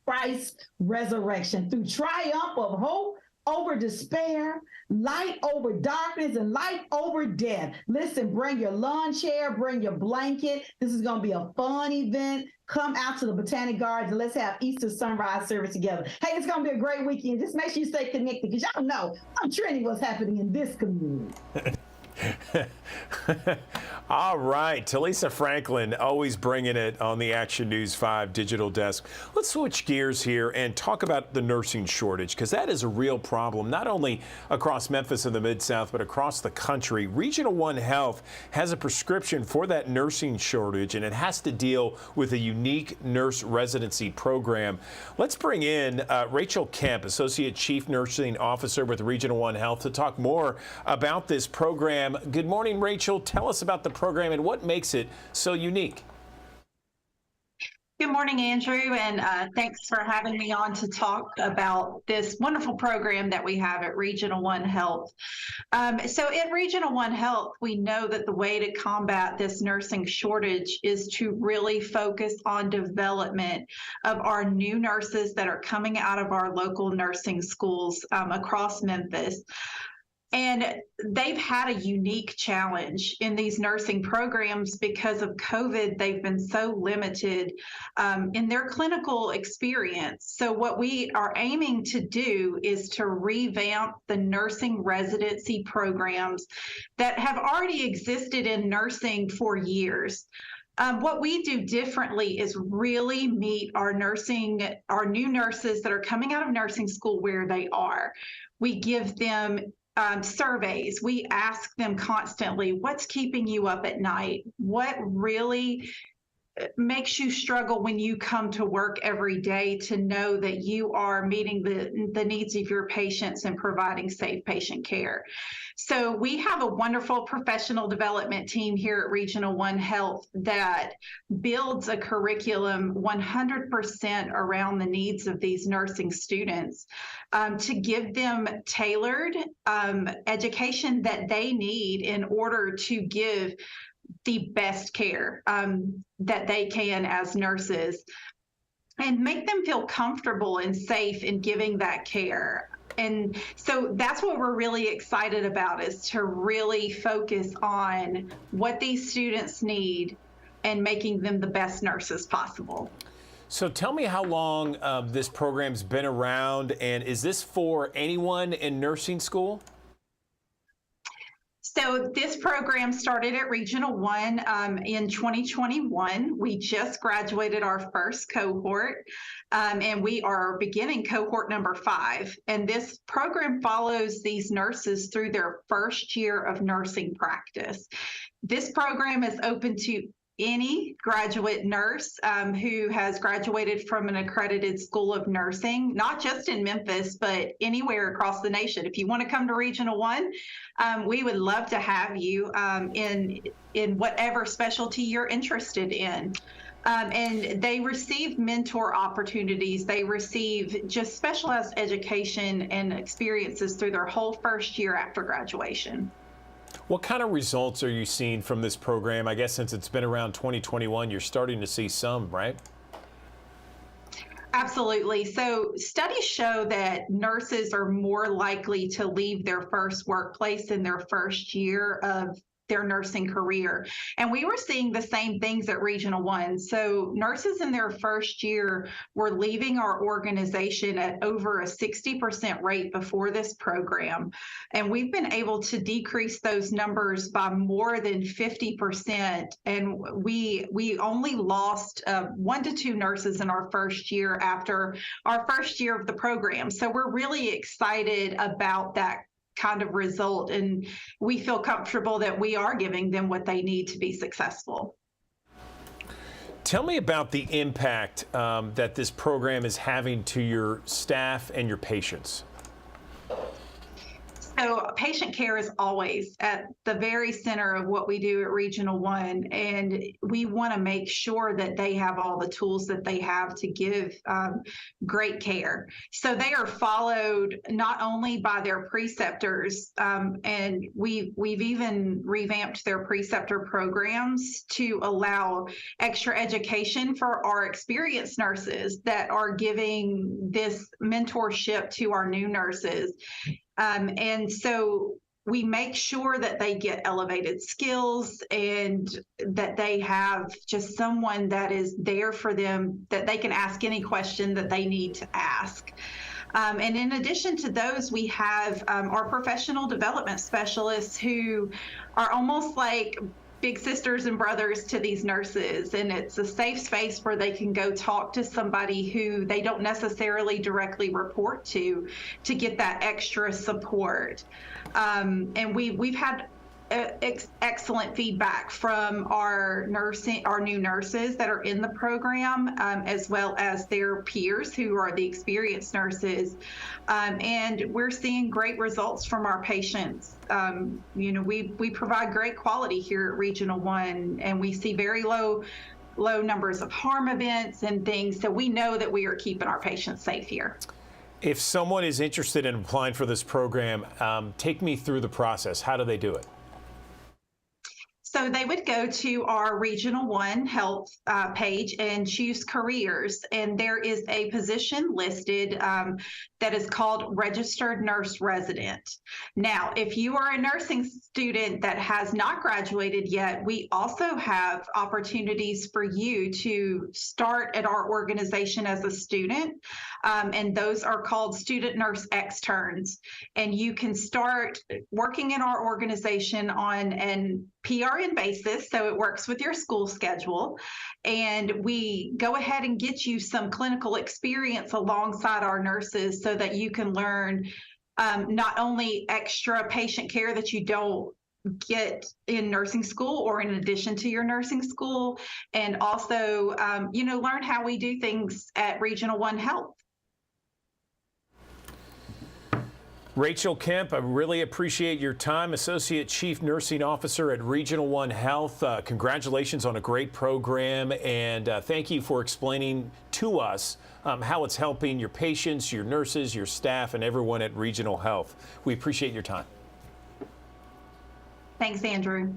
Christ's resurrection through triumph of hope over despair, light over darkness, and light over death. Listen, bring your lawn chair, bring your blanket. This is going to be a fun event. Come out to the Botanic Gardens and let's have Easter sunrise service together. Hey, it's going to be a great weekend. Just make sure you stay connected because y'all know I'm trending what's happening in this community. All right, Talisa Franklin, always bringing it on the Action News 5 digital desk. Let's switch gears here and talk about the nursing shortage, because that is a real problem, not only across Memphis and the Mid-South, but across the country. Regional One Health has a prescription for that nursing shortage, and it has to deal with a unique nurse residency program. Let's bring in Rachel Kemp, Associate Chief Nursing Officer with Regional One Health, to talk more about this program. Good morning, Rachel. Tell us about the program and what makes it so unique. Good morning, Andrew, and thanks for having me on to talk about this wonderful program that we have at Regional One Health. So at Regional One Health, we know that the way to combat this nursing shortage is to really focus on development of our new nurses that are coming out of our local nursing schools across Memphis. And they've had a unique challenge in these nursing programs because of COVID. They've been so limited in their clinical experience. So what we are aiming to do is to revamp the nursing residency programs that have already existed in nursing for years. What we do differently is really meet our new nurses that are coming out of nursing school where they are. We give them surveys. We ask them constantly, what's keeping you up at night? What really makes you struggle when you come to work every day to know that you are meeting the needs of your patients and providing safe patient care? So we have a wonderful professional development team here at Regional One Health that builds a curriculum 100% around the needs of these nursing students to give them tailored education that they need in order to give the best care that they can as nurses and make them feel comfortable and safe in giving that care. And so that's what we're really excited about, is to really focus on what these students need and making them the best nurses possible. So tell me how long this program's been around, and is this for anyone in nursing school? So this program started at Regional One in 2021. We just graduated our first cohort, and we are beginning cohort number 5. And this program follows these nurses through their first year of nursing practice. This program is open to any graduate nurse who has graduated from an accredited school of nursing, not just in Memphis, but anywhere across the nation. If you want to come to Regional One, we would love to have you in whatever specialty you're interested in. And they receive mentor opportunities. They receive just specialized education and experiences through their whole first year after graduation. What kind of results are you seeing from this program? I guess since it's been around 2021, you're starting to see some, right? Absolutely. So studies show that nurses are more likely to leave their first workplace in their first year of their nursing career. And we were seeing the same things at Regional One. So nurses in their first year were leaving our organization at over a 60% rate before this program. And we've been able to decrease those numbers by more than 50%. And we only lost 1 to 2 nurses in our first year after our first year of the program. So we're really excited about that kind of result, and we feel comfortable that we are giving them what they need to be successful. Tell me about the impact that this program is having to your staff and your patients. So patient care is always at the very center of what we do at Regional One, and we want to make sure that they have all the tools that they have to give great care. So they are followed not only by their preceptors, and we've even revamped their preceptor programs to allow extra education for our experienced nurses that are giving this mentorship to our new nurses. And so we make sure that they get elevated skills and that they have just someone that is there for them, that they can ask any question that they need to ask. And in addition to those, we have our professional development specialists who are almost like big sisters and brothers to these nurses, and it's a safe space where they can go talk to somebody who they don't necessarily directly report to get that extra support. And we've had excellent feedback from our new nurses that are in the program, as well as their peers who are the experienced nurses. And we're seeing great results from our patients. We provide great quality here at Regional One, and we see very low numbers of harm events and things. So we know that we are keeping our patients safe here. If someone is interested in applying for this program, take me through the process. How do they do it? So they would go to our Regional One Health page and choose careers. And there is a position listed that is called Registered Nurse Resident. Now, if you are a nursing student that has not graduated yet, we also have opportunities for you to start at our organization as a student. And those are called student nurse externs. And you can start working in our organization on an PRN basis, so it works with your school schedule. And we go ahead and get you some clinical experience alongside our nurses so that you can learn not only extra patient care that you don't get in nursing school or in addition to your nursing school, and also, learn how we do things at Regional One Health. Rachel Kemp, I really appreciate your time. Associate Chief Nursing Officer at Regional One Health. Congratulations on a great program, and thank you for explaining to us how it's helping your patients, your nurses, your staff, and everyone at Regional Health. We appreciate your time. Thanks, Andrew.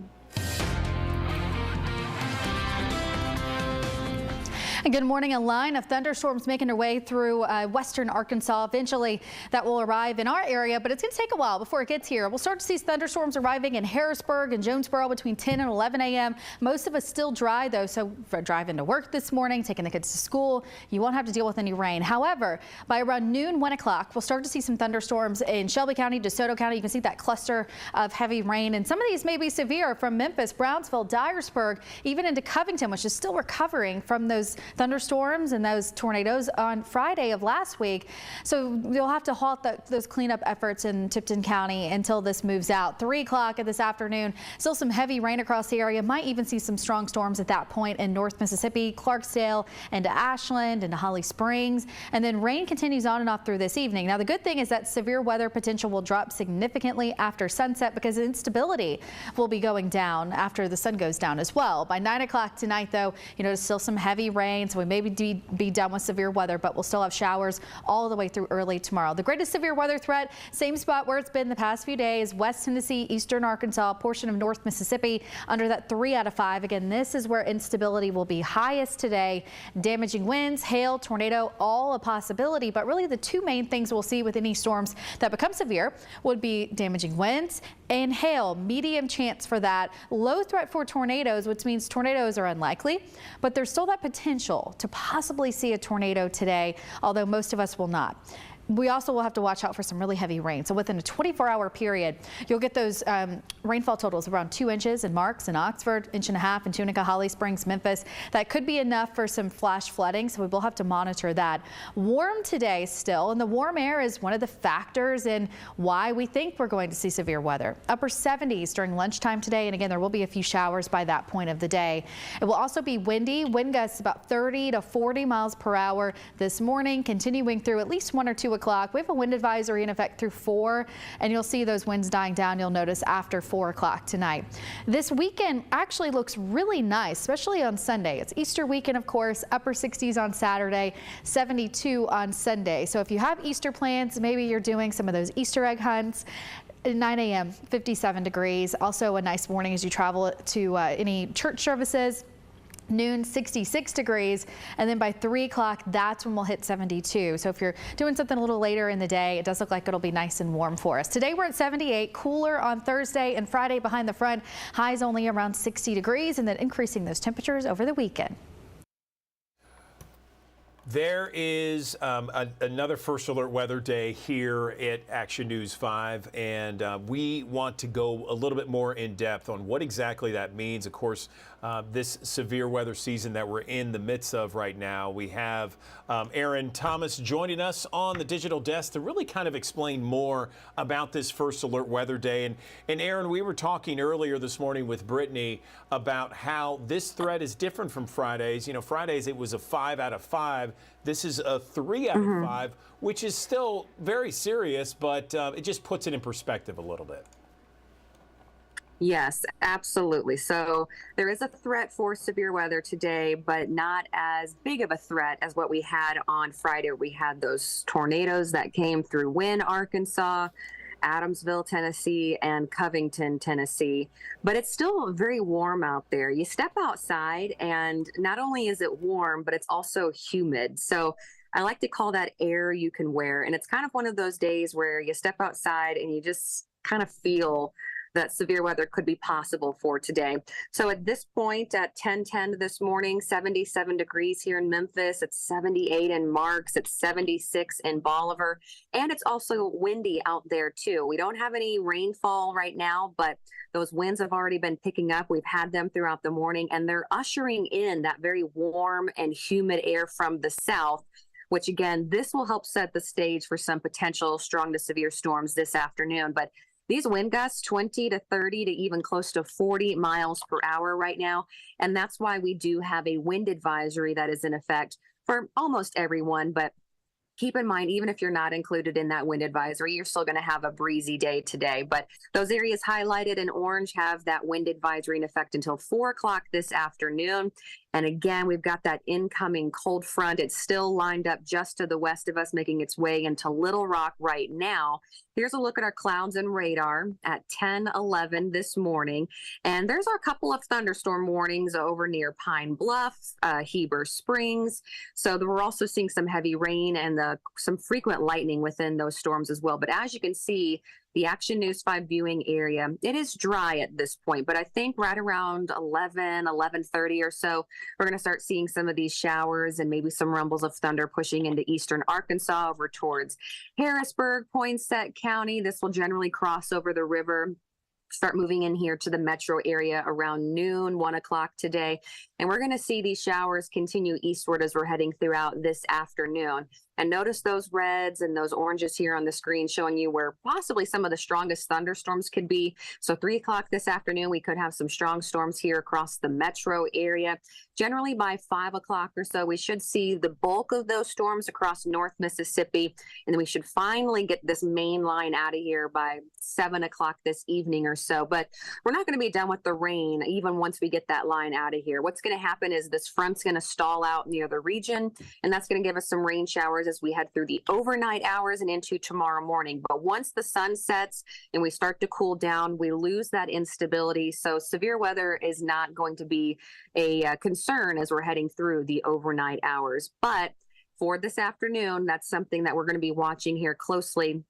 And good morning. A line of thunderstorms making their way through western Arkansas. Eventually, that will arrive in our area, but it's going to take a while before it gets here. We'll start to see thunderstorms arriving in Harrisburg and Jonesboro between 10 and 11 a.m. Most of us still dry, though, so for driving to work this morning, taking the kids to school, you won't have to deal with any rain. However, by around noon, 1 o'clock, we'll start to see some thunderstorms in Shelby County, DeSoto County. You can see that cluster of heavy rain, and some of these may be severe from Memphis, Brownsville, Dyersburg, even into Covington, which is still recovering from those thunderstorms and those tornadoes on Friday of last week. So you'll have to halt those cleanup efforts in Tipton County until this moves out. 3 o'clock this afternoon, still some heavy rain across the area. Might even see some strong storms at that point in North Mississippi, Clarksdale, into Ashland, into Holly Springs. And then rain continues on and off through this evening. Now, the good thing is that severe weather potential will drop significantly after sunset because instability will be going down after the sun goes down as well. By 9 o'clock tonight, though, still some heavy rain, so we may be done with severe weather, but we'll still have showers all the way through early tomorrow. The greatest severe weather threat, same spot where it's been the past few days, West Tennessee, Eastern Arkansas, portion of North Mississippi, under that 3 out of 5. Again, this is where instability will be highest today. Damaging winds, hail, tornado, all a possibility, but really the two main things we'll see with any storms that become severe would be damaging winds and hail. Medium chance for that. Low threat for tornadoes, which means tornadoes are unlikely, but there's still that potential to possibly see a tornado today, although most of us will not. We also will have to watch out for some really heavy rain. So within a 24-hour period, you'll get those rainfall totals around 2 inches in Marks and Oxford, 1.5 inches in Tunica, Holly Springs, Memphis. That could be enough for some flash flooding, so we will have to monitor that. Warm today still, and the warm air is one of the factors in why we think we're going to see severe weather. Upper 70s during lunchtime today, and again, there will be a few showers by that point of the day. It will also be windy, wind gusts about 30 to 40 miles per hour this morning, continuing through at least 1 or 2 o'clock. We have a wind advisory in effect through 4, and you'll see those winds dying down, you'll notice, after 4 o'clock tonight. This weekend actually looks really nice, especially on Sunday. It's Easter weekend, of course, upper 60s on Saturday, 72 on Sunday. So if you have Easter plans, maybe you're doing some of those Easter egg hunts. At 9 a.m., 57 degrees. Also a nice morning as you travel to any church services. Noon, 66 degrees, and then by 3 o'clock, that's when we'll hit 72. So if you're doing something a little later in the day, it does look like it'll be nice and warm for us. Today we're at 78, cooler on Thursday and Friday behind the front. Highs only around 60 degrees, and then increasing those temperatures over the weekend. There is another First Alert Weather Day here at Action News 5, and we want to go a little bit more in depth on what exactly that means. Of course, this severe weather season that we're in the midst of right now. We have Aaron Thomas joining us on the digital desk to really kind of explain more about this First Alert Weather Day. And Aaron, we were talking earlier this morning with Brittany about how this threat is different from Fridays. Fridays it was a 5 out of 5. This is a 3 out of 5, which is still very serious, but it just puts it in perspective a little bit. Yes, absolutely. So there is a threat for severe weather today, but not as big of a threat as what we had on Friday. We had those tornadoes that came through Wynne, Arkansas, Adamsville, Tennessee, and Covington, Tennessee. But it's still very warm out there. You step outside and not only is it warm, but it's also humid. So I like to call that air you can wear. And it's kind of one of those days where you step outside and you just kind of feel that severe weather could be possible for today. So at this point at 10:10 this morning, 77 degrees here in Memphis. It's 78 in Marks. It's 76 in Bolivar. And it's also windy out there too. We don't have any rainfall right now, but those winds have already been picking up. We've had them throughout the morning, and they're ushering in that very warm and humid air from the south, which again, this will help set the stage for some potential strong to severe storms this afternoon. But these wind gusts, 20 to 30 to even close to 40 miles per hour right now. And that's why we do have a wind advisory that is in effect for almost everyone. But keep in mind, even if you're not included in that wind advisory, you're still going to have a breezy day today. But those areas highlighted in orange have that wind advisory in effect until 4 o'clock this afternoon. And again, we've got that incoming cold front. It's still lined up just to the west of us, making its way into Little Rock right now. Here's a look at our clouds and radar at 10:11 this morning. And there's a couple of thunderstorm warnings over near Pine Bluff, Heber Springs. So we're also seeing some heavy rain and some frequent lightning within those storms as well. But as you can see, the Action News 5 viewing area, it is dry at this point, but I think right around 11:30 or so, we're going to start seeing some of these showers and maybe some rumbles of thunder pushing into eastern Arkansas over towards Harrisburg, Poinsett County. This will generally cross over the river, start moving in here to the metro area around noon, 1 o'clock today. And we're going to see these showers continue eastward as we're heading throughout this afternoon. And notice those reds and those oranges here on the screen showing you where possibly some of the strongest thunderstorms could be. So 3 o'clock this afternoon, we could have some strong storms here across the metro area. Generally by 5 o'clock or so, we should see the bulk of those storms across North Mississippi. And then we should finally get this main line out of here by 7 o'clock this evening or so. But we're not going to be done with the rain even once we get that line out of here. What's going to happen is this front's going to stall out near the region, and that's going to give us some rain showers as we head through the overnight hours and into tomorrow morning. But once the sun sets and we start to cool down, we lose that instability. So severe weather is not going to be a concern as we're heading through the overnight hours. But for this afternoon, that's something that we're going to be watching here closely.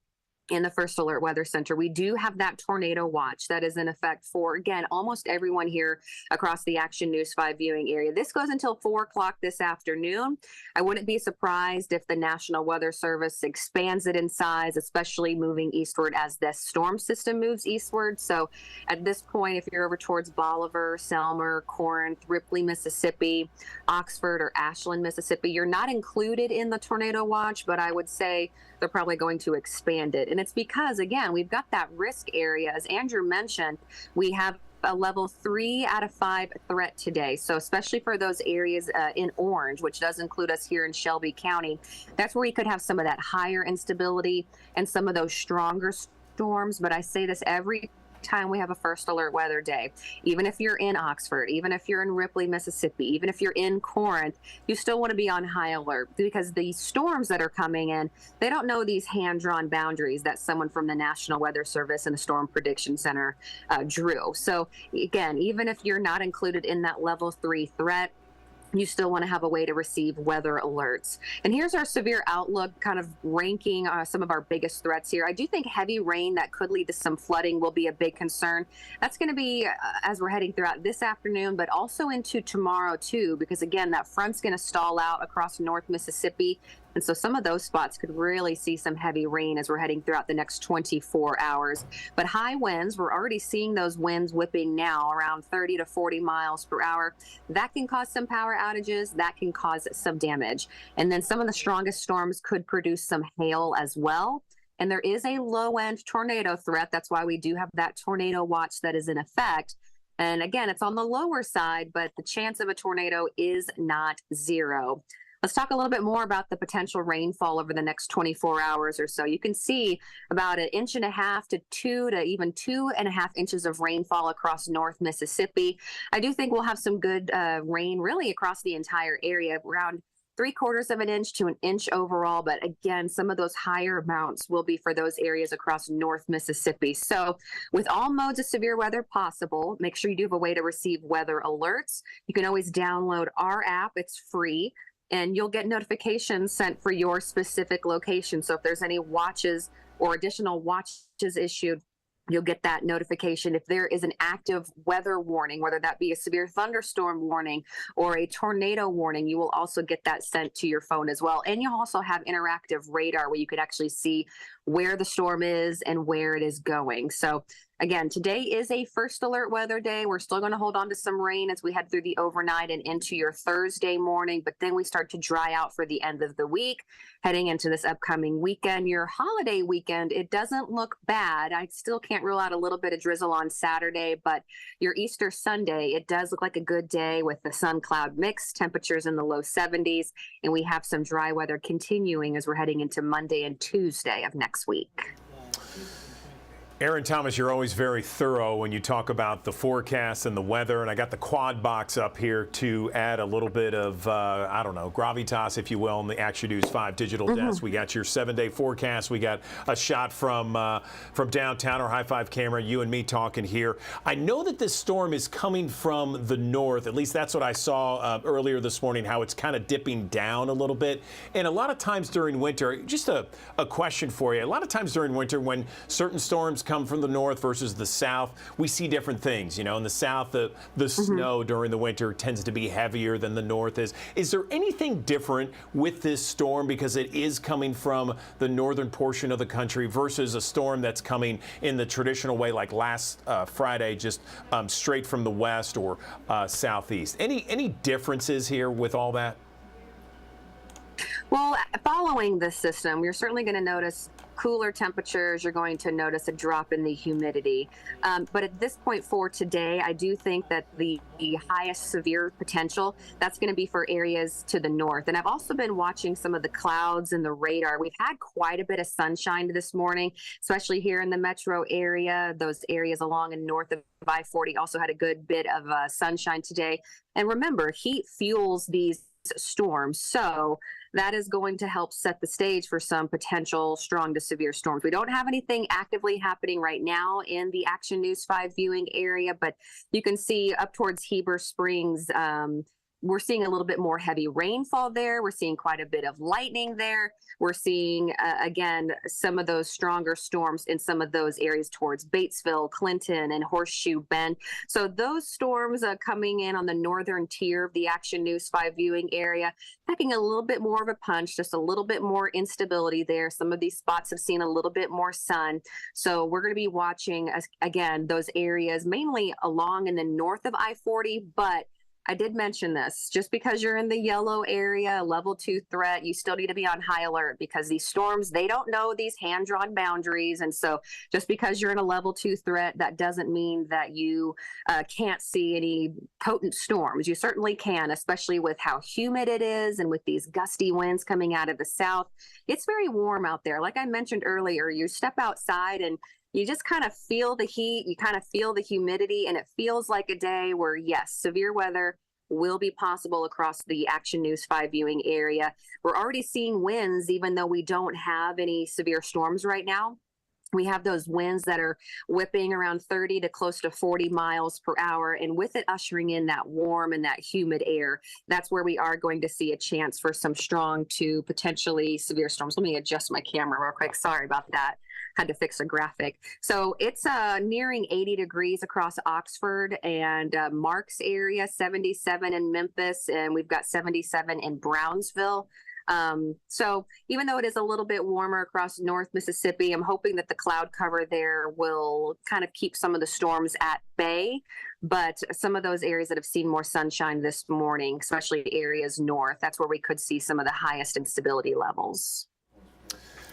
In the First Alert Weather Center, we do have that tornado watch that is in effect for, again, almost everyone here across the Action News 5 viewing area. This goes until 4 o'clock this afternoon. I wouldn't be surprised if the National Weather Service expands it in size, especially moving eastward as this storm system moves eastward. So at this point, if you're over towards Bolivar, Selmer, Corinth, Ripley, Mississippi, Oxford, or Ashland, Mississippi, you're not included in the tornado watch, but I would say they're probably going to expand it. And it's because, again, we've got that risk area. As Andrew mentioned, we have a level 3 out of 5 threat today. So especially for those areas in orange, which does include us here in Shelby County, that's where you could have some of that higher instability and some of those stronger storms. But I say this every time we have a First Alert Weather Day. Even if you're in Oxford, even if you're in Ripley, Mississippi, even if you're in Corinth, you still want to be on high alert, because these storms that are coming in, they don't know these hand-drawn boundaries that someone from the National Weather Service and the Storm Prediction Center drew. So again, even if you're not included in that level 3 threat, you still want to have a way to receive weather alerts. And here's our severe outlook, kind of ranking some of our biggest threats here. I do think heavy rain that could lead to some flooding will be a big concern. That's going to be as we're heading throughout this afternoon, but also into tomorrow too, because again, that front's going to stall out across North Mississippi. And so some of those spots could really see some heavy rain as we're heading throughout the next 24 hours. But high winds, we're already seeing those winds whipping now around 30 to 40 miles per hour. That can cause some power outages. That can cause some damage. And then some of the strongest storms could produce some hail as well. And there is a low-end tornado threat. That's why we do have that tornado watch that is in effect. And again, it's on the lower side, but the chance of a tornado is not zero. Let's talk a little bit more about the potential rainfall over the next 24 hours or so. You can see about 1.5 inches to 2 to even 2.5 inches of rainfall across North Mississippi. I do think we'll have some good rain really across the entire area. Around 3/4 of an inch to an inch overall. But again, some of those higher amounts will be for those areas across North Mississippi. So with all modes of severe weather possible, make sure you do have a way to receive weather alerts. You can always download our app. It's free. And you'll get notifications sent for your specific location. So if there's any watches or additional watches issued, you'll get that notification. If there is an active weather warning, whether that be a severe thunderstorm warning or a tornado warning, you will also get that sent to your phone as well. And you'll also have interactive radar where you could actually see where the storm is and where it is going. So again, today is a first alert weather day. We're still going to hold on to some rain as we head through the overnight and into your Thursday morning, but then we start to dry out for the end of the week, heading into this upcoming weekend. Your holiday weekend, it doesn't look bad. I still can't rule out a little bit of drizzle on Saturday, but your Easter Sunday, it does look like a good day with the sun cloud mix, temperatures in the low 70s, and we have some dry weather continuing as we're heading into Monday and Tuesday of next week. Aaron Thomas, you're always very thorough when you talk about the forecast and the weather, and I got the quad box up here to add a little bit of, I don't know, gravitas, if you will, on the Action News 5 digital desk. We got your 7-day forecast. We got a shot from downtown, our High Five camera, you and me talking here. I know that this storm is coming from the north. At least that's what I saw earlier this morning, how it's kind of dipping down a little bit. And a lot of times during winter, just a question for you. A lot of times during winter when certain storms come from the north versus the south, we see different things. You know, in the south, the snow during the winter tends to be heavier than the north is. Is there anything different with this storm because it is coming from the northern portion of the country versus a storm that's coming in the traditional way like last Friday, just straight from the west or southeast? Any differences here with all that? Well, following this system, you're certainly going to notice cooler temperatures. You're going to notice a drop in the humidity. But at this point for today, I do think that the highest severe potential, that's going to be for areas to the north. And I've also been watching some of the clouds and the radar. We've had quite a bit of sunshine this morning, especially here in the metro area. Those areas along and north of I-40 also had a good bit of sunshine today. And remember, heat fuels these storms. So that is going to help set the stage for some potential strong to severe storms. We don't have anything actively happening right now in the Action News 5 viewing area, but you can see up towards Heber Springs, we're seeing a little bit more heavy rainfall there. We're seeing quite a bit of lightning there. We're seeing, again, some of those stronger storms in some of those areas towards Batesville, Clinton, and Horseshoe Bend. So those storms coming in on the northern tier of the Action News 5 viewing area, packing a little bit more of a punch, just a little bit more instability there. Some of these spots have seen a little bit more sun. So we're going to be watching, again, those areas mainly along in the north of I-40, but I did mention this, just because you're in the yellow area, level 2 threat, you still need to be on high alert because these storms, they don't know these hand-drawn boundaries. And so just because you're in a level 2 threat, that doesn't mean that you can't see any potent storms. You certainly can, especially with how humid it is and with these gusty winds coming out of the south. It's very warm out there. Like I mentioned earlier, you step outside and you just kind of feel the heat, you kind of feel the humidity, and it feels like a day where, yes, severe weather will be possible across the Action News 5 viewing area. We're already seeing winds, even though we don't have any severe storms right now. We have those winds that are whipping around 30 to close to 40 miles per hour. And with it ushering in that warm and that humid air, that's where we are going to see a chance for some strong to potentially severe storms. Let me adjust my camera real quick. Sorry about that. Had to fix a graphic. So it's nearing 80 degrees across Oxford and Marks area, 77 in Memphis, and we've got 77 in Brownsville. So even though it is a little bit warmer across North Mississippi, I'm hoping that the cloud cover there will kind of keep some of the storms at bay. But some of those areas that have seen more sunshine this morning, especially areas north, that's where we could see some of the highest instability levels.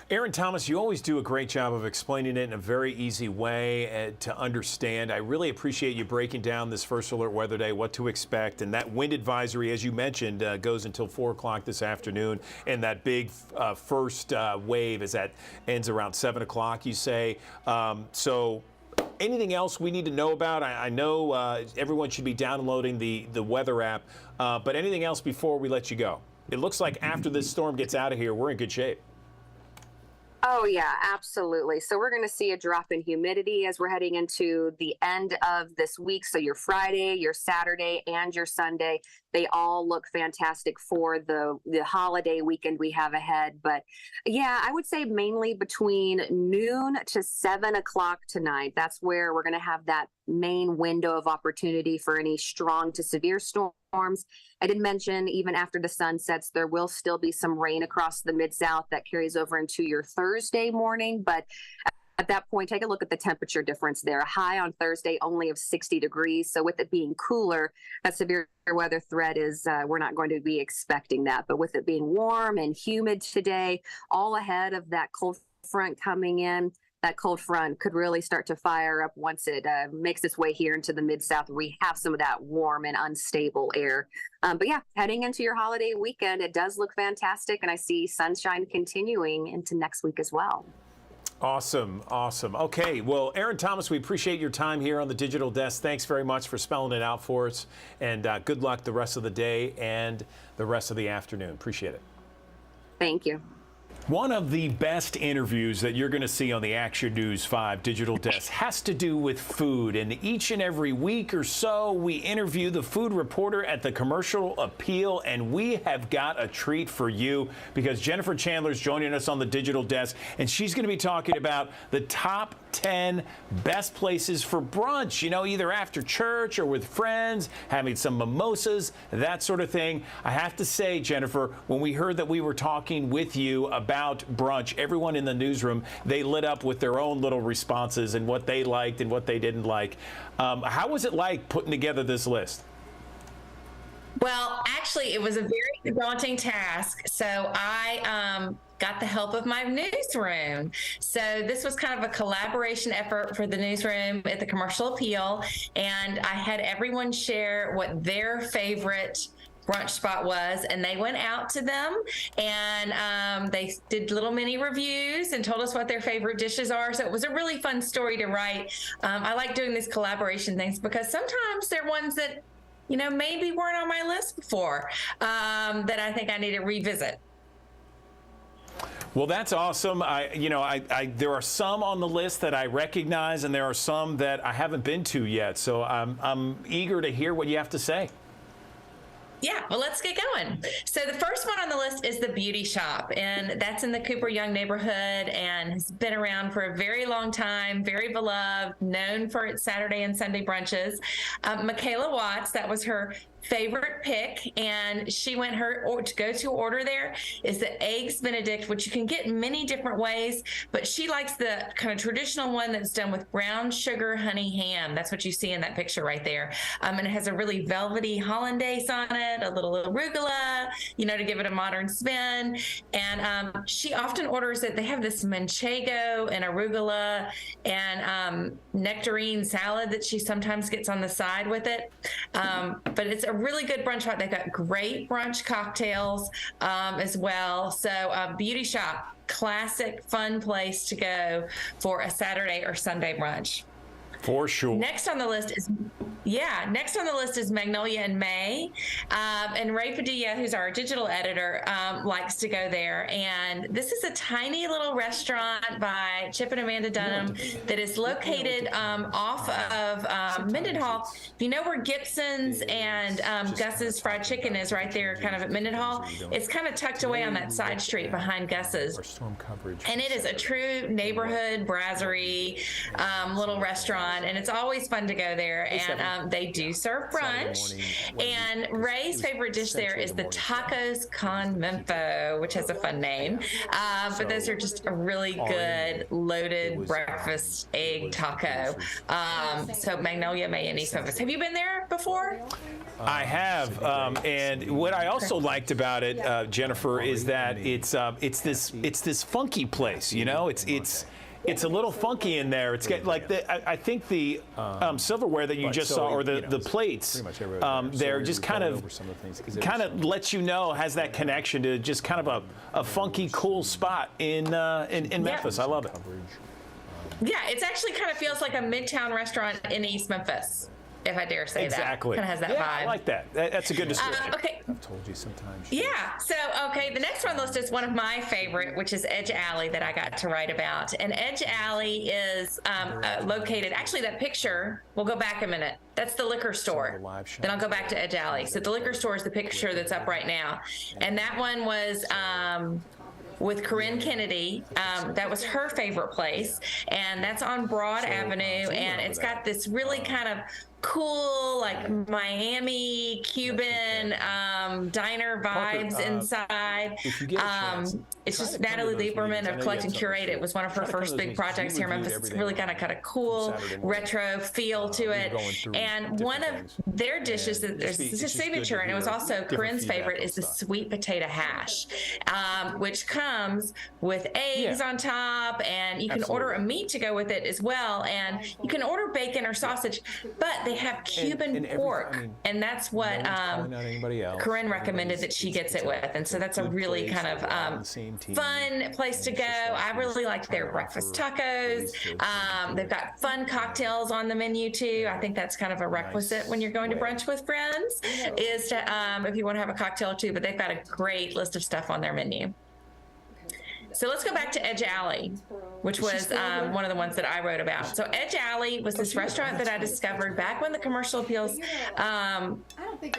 Aaron Thomas, you always do a great job of explaining it in a very easy way to understand. I really appreciate you breaking down this first alert weather day, what to expect. And that wind advisory, as you mentioned, goes until 4 o'clock this afternoon. And that big first wave ends around 7 o'clock, you say. So anything else we need to know about? I know everyone should be downloading the weather app, but anything else before we let you go? it looks like after this storm gets out of here, we're in good shape. Oh, yeah, absolutely. So we're going to see a drop in humidity as we're heading into the end of this week. So your Friday, your Saturday, and your Sunday, they all look fantastic for the holiday weekend we have ahead. But yeah, I would say mainly between noon to 7 o'clock tonight. That's where we're going to have that main window of opportunity for any strong to severe storms. I did mention even after the sun sets, there will still be some rain across the Mid-South that carries over into your Thursday morning. But at that point, take a look at the temperature difference there. A high on Thursday only of 60 degrees. So with it being cooler, that severe weather threat is, we're not going to be expecting that. But with it being warm and humid today, all ahead of that cold front coming in, that cold front could really start to fire up once it makes its way here into the Mid-South. We have some of that warm and unstable air. But yeah, heading into your holiday weekend, it does look fantastic. And I see sunshine continuing into next week as well. Awesome. Awesome. Okay. Well, Erin Thomas, we appreciate your time here on the Digital Desk. Thanks very much for spelling it out for us. And good luck the rest of the day and the rest of the afternoon. Appreciate it. Thank you. One of the best interviews that you're going to see on the Action News 5 Digital Desk has to do with food. And each and every week or so, we interview the food reporter at the Commercial Appeal. And we have got a treat for you because Jennifer Chandler is joining us on the Digital Desk. And she's going to be talking about the top 10 best places for brunch, you know, either after church or with friends, having some mimosas, that sort of thing. I have to say, Jennifer, when we heard that we were talking with you about brunch, everyone in the newsroom, they lit up with their own little responses and what they liked and what they didn't like. How was it like putting together this list? Well, actually, it was a very daunting task. So I got the help of my newsroom. So this was kind of a collaboration effort for the newsroom at the Commercial Appeal. And I had everyone share what their favorite brunch spot was, and they went out to them and they did little mini reviews and told us what their favorite dishes are. So it was a really fun story to write. I like doing these collaboration things because sometimes they're ones that, you know, maybe weren't on my list before that I think I need to revisit. Well, that's awesome. There are some on the list that I recognize, and there are some that I haven't been to yet. So I'm eager to hear what you have to say. Yeah, well, let's get going. So the first one on the list is the Beauty Shop, and that's in the Cooper Young neighborhood and has been around for a very long time, very beloved, known for its Saturday and Sunday brunches. Michaela Watts, that was her favorite pick, and she went her go-to order there is the Eggs Benedict, which you can get many different ways, but she likes the kind of traditional one that's done with brown sugar honey ham. That's what you see in that picture right there. And it has a really velvety hollandaise on it, a little arugula, you know, to give it a modern spin. And she often orders it. They have this manchego and arugula and nectarine salad that she sometimes gets on the side with it. But it's a really good brunch spot. They've got great brunch cocktails as well. So Beauty Shop, classic, fun place to go for a Saturday or Sunday brunch. For sure. Next on the list is Magnolia and May. And Ray Padilla, who's our digital editor, likes to go there. And this is a tiny little restaurant by Chip and Amanda Dunham that is located off of Mendenhall. If you know where Gibson's and Gus's Fried Chicken is right there, kind of at Mendenhall, it's kind of tucked away on that side street behind Gus's. And it is a true neighborhood brasserie little restaurant. And it's always fun to go there, and they do serve brunch. And Ray's favorite dish there is the tacos con Menfo, which has a fun name. But those are just a really good loaded breakfast egg taco. So Magnolia, May, and East Memphis. Have you been there before? I have, and what I also liked about it, Jennifer, is that it's this funky place. You know, it's a little funky in there. It's like I think the silverware that you just saw, or the plates, there just kind of lets you know, has that connection to just kind of a funky, cool spot in Memphis. I love it. Yeah, it's actually kind of feels like a midtown restaurant in East Memphis. if I dare say exactly. that. Kind of has that yeah, vibe. I like that. That's a good description. Okay. I've told you sometimes. Yeah. So, okay, the next one on the list is one of my favorite, which is Edge Alley that I got to write about. And Edge Alley is located, actually that picture, we'll go back a minute. That's the liquor store. Then I'll go back to Edge Alley. So the liquor store is the picture that's up right now. And that one was with Corinne Kennedy. That was her favorite place. And that's on Broad Avenue. And it's got this really kind of cool, like Miami Cuban diner vibes inside. It's just Natalie Lieberman of Collect and Curate. It was one of her first big projects here in Memphis. It's really got a cool retro feel to it. And one of their dishes that there's a signature, and it was also Corinne's favorite, is the sweet potato hash, which comes with eggs on top, and you can order a meat to go with it as well. And you can order bacon or sausage, but they have Cuban pork, and that's what Corinne recommended that she gets it with. And so that's a really kind of fun place to go. I really liked their breakfast tacos. They've got fun cocktails on the menu too. I think that's kind of a requisite when you're going to brunch with friends, is to if you want to have a cocktail too. But they've got a great list of stuff on their menu. So let's go back to Edge Alley, which was one of the ones that I wrote about. So Edge Alley was this restaurant that I discovered back when the Commercial Appeals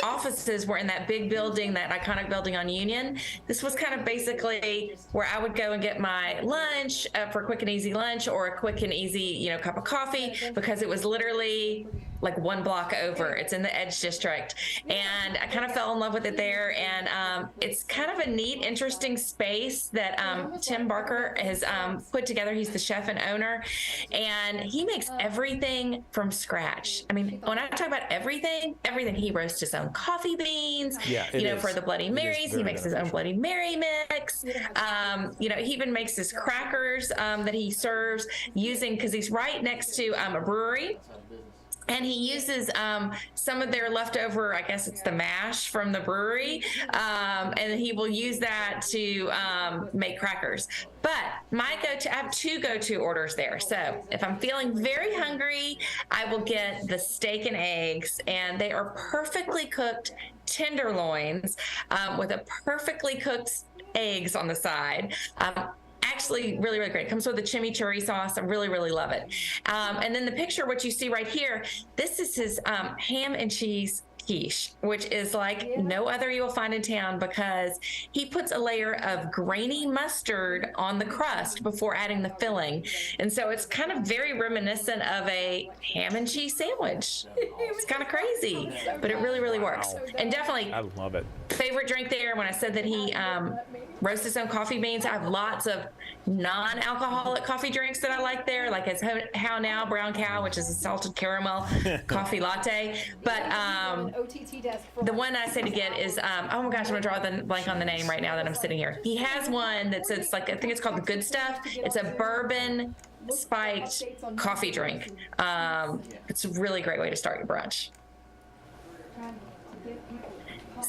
offices were in that big building, that iconic building on Union. This was kind of basically where I would go and get my lunch for a quick and easy lunch, or a quick and easy, cup of coffee, because it was literally like one block over. It's in the Edge District. And I kind of fell in love with it there. And it's kind of a neat, interesting space that Tim Barker has put together. He's the chef and owner, and he makes everything from scratch. I mean, when I talk about everything, he roasts his own coffee beans, for the Bloody Marys. He makes his own Bloody Mary mix. He even makes his crackers that he serves using, because he's right next to a brewery. And he uses some of their leftover, I guess it's the mash from the brewery, and he will use that to make crackers. But I have two go-to orders there. So if I'm feeling very hungry, I will get the steak and eggs, and they are perfectly cooked tenderloins with a perfectly cooked eggs on the side. Actually really, really great. It comes with a chimichurri sauce. I really, really love it. And then the picture, what you see right here, this is his ham and cheese quiche, which is like no other you will find in town, because he puts a layer of grainy mustard on the crust before adding the filling. And so it's kind of very reminiscent of a ham and cheese sandwich. It's kind of crazy, but it really, really works. And definitely, I love it. Favorite drink there, when I said that he roasts his own coffee beans, I have lots of non-alcoholic coffee drinks that I like there, like his How Now Brown Cow, which is a salted caramel coffee latte. But the one I say to get is, oh my gosh, I'm gonna draw the blank on the name right now that I'm sitting here. He has one that's like, I think it's called the Good Stuff. It's a bourbon spiked coffee drink. It's a really great way to start your brunch.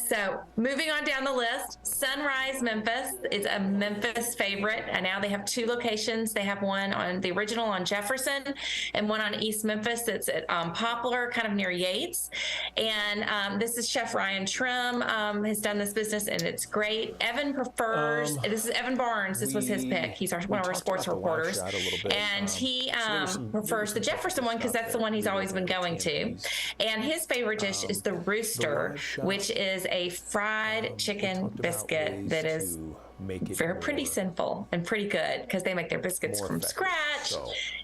So moving on down the list, Sunrise Memphis is a Memphis favorite, and now they have two locations. They have one on the original on Jefferson and one on East Memphis. It's at Poplar, kind of near Yates. And this is Chef Ryan Trim has done this business, and it's great. Evan prefers, this is Evan Barnes. This was his pick. He's one of our sports reporters. And he prefers the Jefferson one because that's the one he's always been going to. And his favorite dish is the Rooster, which is a fried chicken biscuit that is pretty simple and pretty good, because they make their biscuits from scratch,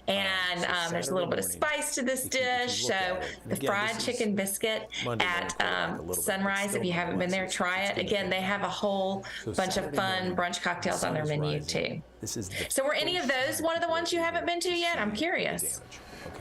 and there's a little bit of spice to this dish. So the fried chicken biscuit at Sunrise, if you haven't been there, try it. Again, they have a whole bunch of fun brunch cocktails on their menu too. So were any of those one of the ones you haven't been to yet? I'm curious.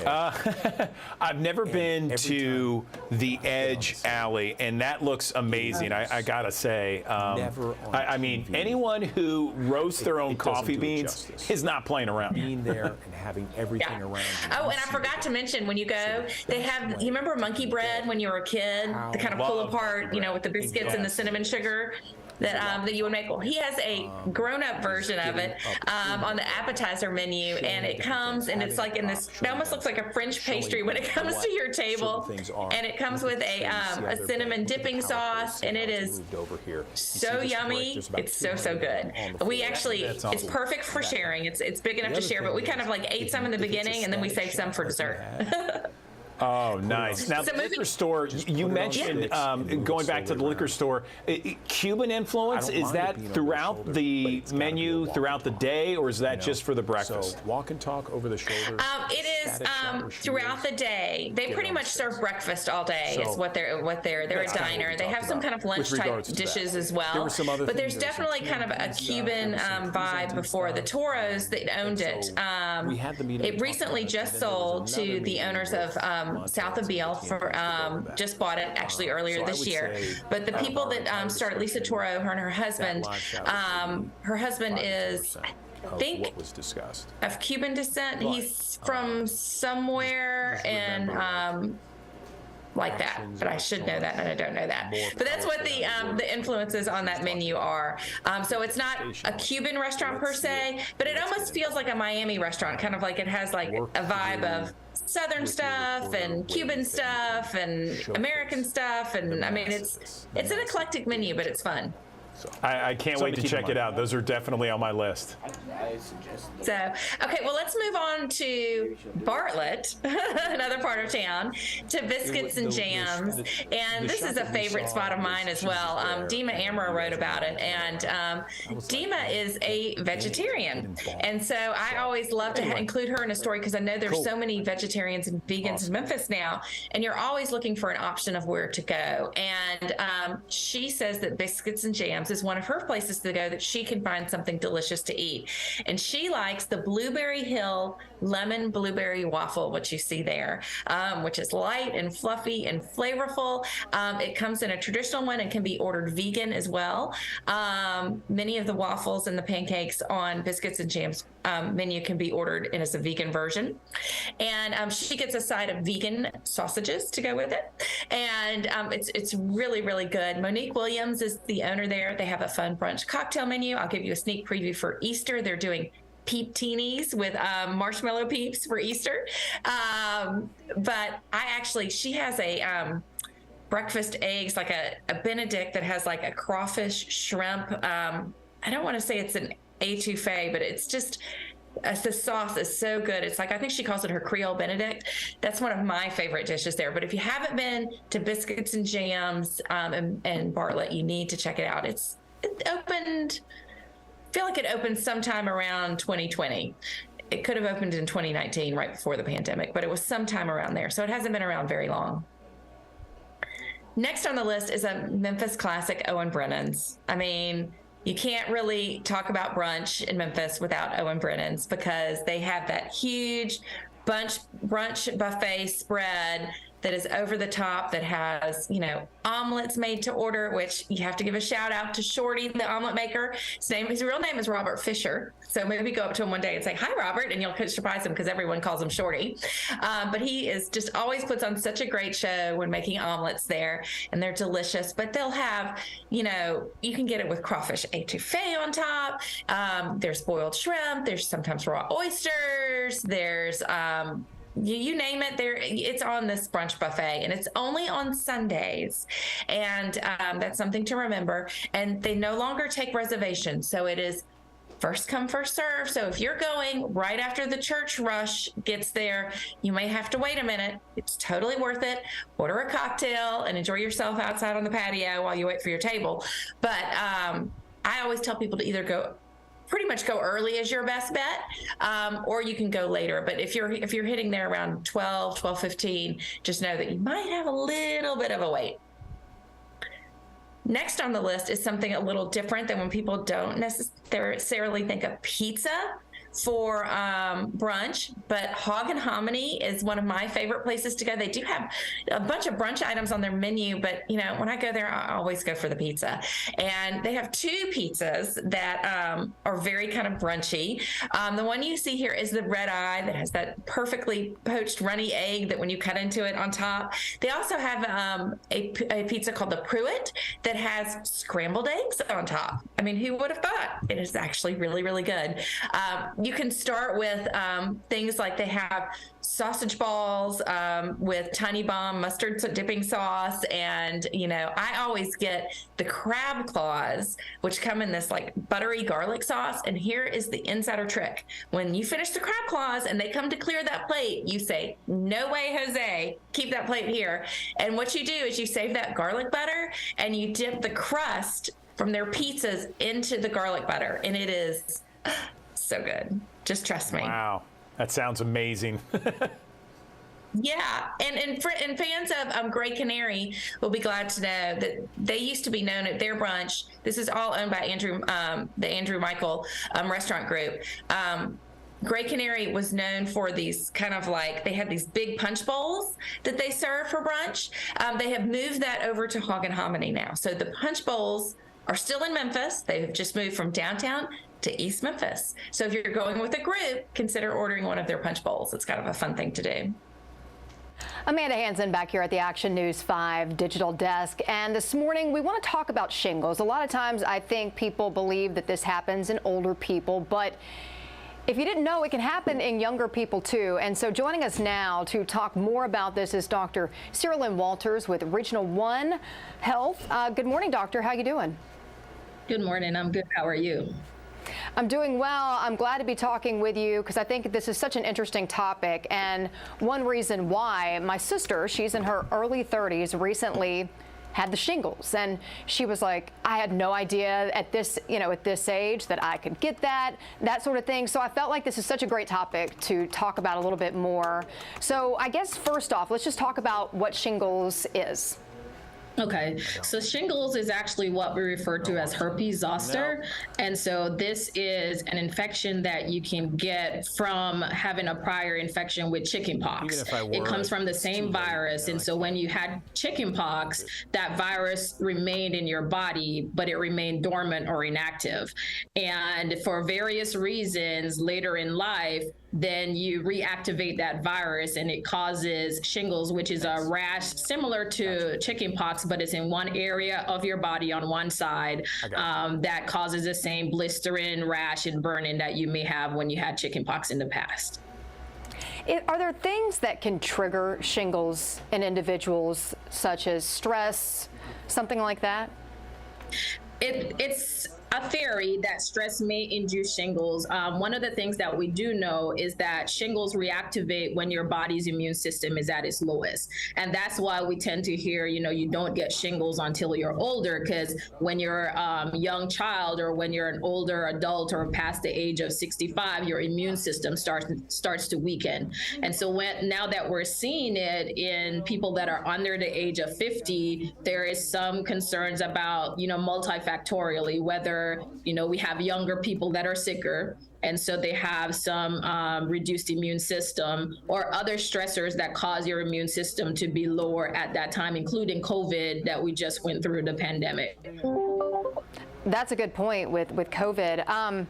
I've never been to the Edge Alley, and that looks amazing. I gotta say, I mean, anyone who roasts their own coffee beans is not playing around. Being there and having everything around you. Oh, and I forgot to mention, when you go, they have, you remember monkey bread when you were a kid? The kind of pull apart, with the biscuits and the cinnamon sugar. that you would make. Well, he has a grown-up version of it on the appetizer menu, and it comes and it's like in this. It almost looks like a French pastry when it comes to your table, and it comes with a cinnamon dipping sauce, and it is so yummy. It's so good. We actually, it's perfect for sharing. It's big enough to share, but we kind of like ate some in the beginning, and then we saved some for dessert. Oh, nice. Now, the liquor store, you mentioned, going back to the liquor store, Cuban influence, is that throughout the menu, throughout the day, or is that just for the breakfast? So walk and talk over the shoulder. It is throughout the day. They pretty much serve breakfast all day is what they're a diner. They have some kind of lunch type dishes as well. But there's definitely kind of a Cuban vibe before. The Toros that owned it, it recently just sold to the owners of south of Beale for just bought it actually earlier this year. But the people that started, Lisa Toro, her and her husband is, I think, what was discussed. Of Cuban descent. He's from somewhere in like that, but I should know that, and I don't know that. But that's what the influences on that menu are. So it's not a Cuban restaurant per se, but it almost feels like a Miami restaurant, kind of like it has like a vibe of Southern stuff and Cuban stuff and American stuff, and I mean it's an eclectic menu, but it's fun. I can't wait to check it out. Those are definitely on my list. So, okay, well, let's move on to Bartlett, another part of town, to Biscuits and Jams. And this is a favorite spot of mine as well. Dima Amra wrote about it. And Dima is a vegetarian. And so I always love to include her in a story because I know there's so many vegetarians and vegans in Memphis now. And you're always looking for an option of where to go. And she says that Biscuits and Jams is one of her places to go that she can find something delicious to eat. And she likes the Blueberry Hill lemon blueberry waffle, which you see there, which is light and fluffy and flavorful. It comes in a traditional one and can be ordered vegan as well. Many of the waffles and the pancakes on Biscuits and Jams menu can be ordered in as a vegan version. And she gets a side of vegan sausages to go with it. And it's really, really good. Monique Williams is the owner there. They have a fun brunch cocktail menu. I'll give you a sneak preview for Easter. They're doing peep-teenies with marshmallow peeps for Easter. But she has a breakfast eggs, like a Benedict that has like a crawfish, shrimp. I don't want to say it's an étouffée, but it's just, the sauce is so good. It's like, I think she calls it her Creole Benedict. That's one of my favorite dishes there. But if you haven't been to Biscuits and Jams and Bartlett, you need to check it out. It opened, I feel like it opened sometime around 2020. It could have opened in 2019, right before the pandemic, but it was sometime around there. So it hasn't been around very long. Next on the list is a Memphis classic, Owen Brennan's. I mean, you can't really talk about brunch in Memphis without Owen Brennan's because they have that huge brunch buffet spread that is over the top, that has, omelets made to order, which you have to give a shout out to Shorty, the omelet maker. His real name is Robert Fisher. So maybe go up to him one day and say, "Hi, Robert," and you'll surprise him because everyone calls him Shorty. But he is just always puts on such a great show when making omelets there, and they're delicious. But they'll have, you can get it with crawfish étouffée on top. There's boiled shrimp. There's sometimes raw oysters. There's you name it, it's on this brunch buffet, and it's only on Sundays, and that's something to remember. And they no longer take reservations, so it is first come, first serve. So if you're going right after the church rush gets there, you may have to wait a minute. It's totally worth it. Order a cocktail and enjoy yourself outside on the patio while you wait for your table. But I always tell people to either pretty much go early as your best bet, or you can go later. But if you're hitting there around 12:15, just know that you might have a little bit of a wait. Next on the list is something a little different than when people don't necessarily think of pizza for brunch, but Hog and Hominy is one of my favorite places to go. They do have a bunch of brunch items on their menu, but you know, when I go there, I always go for the pizza. And they have two pizzas that are very kind of brunchy. The one you see here is the red eye that has that perfectly poached runny egg that when you cut into it on top. They also have a pizza called the Pruitt that has scrambled eggs on top. I mean, who would have thought? It is actually really, really good. You can start with things like they have sausage balls with Tiny Bomb mustard dipping sauce. And, you know, I always get the crab claws, which come in this like buttery garlic sauce. And here is the insider trick. When you finish the crab claws and they come to clear that plate, you say, no way, Jose, keep that plate here. And what you do is you save that garlic butter and you dip the crust from their pizzas into the garlic butter. And it is so good. Just trust me. Wow. That sounds amazing. Yeah, and fans of Grey Canary will be glad to know that they used to be known at their brunch. This is all owned by the Andrew Michael restaurant group. Grey Canary was known for these kind of like, they had these big punch bowls that they serve for brunch. They have moved that over to Hog and Hominy now. So the punch bowls are still in Memphis. They've just moved from downtown to East Memphis. So if you're going with a group, consider ordering one of their punch bowls. It's kind of a fun thing to do. Amanda Hansen back here at the Action News 5 digital desk. And this morning we want to talk about shingles. A lot of times I think people believe that this happens in older people, but if you didn't know, it can happen in younger people too. And so joining us now to talk more about this is Dr. Cyrilyn Walters with Regional One Health. Good morning, doctor. How you doing? Good morning. I'm good. How are you? I'm doing well. I'm glad to be talking with you because I think this is such an interesting topic. And one reason why, my sister, she's in her early 30s, recently had the shingles. And she was like, I had no idea at this age that I could get that sort of thing. So I felt like this is such a great topic to talk about a little bit more. So I guess first off, let's just talk about what shingles is. Okay, so shingles is actually what we refer to as herpes zoster. And so this is an infection that you can get from having a prior infection with chickenpox. It comes from the same virus. And so when you had chickenpox, that virus remained in your body, but it remained dormant or inactive. And for various reasons later in life, then you reactivate that virus and it causes shingles, which is a rash similar to chickenpox, but it's in one area of your body on one side that causes the same blistering, rash, and burning that you may have when you had chickenpox in the past. Are there things that can trigger shingles in individuals, such as stress, something like that? It's a theory that stress may induce shingles. One of the things that we do know is that shingles reactivate when your body's immune system is at its lowest. And that's why we tend to hear, you don't get shingles until you're older, because when you're a young child or when you're an older adult or past the age of 65, your immune system starts to weaken. And so now that we're seeing it in people that are under the age of 50, there is some concerns about, multifactorially, whether we have younger people that are sicker, and so they have some reduced immune system, or other stressors that cause your immune system to be lower at that time, including COVID that we just went through the pandemic. That's a good point with COVID.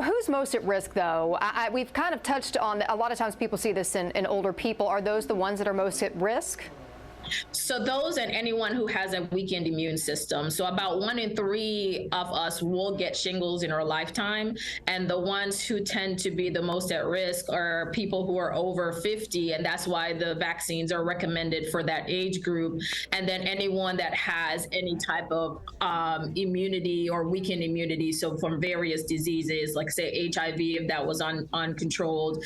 Who's most at risk, though? We've kind of touched on, a lot of times people see this in older people. Are those the ones that are most at risk? So those and anyone who has a weakened immune system. So about 1 in 3 of us will get shingles in our lifetime. And the ones who tend to be the most at risk are people who are over 50. And that's why the vaccines are recommended for that age group. And then anyone that has any type of immunity or weakened immunity. So from various diseases, like say HIV, if that was uncontrolled,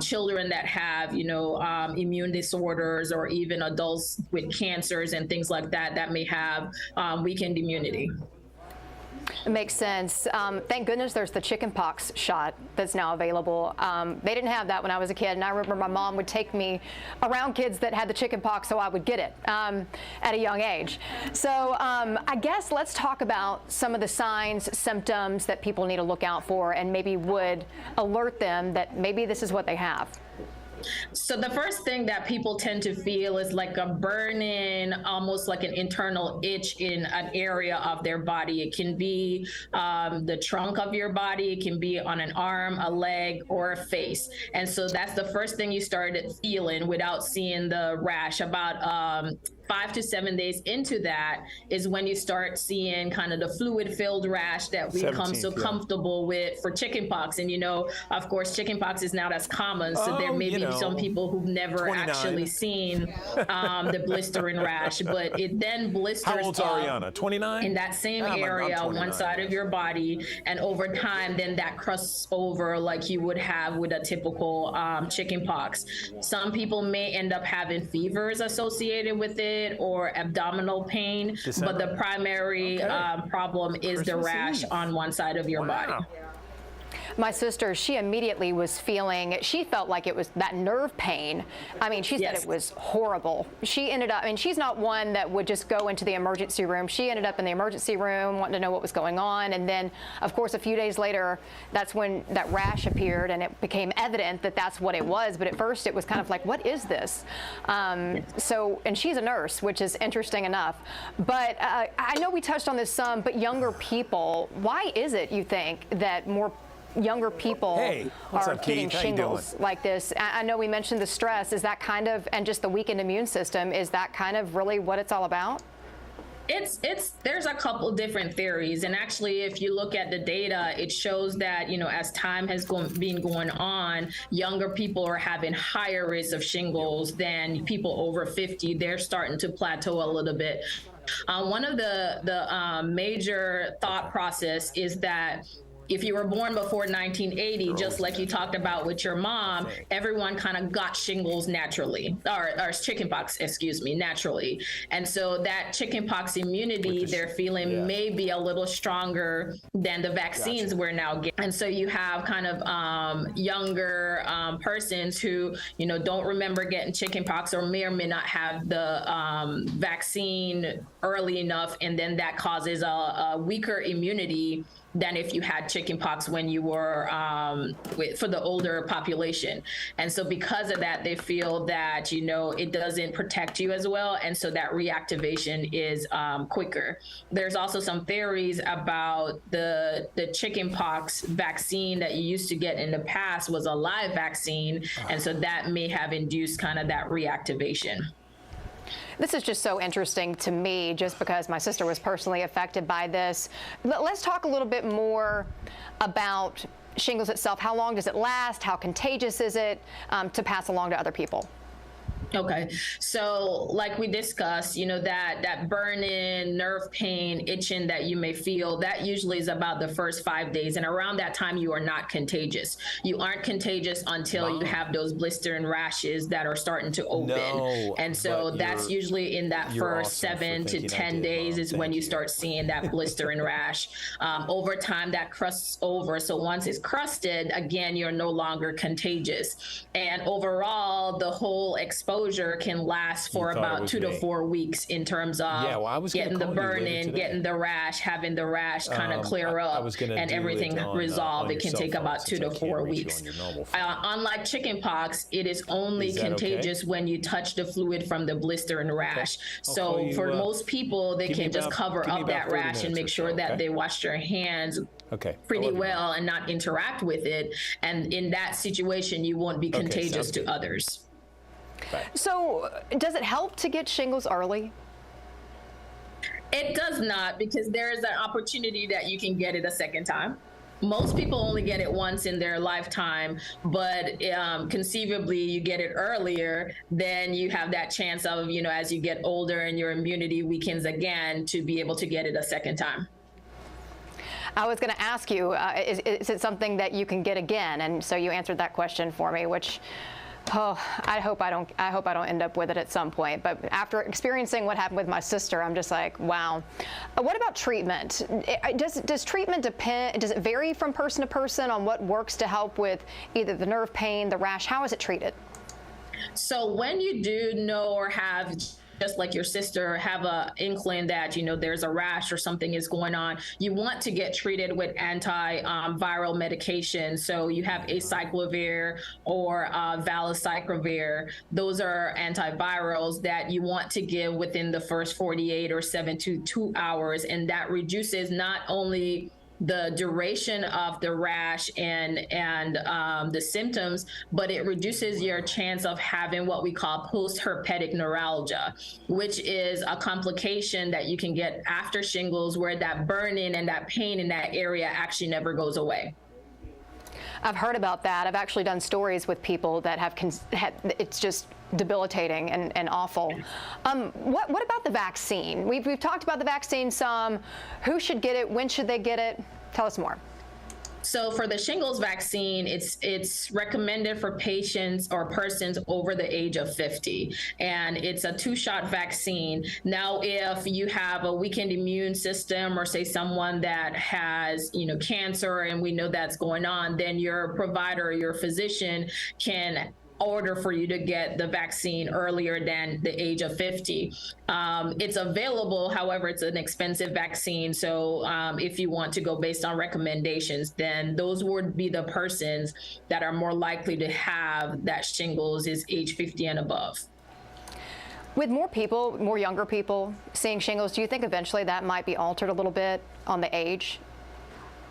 children that have, immune disorders, or even adults with cancers and things like that may have weakened immunity. It makes sense. Thank goodness there's the chickenpox shot that's now available. They didn't have that when I was a kid, and I remember my mom would take me around kids that had the chickenpox so I would get it at a young age. So I guess let's talk about some of the signs, symptoms that people need to look out for and maybe would alert them that maybe this is what they have. So the first thing that people tend to feel is like a burning, almost like an internal itch in an area of their body. It can be the trunk of your body. It can be on an arm, a leg, or a face. And so that's the first thing you started feeling without seeing the rash. About 5 to 7 days into that is when you start seeing kind of the fluid-filled rash that we become so comfortable with for chickenpox. And, you know, of course, chickenpox is not as common. So there may be some people who've never 29. actually seen the blistering rash, but it then blisters How old's Ariana? 29? in that same I'm area, 29, one side of your body. And over time, then that crusts over like you would have with a typical chickenpox. Some people may end up having fevers associated with it or abdominal pain, but the primary problem is the rash on one side of your body. My sister, she immediately was feeling, she felt like it was that nerve pain. I mean, she said it was horrible. She ended up, I mean, she's not one that would just go into the emergency room. She ended up in the emergency room wanting to know what was going on. And then, of course, a few days later, that's when that rash appeared and it became evident that that's what it was. But at first it was kind of like, what is this? And she's a nurse, which is interesting enough. But I know we touched on this some, but younger people, why is it, you think, that more younger people are getting shingles like this? I know we mentioned the stress. Is that kind of, and just the weakened immune system, is that kind of really what it's all about? There's a couple different theories. And actually, if you look at the data, it shows that, you know, as time has been going on, younger people are having higher rates of shingles than people over 50. They're starting to plateau a little bit. One of the major thought process is that if you were born before 1980, just like you talked about with your mom, everyone kind of got shingles naturally, or chickenpox, excuse me, naturally. And so that chickenpox immunity they're feeling may be a little stronger than the vaccines we're now getting. And so you have kind of younger persons who, you know, don't remember getting chickenpox or may not have the vaccine early enough. And then that causes a weaker immunity than if you had chickenpox when you were for the older population. And so because of that, they feel that, you know, it doesn't protect you as well. And so that reactivation is quicker. There's also some theories about the chickenpox vaccine that you used to get in the past was a live vaccine. And so that may have induced kind of that reactivation. This is just so interesting to me, just because my sister was personally affected by this. Let's talk a little bit more about shingles itself. How long does it last? How contagious is it to pass along to other people? Okay, so like we discussed, you know, that burning, nerve pain, itching that you may feel, that usually is about the first 5 days. And around that time, you are not contagious. You aren't contagious until you have those blistering rashes that are starting to open. And so that's usually in that first 7 to 10 days is when you start seeing that blistering rash. Over time, that crusts over. So once it's crusted, again, you're no longer contagious. And overall, the whole exposure can last for about 2 to 4 weeks in terms of getting the burning, getting the rash, having the rash kind of clear up and everything resolved. It can take about 2 to 4 weeks. Unlike chickenpox, it is only contagious when you touch the fluid from the blistering rash. So for most people, they can just cover up that rash and make sure that they wash their hands pretty well and not interact with it. And in that situation, you won't be contagious to others. So does it help to get shingles early? It does not, because there is an opportunity that you can get it a second time. Most people only get it once in their lifetime, but conceivably you get it earlier, then you have that chance of, you know, as you get older and your immunity weakens again, to be able to get it a second time. I was going to ask you, is it something that you can get again? And so you answered that question for me, which Oh, I hope I don't end up with it at some point. But after experiencing what happened with my sister, I'm just like, wow. What about treatment? Does treatment depend? Does it vary from person to person on what works to help with either the nerve pain, the rash? How is it treated? So when you do know or have, just like your sister, have a inkling that, you know, there's a rash or something is going on, you want to get treated with antiviral medication. So you have acyclovir or valacyclovir. Those are antivirals that you want to give within the first 48 or 72 hours. And that reduces not only the duration of the rash and the symptoms, but it reduces your chance of having what we call post-herpetic neuralgia, which is a complication that you can get after shingles where that burning and that pain in that area actually never goes away. I've heard about that. I've actually done stories with people that have it's just debilitating and awful. What about the vaccine? We've talked about the vaccine some. Who should get it? When should they get it? Tell us more. So for the shingles vaccine, it's recommended for patients or persons over the age of 50, and it's a 2-shot vaccine. Now, if you have a weakened immune system, or say someone that has, you know, cancer, and we know that's going on, then your provider or your physician can order for you to get the vaccine earlier than the age of 50. It's available, however, it's an expensive vaccine. So if you want to go based on recommendations, then those would be the persons that are more likely to have that shingles is age 50 and above. With more people, more younger people seeing shingles, do you think eventually that might be altered a little bit on the age?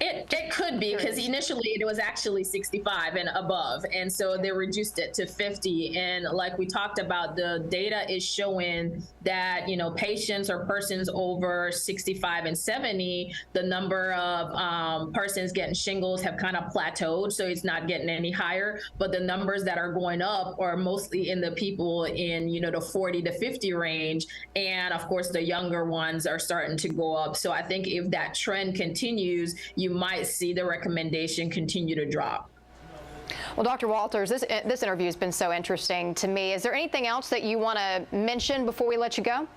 It could be, because initially it was actually 65 and above, and so they reduced it to 50. And like we talked about, the data is showing that, you know, patients or persons over 65 and 70, the number of persons getting shingles have kind of plateaued, so it's not getting any higher. But the numbers that are going up are mostly in the people in, you know, the 40 to 50 range, and of course the younger ones are starting to go up. So I think if that trend continues, you might see the recommendation continue to drop. Well, Dr. Walters, this interview has been so interesting to me. Is there anything else that you want to mention before we let you go?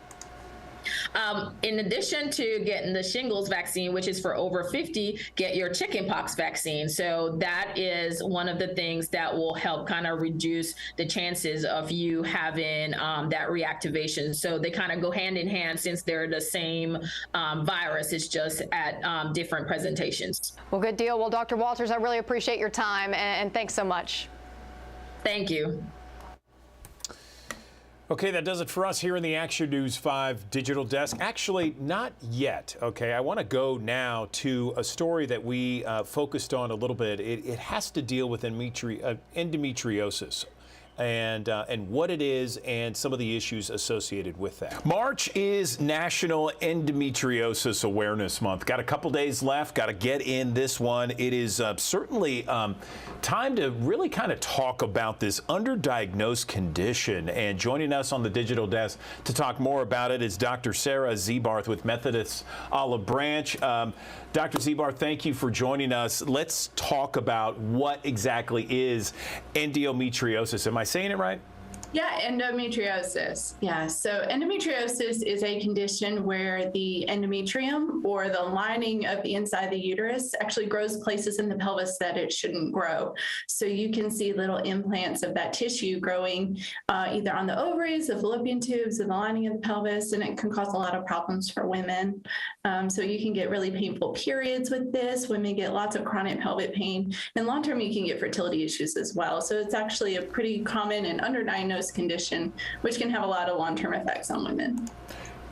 In addition to getting the shingles vaccine, which is for over 50, get your chickenpox vaccine. So that is one of the things that will help kind of reduce the chances of you having that reactivation. So they kind of go hand in hand, since they're the same virus. It's just at different presentations. Well, good deal. Well, Dr. Walters, I really appreciate your time, and thanks so much. Thank you. Okay, that does it for us here in the Action News 5 digital desk. Actually, not yet. Okay, I want to go now to a story that we focused on a little bit. It has to deal with endometriosis. And what it is and some of the issues associated with that. March is National Endometriosis Awareness Month. Got a couple days left. Got to get in this one. It is certainly time to really kind of talk about this underdiagnosed condition. And joining us on the digital desk to talk more about it is Dr. Sarah Zebarth with Methodist Olive Branch. Dr. Zebarth, thank you for joining us. Let's talk about what exactly is endometriosis. Am I saying it right? Yeah, endometriosis. Yeah, so endometriosis is a condition where the endometrium, or the lining of the inside of the uterus, actually grows places in the pelvis that it shouldn't grow. So you can see little implants of that tissue growing either on the ovaries, the fallopian tubes, or the lining of the pelvis, and it can cause a lot of problems for women. So you can get really painful periods with this. Women get lots of chronic pelvic pain, and long-term you can get fertility issues as well. So it's actually a pretty common and underdiagnosed condition, which can have a lot of long-term effects on women.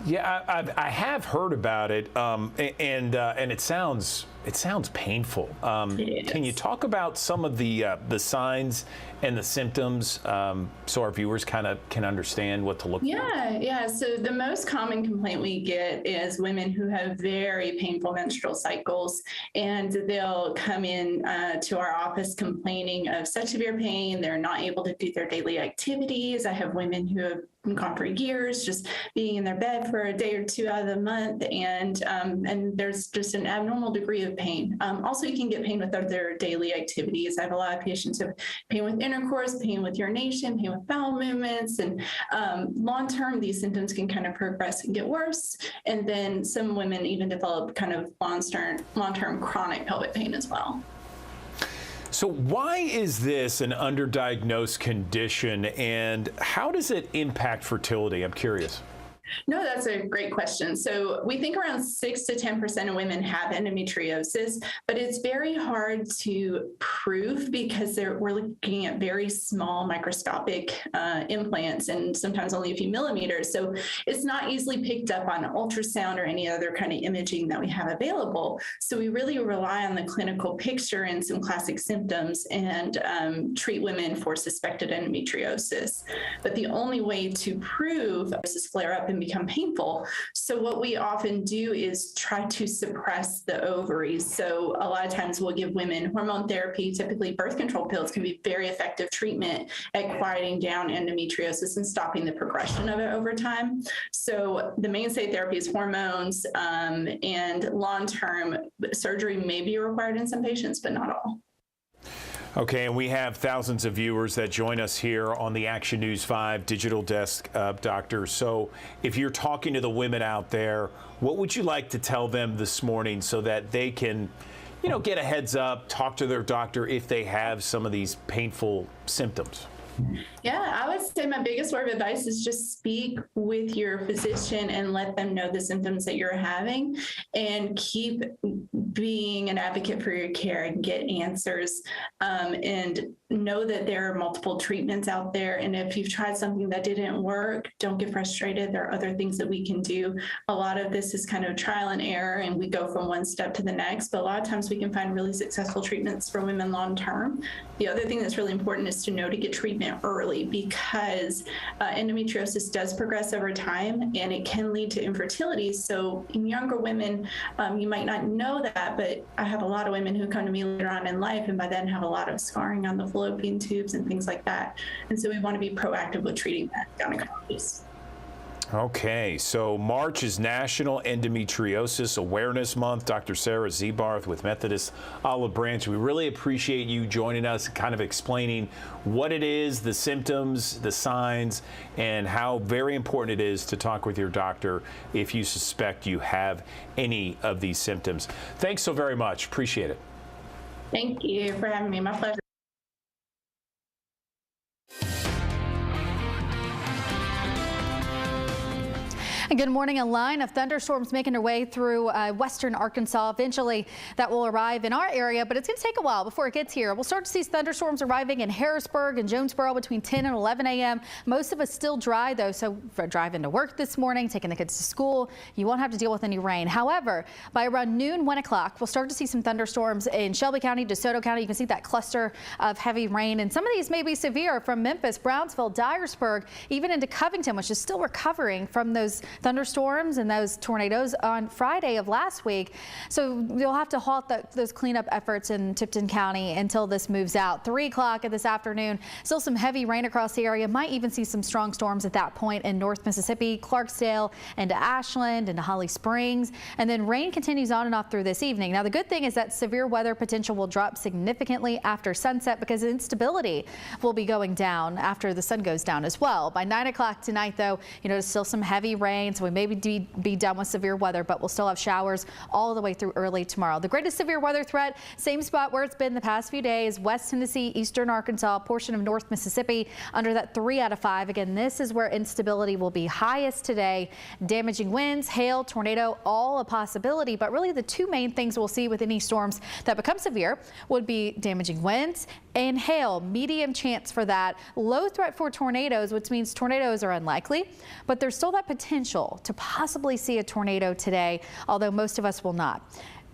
Yeah, I have heard about it, and it sounds painful. Can you talk about some of the signs and the symptoms so our viewers kind of can understand what to look for? Yeah. So the most common complaint we get is women who have very painful menstrual cycles, and they'll come in to our office complaining of such severe pain. They're not able to do their daily activities. I have women who have gone for years just being in their bed for a day or two out of the month, and there's just an abnormal degree of of pain. Also, you can get pain with other daily activities. I have a lot of patients who have pain with intercourse, pain with urination, pain with bowel movements, and long-term, these symptoms can kind of progress and get worse. And then some women even develop kind of long-term chronic pelvic pain as well. So why is this an underdiagnosed condition, and how does it impact fertility? I'm curious. No, that's a great question. So we think around 6 to 10% of women have endometriosis, but it's very hard to prove because we're looking at very small microscopic implants and sometimes only a few millimeters. So it's not easily picked up on ultrasound or any other kind of imaging that we have available. So we really rely on the clinical picture and some classic symptoms and treat women for suspected endometriosis. But the only way to prove this flare up and become painful. So what we often do is try to suppress the ovaries. So a lot of times we'll give women hormone therapy. Typically birth control pills can be very effective treatment at quieting down endometriosis and stopping the progression of it over time. So the mainstay therapy is hormones, and long-term surgery may be required in some patients, but not all. Okay, and we have thousands of viewers that join us here on the Action News 5 digital desk, Doctor. So if you're talking to the women out there, what would you like to tell them this morning so that they can, get a heads up, talk to their doctor if they have some of these painful symptoms? Yeah, I would say my biggest word of advice is just speak with your physician and let them know the symptoms that you're having, and keep being an advocate for your care and get answers, and know that there are multiple treatments out there. And if you've tried something that didn't work, don't get frustrated. There are other things that we can do. A lot of this is kind of trial and error, and we go from one step to the next. But a lot of times we can find really successful treatments for women long term. The other thing that's really important is to know to get treatment early, because endometriosis does progress over time and it can lead to infertility. So in younger women, you might not know that, but I have a lot of women who come to me later on in life and by then have a lot of scarring on the fallopian tubes and things like that. And so we want to be proactive with treating that gynecologists. Okay, so March is National Endometriosis Awareness Month. Dr. Sarah Zebarth with Methodist Olive Branch. We really appreciate you joining us, kind of explaining what it is, the symptoms, the signs, and how very important it is to talk with your doctor if you suspect you have any of these symptoms. Thanks so very much. Appreciate it. Thank you for having me. My pleasure. Good morning. A line of thunderstorms making their way through western Arkansas. Eventually, that will arrive in our area, but it's going to take a while before it gets here. We'll start to see thunderstorms arriving in Harrisburg and Jonesboro between 10 and 11 a.m. Most of us still dry, though, so for driving to work this morning, taking the kids to school, you won't have to deal with any rain. However, by around noon, 1 o'clock, we'll start to see some thunderstorms in Shelby County, DeSoto County. You can see that cluster of heavy rain, and some of these may be severe from Memphis, Brownsville, Dyersburg, even into Covington, which is still recovering from those thunderstorms and those tornadoes on Friday of last week. So you'll have to halt those cleanup efforts in Tipton County until this moves out. 3 o'clock this afternoon, still some heavy rain across the area. Might even see some strong storms at that point in North Mississippi, Clarksdale, into Ashland, into Holly Springs. And then rain continues on and off through this evening. Now, the good thing is that severe weather potential will drop significantly after sunset because instability will be going down after the sun goes down as well. By 9 o'clock tonight, though, still some heavy rain. So we may be done with severe weather, but we'll still have showers all the way through early tomorrow. The greatest severe weather threat, same spot where it's been the past few days, West Tennessee, Eastern Arkansas, portion of North Mississippi, under that 3 out of 5. Again, this is where instability will be highest today. Damaging winds, hail, tornado, all a possibility, but really the two main things we'll see with any storms that become severe would be damaging winds and hail. Medium chance for that. Low threat for tornadoes, which means tornadoes are unlikely, but there's still that potential to possibly see a tornado today, although most of us will not.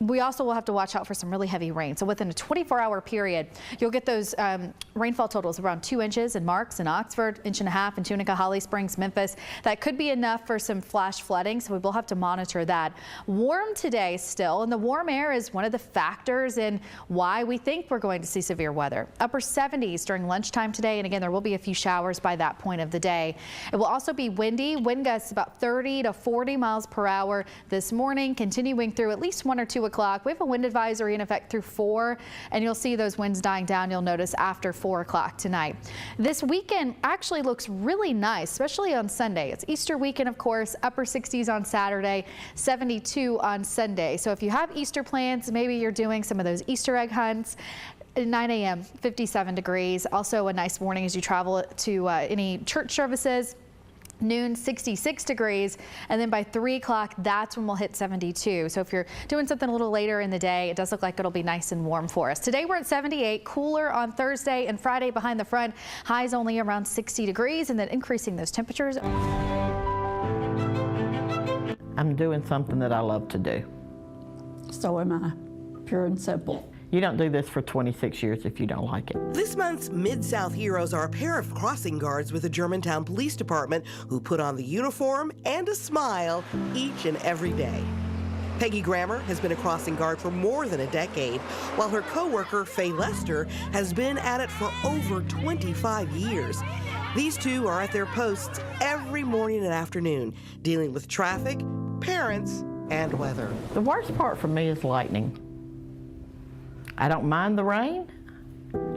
We also will have to watch out for some really heavy rain. So within a 24-hour period, you'll get those rainfall totals around 2 inches in Marks and Oxford, 1.5 inches in Tunica, Holly Springs, Memphis. That could be enough for some flash flooding, so we will have to monitor that. Warm today still, and the warm air is one of the factors in why we think we're going to see severe weather. Upper 70s during lunchtime today, and again, there will be a few showers by that point of the day. It will also be windy. Wind gusts about 30 to 40 miles per hour this morning, continuing through at least 1 or 2 o'clock. We have a wind advisory in effect through 4, and you'll see those winds dying down, you'll notice, after 4 o'clock tonight. This weekend actually looks really nice, especially on Sunday. It's Easter weekend, of course, upper 60s on Saturday, 72 on Sunday. So if you have Easter plans, maybe you're doing some of those Easter egg hunts. At 9 a.m., 57 degrees. Also a nice morning as you travel to any church services. Noon, 66 degrees, and then by 3 o'clock, that's when we'll hit 72. So if you're doing something a little later in the day, it does look like it'll be nice and warm for us. Today we're at 78, cooler on Thursday and Friday behind the front. Highs only around 60 degrees, and then increasing those temperatures. I'm doing something that I love to do. So am I, pure and simple. You don't do this for 26 years if you don't like it. This month's Mid-South Heroes are a pair of crossing guards with the Germantown Police Department who put on the uniform and a smile each and every day. Peggy Grammer has been a crossing guard for more than a decade, while her co-worker, Faye Lester, has been at it for over 25 years. These two are at their posts every morning and afternoon, dealing with traffic, parents, and weather. The worst part for me is lightning. I don't mind the rain.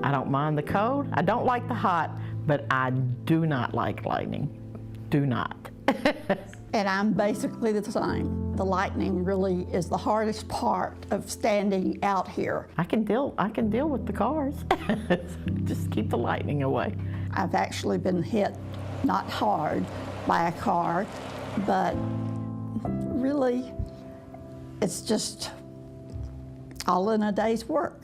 I don't mind the cold. I don't like the hot, but I do not like lightning. Do not. And I'm basically the same. The lightning really is the hardest part of standing out here. I can deal with the cars. Just keep the lightning away. I've actually been hit, not hard, by a car, but really, it's just all in a day's work.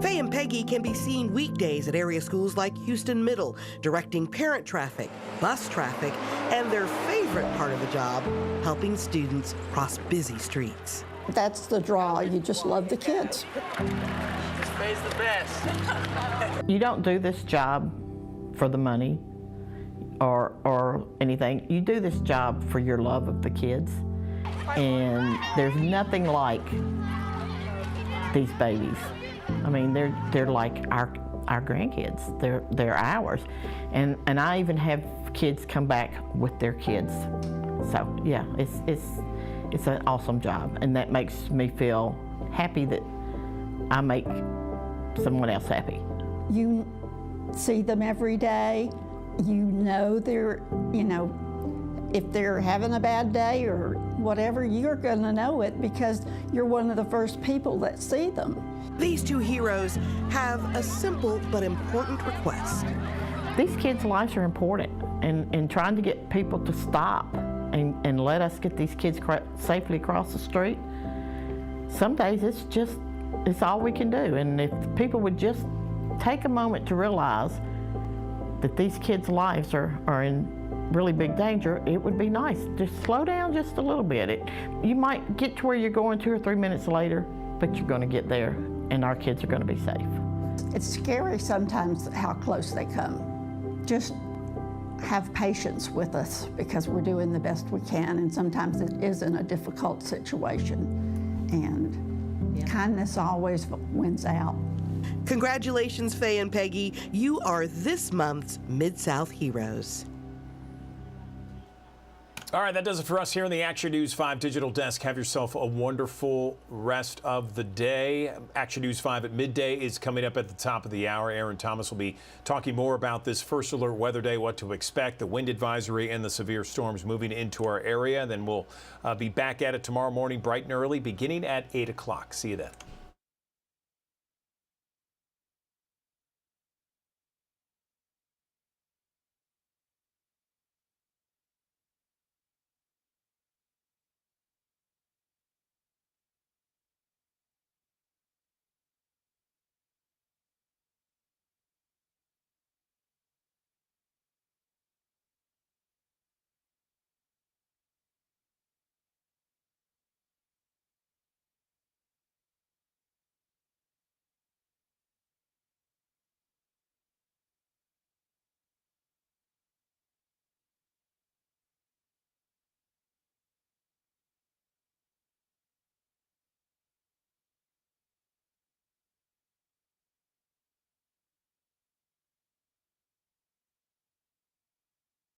Faye and Peggy can be seen weekdays at area schools like Houston Middle, directing parent traffic, bus traffic, and their favorite part of the job, helping students cross busy streets. That's the draw. You just love the kids. Faye's the best. You don't do this job for the money or anything. You do this job for your love of the kids. And there's nothing like these babies. I mean, they're like our grandkids. They're ours, and I even have kids come back with their kids. So yeah, it's an awesome job, and that makes me feel happy that I make someone else happy. You see them every day. You know if they're having a bad day or whatever, you're going to know it because you're one of the first people that see them. These two heroes have a simple but important request. These kids' lives are important, and trying to get people to stop and let us get these kids safely across the street, some days it's all we can do. And if people would just take a moment to realize that these kids' lives are in really big danger, it would be nice. Just slow down just a little bit. You might get to where you're going 2 or 3 minutes later, but you're going to get there, and our kids are going to be safe. It's scary sometimes how close they come. Just have patience with us because we're doing the best we can, and sometimes it is in a difficult situation. And kindness always wins out. Congratulations, Faye and Peggy. You are this month's Mid-South Heroes. All right, that does it for us here in the Action News 5 Digital Desk. Have yourself a wonderful rest of the day. Action News 5 at midday is coming up at the top of the hour. Aaron Thomas will be talking more about this first alert weather day, what to expect, the wind advisory, and the severe storms moving into our area. Then we'll be back at it tomorrow morning bright and early, beginning at 8 o'clock. See you then.